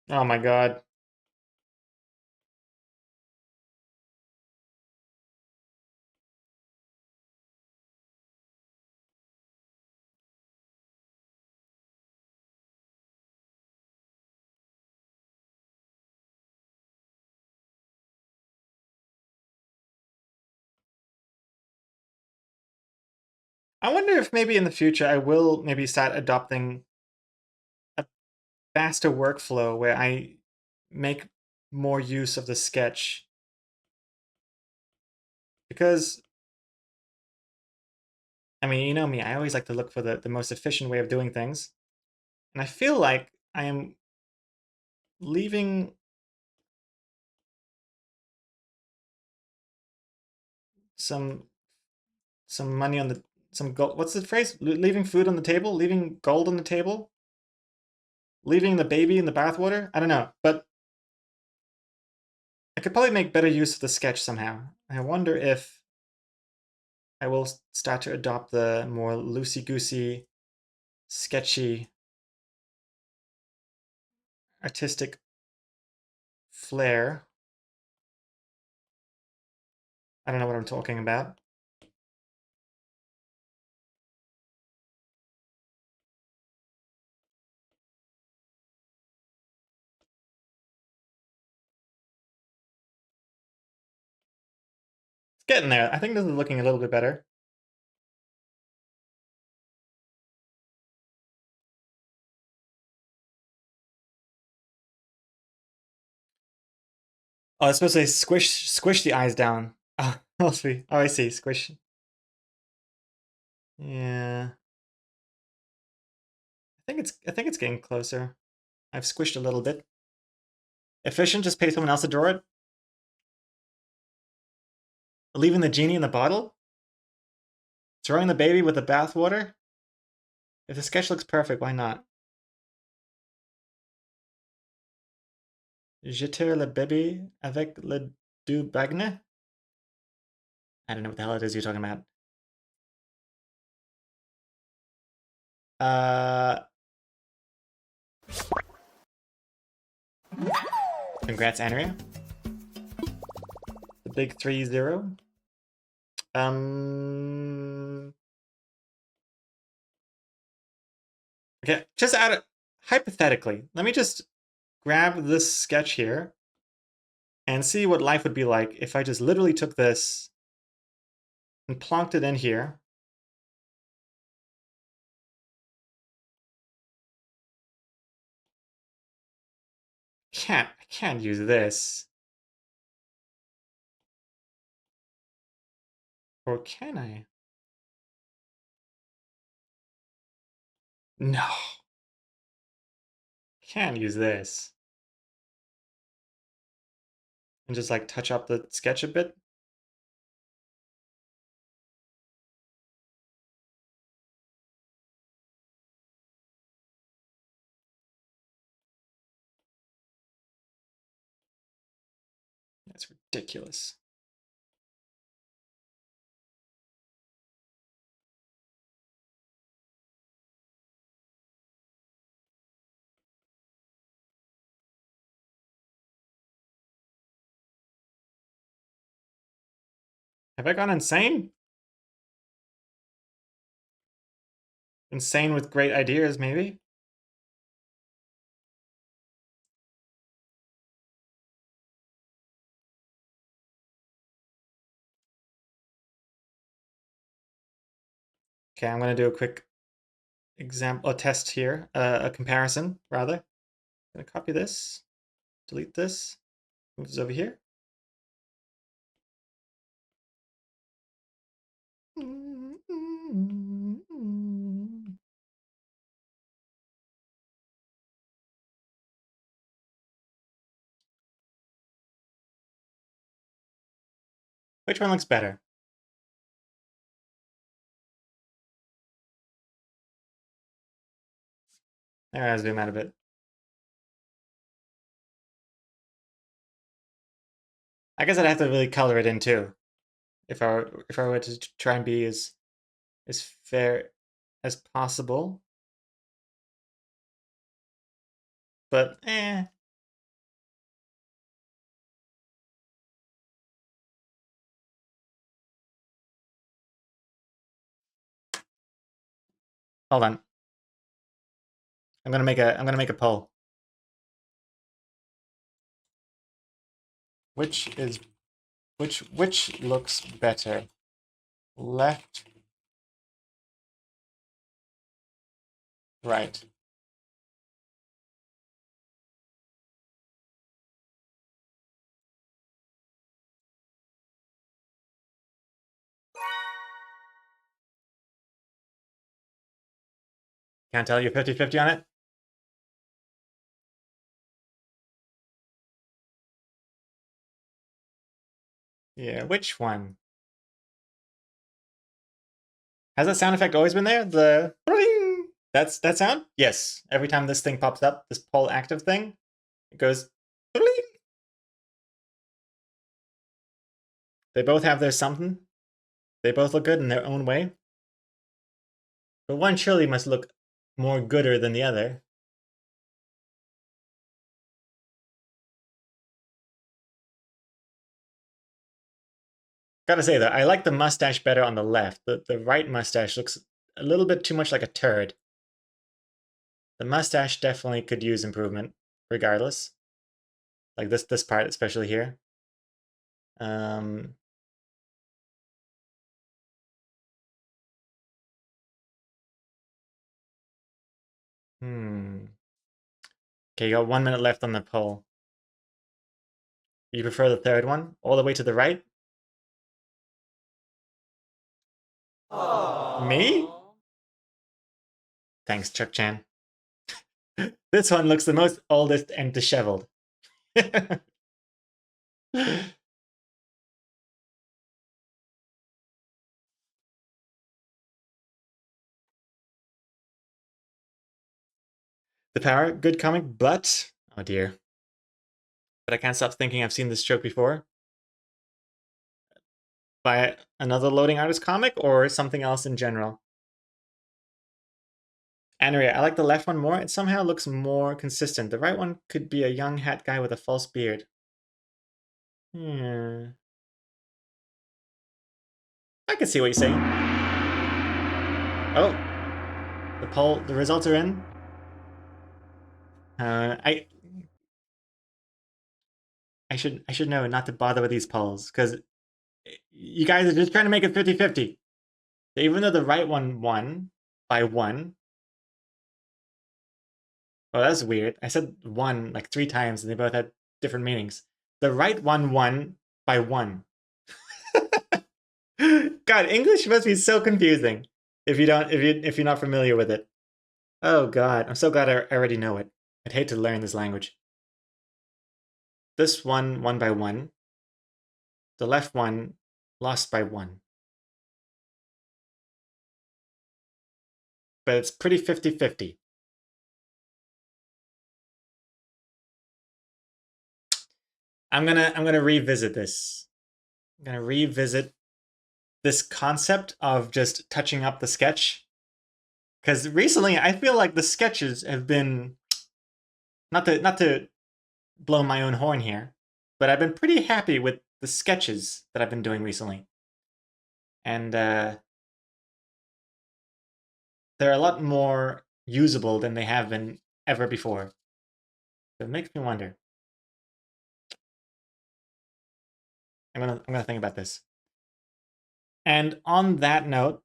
Speaker 1: Oh my god. I wonder if maybe in the future I will maybe start adopting a faster workflow where I make more use of the sketch. Because, I mean, you know me, I always like to look for the most efficient way of doing things. And I feel like I am leaving some money on the some gold. What's the phrase? Leaving food on the table, leaving gold on the table, leaving the baby in the bathwater. I don't know, but I could probably make better use of the sketch somehow. I wonder if I will start to adopt the more loosey-goosey, sketchy, artistic flair. I don't know what I'm talking about. It's getting there. I think this is looking a little bit better. Oh, it's supposed to say squish the eyes down. Oh, oh, I see. Squish. Yeah. I think it's getting closer. I've squished a little bit. Efficient, just pay someone else to draw it. Leaving the genie in the bottle? Throwing the baby with the bathwater? If the sketch looks perfect, why not? Jeter le bébé avec le du bagne? I don't know what the hell it is you're talking about. Congrats, Andrea. The big 3-0. Okay, just hypothetically, let me just grab this sketch here and see what life would be like if I just literally took this and plonked it in here. I can't use this. Or can I? No. Can't use this. And just like touch up the sketch a bit. That's ridiculous. Have I gone insane? Insane with great ideas, maybe? Okay, I'm going to do a quick example, a test here, a comparison, rather. I'm going to copy this, delete this, move this over here. Which one looks better? There, I'll zoom out a bit. I guess I'd have to really color it in too, if I were to try and be as fair as possible. But Hold on. I'm gonna make a poll. Which looks better? Left, right. Can't tell you 50-50 on it? Yeah, which one? Has that sound effect always been there? The bling! That's that sound? Yes. Every time this thing pops up, this poll active thing, it goes bling! They both have their something. They both look good in their own way. But one surely must look more gooder than the other. Gotta say though, I like the mustache better on the left. The right mustache looks a little bit too much like a turd. The mustache definitely could use improvement, regardless. Like this part, especially here. Okay, you got 1 minute left on the poll. You prefer the third one? All the way to the right? Me? Thanks, Chuck Chan. This one looks the most oldest and disheveled. The Power, good comic, but... Oh dear. But I can't stop thinking I've seen this joke before. By another loading artist comic or something else in general? Andrea, I like the left one more. It somehow looks more consistent. The right one could be a young hat guy with a false beard. I can see what you're saying. Oh, the results are in. I should know not to bother with these polls because you guys are just trying to make it 50-50. Even though the right one won by 1. Oh, that's weird. I said 1 like 3 times and they both had different meanings. The right one won by 1. God, English must be so confusing if you're not familiar with it. Oh God, I'm so glad I already know it. I'd hate to learn this language. This one won by 1. The left one lost by 1. But it's pretty 50-50. I'm gonna revisit this. I'm gonna revisit this concept of just touching up the sketch. Because recently I feel like the sketches have been not to blow my own horn here, but I've been pretty happy with the sketches that I've been doing recently. And they're a lot more usable than they have been ever before. So it makes me wonder. I'm gonna think about this. And on that note,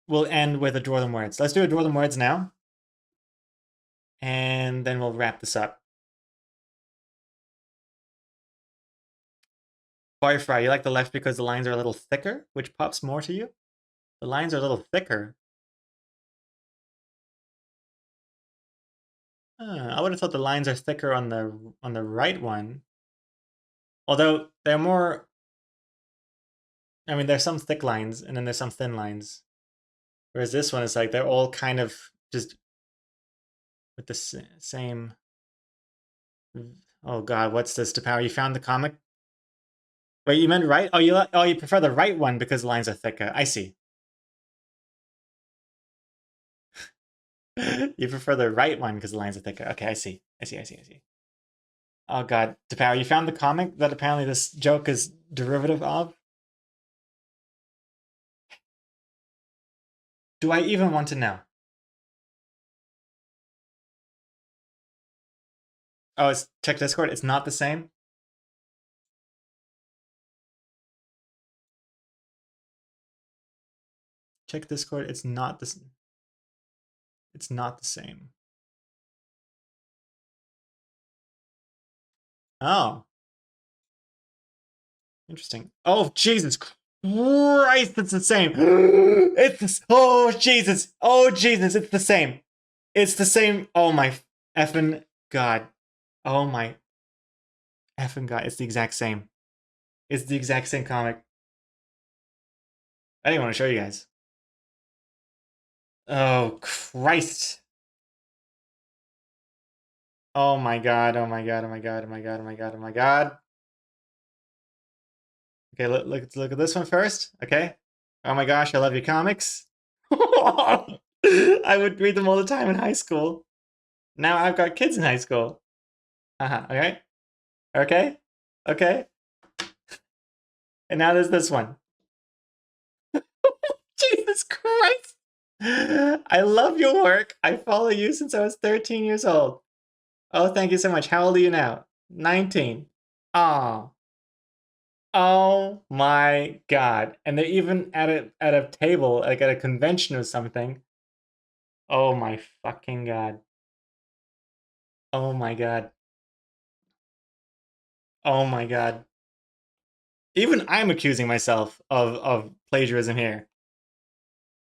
Speaker 1: we'll end with a Draw Them Words. Let's do a Draw Them Words now. And then we'll wrap this up. Firefly, you like the left because the lines are a little thicker, which pops more to you? The lines are a little thicker. I would have thought the lines are thicker on the right one. Although they're more... I mean, there's some thick lines, and then there's some thin lines. Whereas this one is like, they're all kind of just with the same... Oh God, what's this, Power? You found the comic? Wait, you meant right? Oh, you prefer the right one because the lines are thicker. I see. You prefer the right one because the lines are thicker. Okay, I see. Oh God, Power, you found the comic that apparently this joke is derivative of? Do I even want to know? Oh, it's check Discord. It's not the same. Check Discord. It's not the. It's not the same. Oh. Interesting. Oh, Jesus Christ, it's the same. It's oh Jesus. Oh Jesus, it's the same. It's the same. Oh my effing God. Oh my effing God. It's the exact same. It's the exact same comic. I didn't want to show you guys. Oh Christ. Oh my God. Oh my God. Oh my God. Oh my God. Oh my God. Oh my God. Okay, look at this one first. Okay. Oh my gosh, I love your comics. I would read them all the time in high school. Now I've got kids in high school. Okay. Okay. Okay. And now there's this one. Jesus Christ. I love your work. I follow you since I was 13 years old. Oh, thank you so much. How old are you now? 19. Aw. Oh my God. And they're even at a table, like at a convention or something. Oh my fucking God. Oh my God. Oh my God. Even I'm accusing myself of plagiarism here.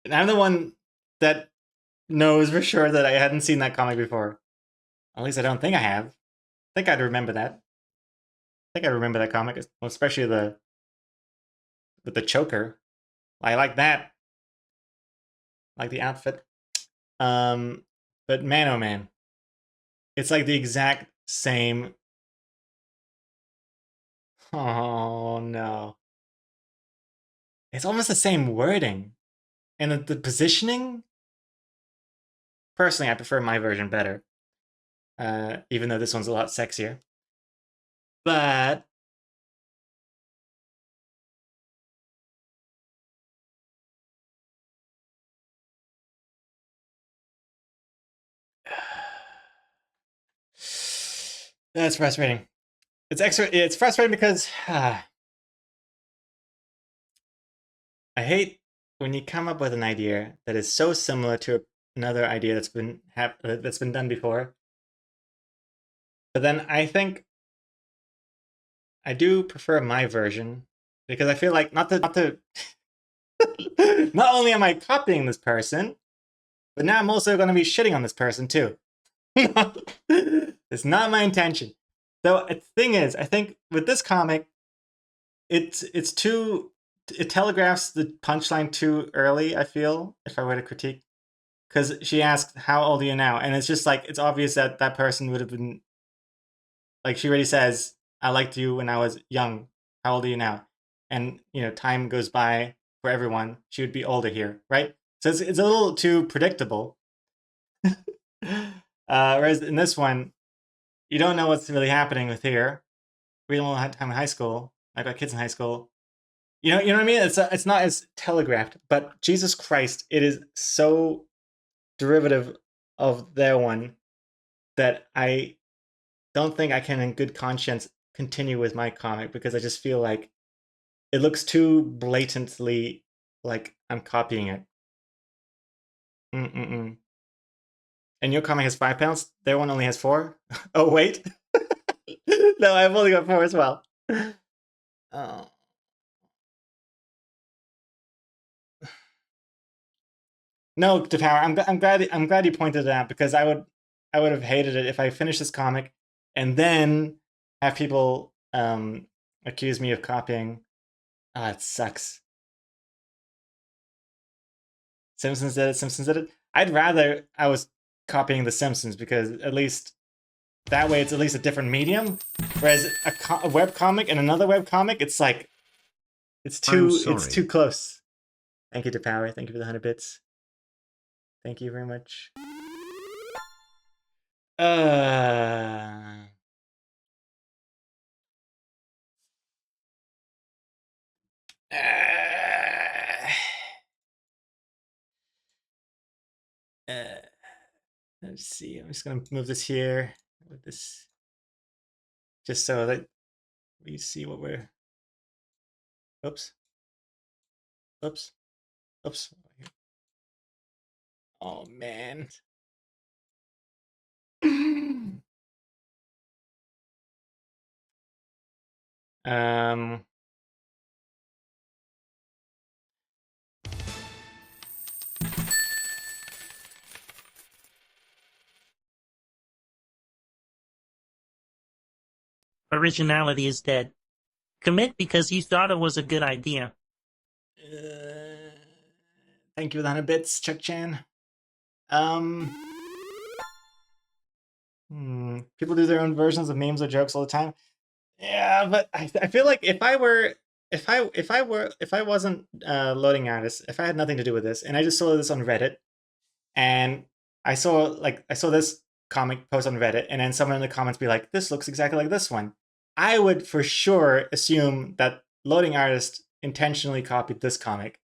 Speaker 1: And I'm the one that knows for sure that I hadn't seen that comic before. At least I don't think I have. I think I'd remember that. I think I remember that comic, especially with the choker. I like that. I like the outfit. But man, oh man, it's like the exact same. Oh no, it's almost the same wording, and the positioning. Personally, I prefer my version better, even though this one's a lot sexier. But that's frustrating. It's frustrating because I hate when you come up with an idea that is so similar to another idea that's been done before. But then I think I do prefer my version because I feel like not to not only am I copying this person, but now I'm also going to be shitting on this person too. It's not my intention. So the thing is, I think with this comic, it telegraphs the punchline too early, I feel, if I were to critique. Because she asked, how old are you now? And it's just like, it's obvious that that person would have been, like, she already says, I liked you when I was young. How old are you now? And, you know, time goes by for everyone. She would be older here, right? So it's a little too predictable. Whereas in this one, you don't know what's really happening with here. We don't have time in high school. I've got kids in high school. You know what I mean? It's not as telegraphed, but Jesus Christ, it is so derivative of their one that I don't think I can in good conscience continue with my comic because I just feel like it looks too blatantly like I'm copying it. Mm-mm-mm. And your comic has 5 pounds? Their one only has 4? Oh, wait. No, I've only got 4 as well. Oh. No, Depower, I'm glad you pointed it out because I would have hated it if I finished this comic and then have people accuse me of copying. Ah, it sucks. Simpsons did it. Simpsons did it. I'd rather I was copying The Simpsons because at least that way it's at least a different medium. Whereas a web comic and another web comic, it's like it's too close. Thank you, Depower. Thank you for the 100 bits. Thank you very much. Let's see. I'm just gonna move this here with this, just so that we see what we're. Oops. Oops. Oops. Oh man. um.
Speaker 9: Originality is dead. Commit because you thought it was a good idea.
Speaker 1: Thank you for the 100 bits, Chuck Chan. People do their own versions of memes or jokes all the time. Yeah, but I feel like if I wasn't a loading artist, if I had nothing to do with this, and I just saw this on Reddit, and I saw this comic post on Reddit, and then someone in the comments be like, "This looks exactly like this one," I would for sure assume that loading artist intentionally copied this comic.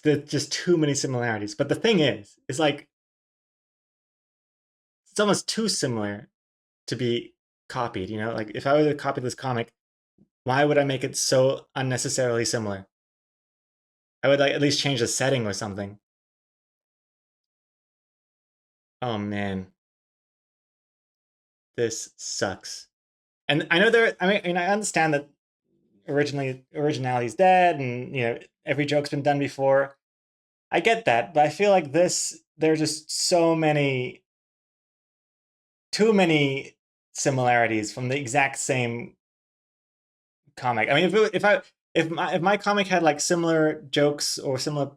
Speaker 1: There's just too many similarities. But the thing is like, it's almost too similar to be copied, you know? Like, if I were to copy this comic, why would I make it so unnecessarily similar? I would like at least change the setting or something. Oh man. This sucks. And I know I understand that originality is dead, and you know, every joke's been done before. I get that, but I feel like there's just too many similarities from the exact same comic. I mean, if my comic had like similar jokes or similar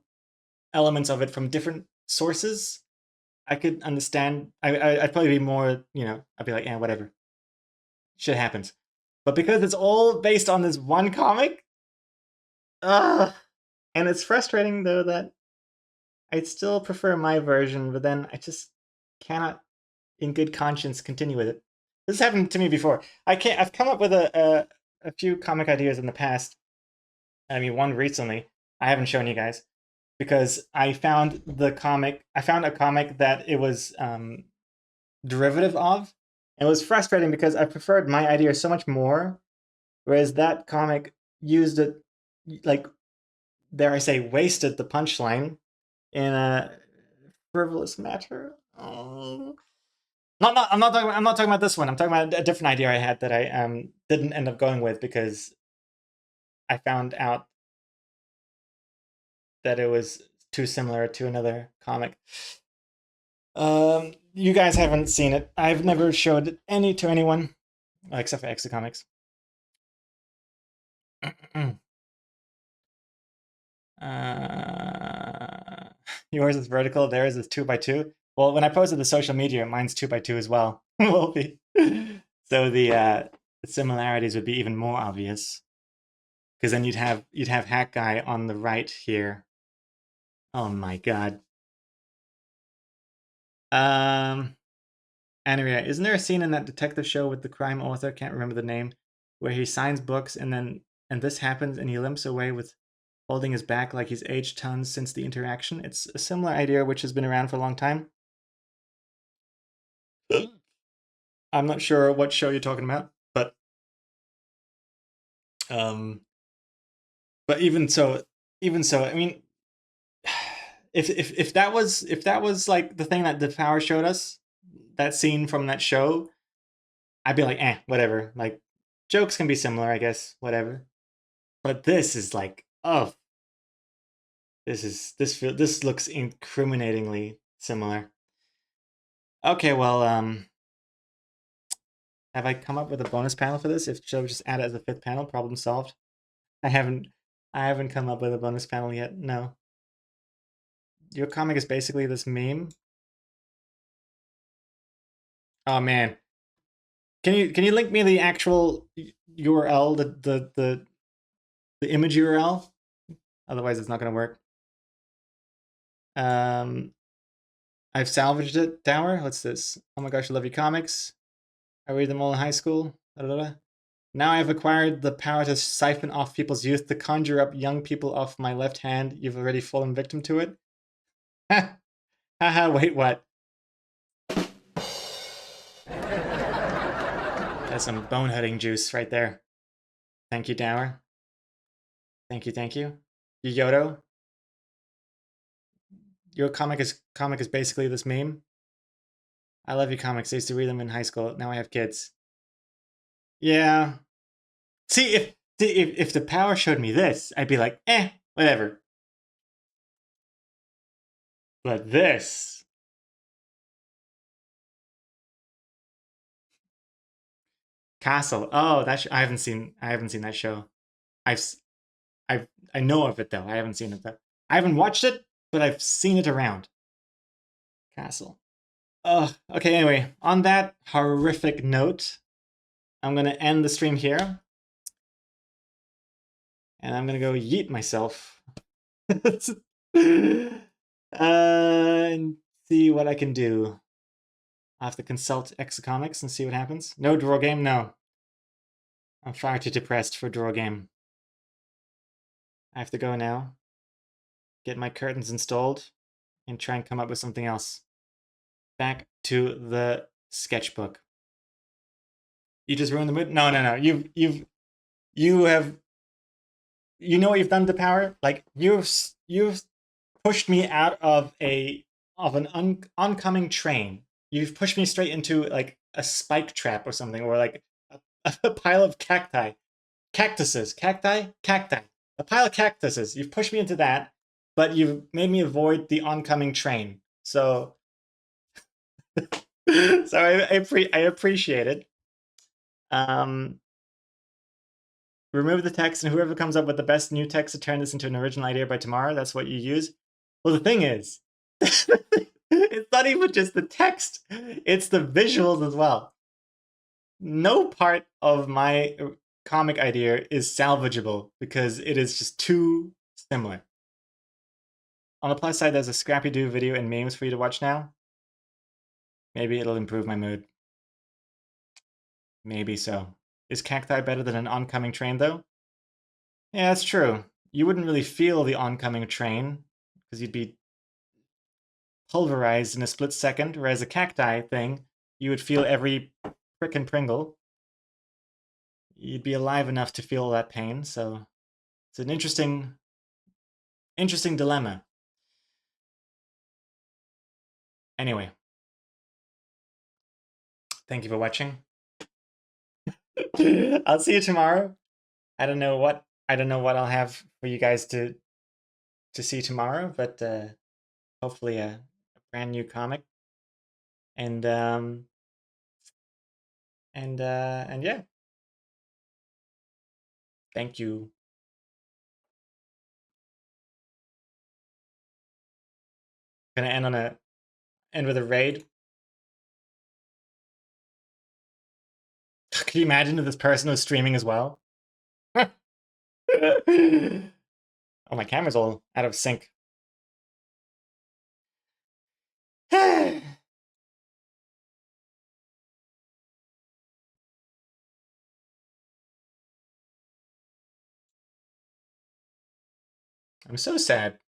Speaker 1: elements of it from different sources, I could understand. I'd probably be more, you know, I'd be like, yeah, whatever. Shit happens. But because it's all based on this one comic, and it's frustrating though that I'd still prefer my version, but then I just cannot, in good conscience, continue with it. This happened to me before. I've come up with a few comic ideas in the past. I mean, one recently. I haven't shown you guys because I found a comic that it was derivative of. And it was frustrating because I preferred my idea so much more, whereas that comic used it, like, dare I say, wasted the punchline in a frivolous matter. Oh. I'm not talking about this one. I'm talking about a different idea I had that I didn't end up going with because I found out that it was too similar to another comic. You guys haven't seen it. I've never showed any to anyone, except for Extra Comics. Yours is vertical. Theirs is 2x2. Well, when I posted the social media, mine's 2x2 as well. Will be. So the similarities would be even more obvious, because then you'd have Hack Guy on the right here. Oh my god. Andrea, isn't there a scene in that detective show with the crime author, can't remember the name, where he signs books and this happens and he limps away with holding his back like he's aged tons since the interaction? It's a similar idea which has been around for a long time. I'm not sure what show you're talking about, but even so, I mean, if that was like the thing that the Power showed us, that scene from that show, I'd be like, whatever. Like, jokes can be similar, I guess, whatever. But this is like, oh, this looks incriminatingly similar. Okay, well, have I come up with a bonus panel for this? Should I just add it as a 5th panel? Problem solved. I haven't come up with a bonus panel yet. No. Your comic is basically this meme. Oh man. Can you link me the actual URL, the image URL? Otherwise it's not gonna work. I've salvaged it, Dower. What's this? Oh my gosh, I love your comics. I read them all in high school. Now I've acquired the power to siphon off people's youth, to conjure up young people off my left hand. You've already fallen victim to it. Haha, wait, what? That's some boneheading juice right there. Thank you, Dower. Thank you, thank you. Yodo. Your comic is basically this meme. I love your comics. I used to read them in high school. Now I have kids. Yeah. See, if the power showed me this, I'd be like, whatever. But this. Castle. Oh, I haven't seen that show. I know of it though. I haven't seen it though. I haven't watched it, but I've seen it around. Castle. Okay, anyway, on that horrific note, I'm gonna end the stream here. And I'm gonna go yeet myself. And see what I can do. I'll have to consult Exocomics and see what happens. No draw game? No. I'm far too depressed for draw game. I have to go now. Get my curtains installed and try and come up with something else. Back to the sketchbook. You just ruined the mood? No. You know what you've done to Power? Like you've pushed me out of an oncoming train. You've pushed me straight into like a spike trap or something, or like a pile of cacti. Cactuses. Cacti? Cacti. A pile of cactuses. You've pushed me into that, but you've made me avoid the oncoming train. So so I appreciate it. Remove the text, and whoever comes up with the best new text to turn this into an original idea by tomorrow, that's what you use. Well, the thing is, it's not even just the text, it's the visuals as well. No part of my comic idea is salvageable because it is just too similar. On the plus side, there's a Scrappy-Doo video and memes for you to watch now. Maybe it'll improve my mood. Maybe so. Is cacti better than an oncoming train, though? Yeah, that's true. You wouldn't really feel the oncoming train, because you'd be pulverized in a split second, whereas a cacti thing, you would feel every frickin' Pringle. You'd be alive enough to feel that pain, so it's an interesting dilemma. Anyway. Thank you for watching. I'll see you tomorrow. I don't know what I'll have for you guys to see tomorrow, but hopefully a brand new comic. And yeah. Thank you. Gonna end with a raid. Can you imagine if this person was streaming as well? Oh, my camera's all out of sync. I'm so sad.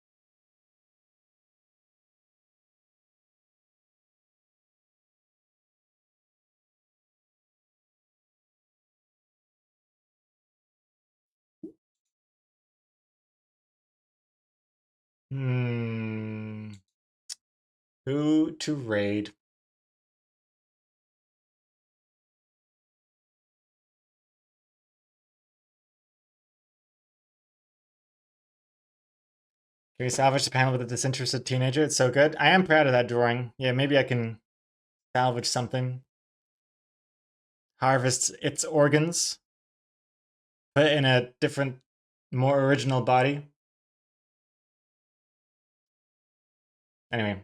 Speaker 1: Who to raid? Can we salvage the panel with a disinterested teenager? It's so good. I am proud of that drawing. Yeah, maybe I can salvage something. Harvest its organs. Put it in a different, more original body. Anyway,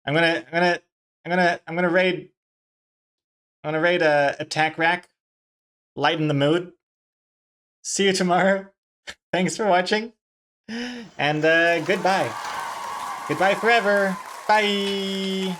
Speaker 1: I'm gonna raid Attack Rack. Lighten the mood. See you tomorrow. Thanks for watching. And goodbye. Goodbye forever. Bye.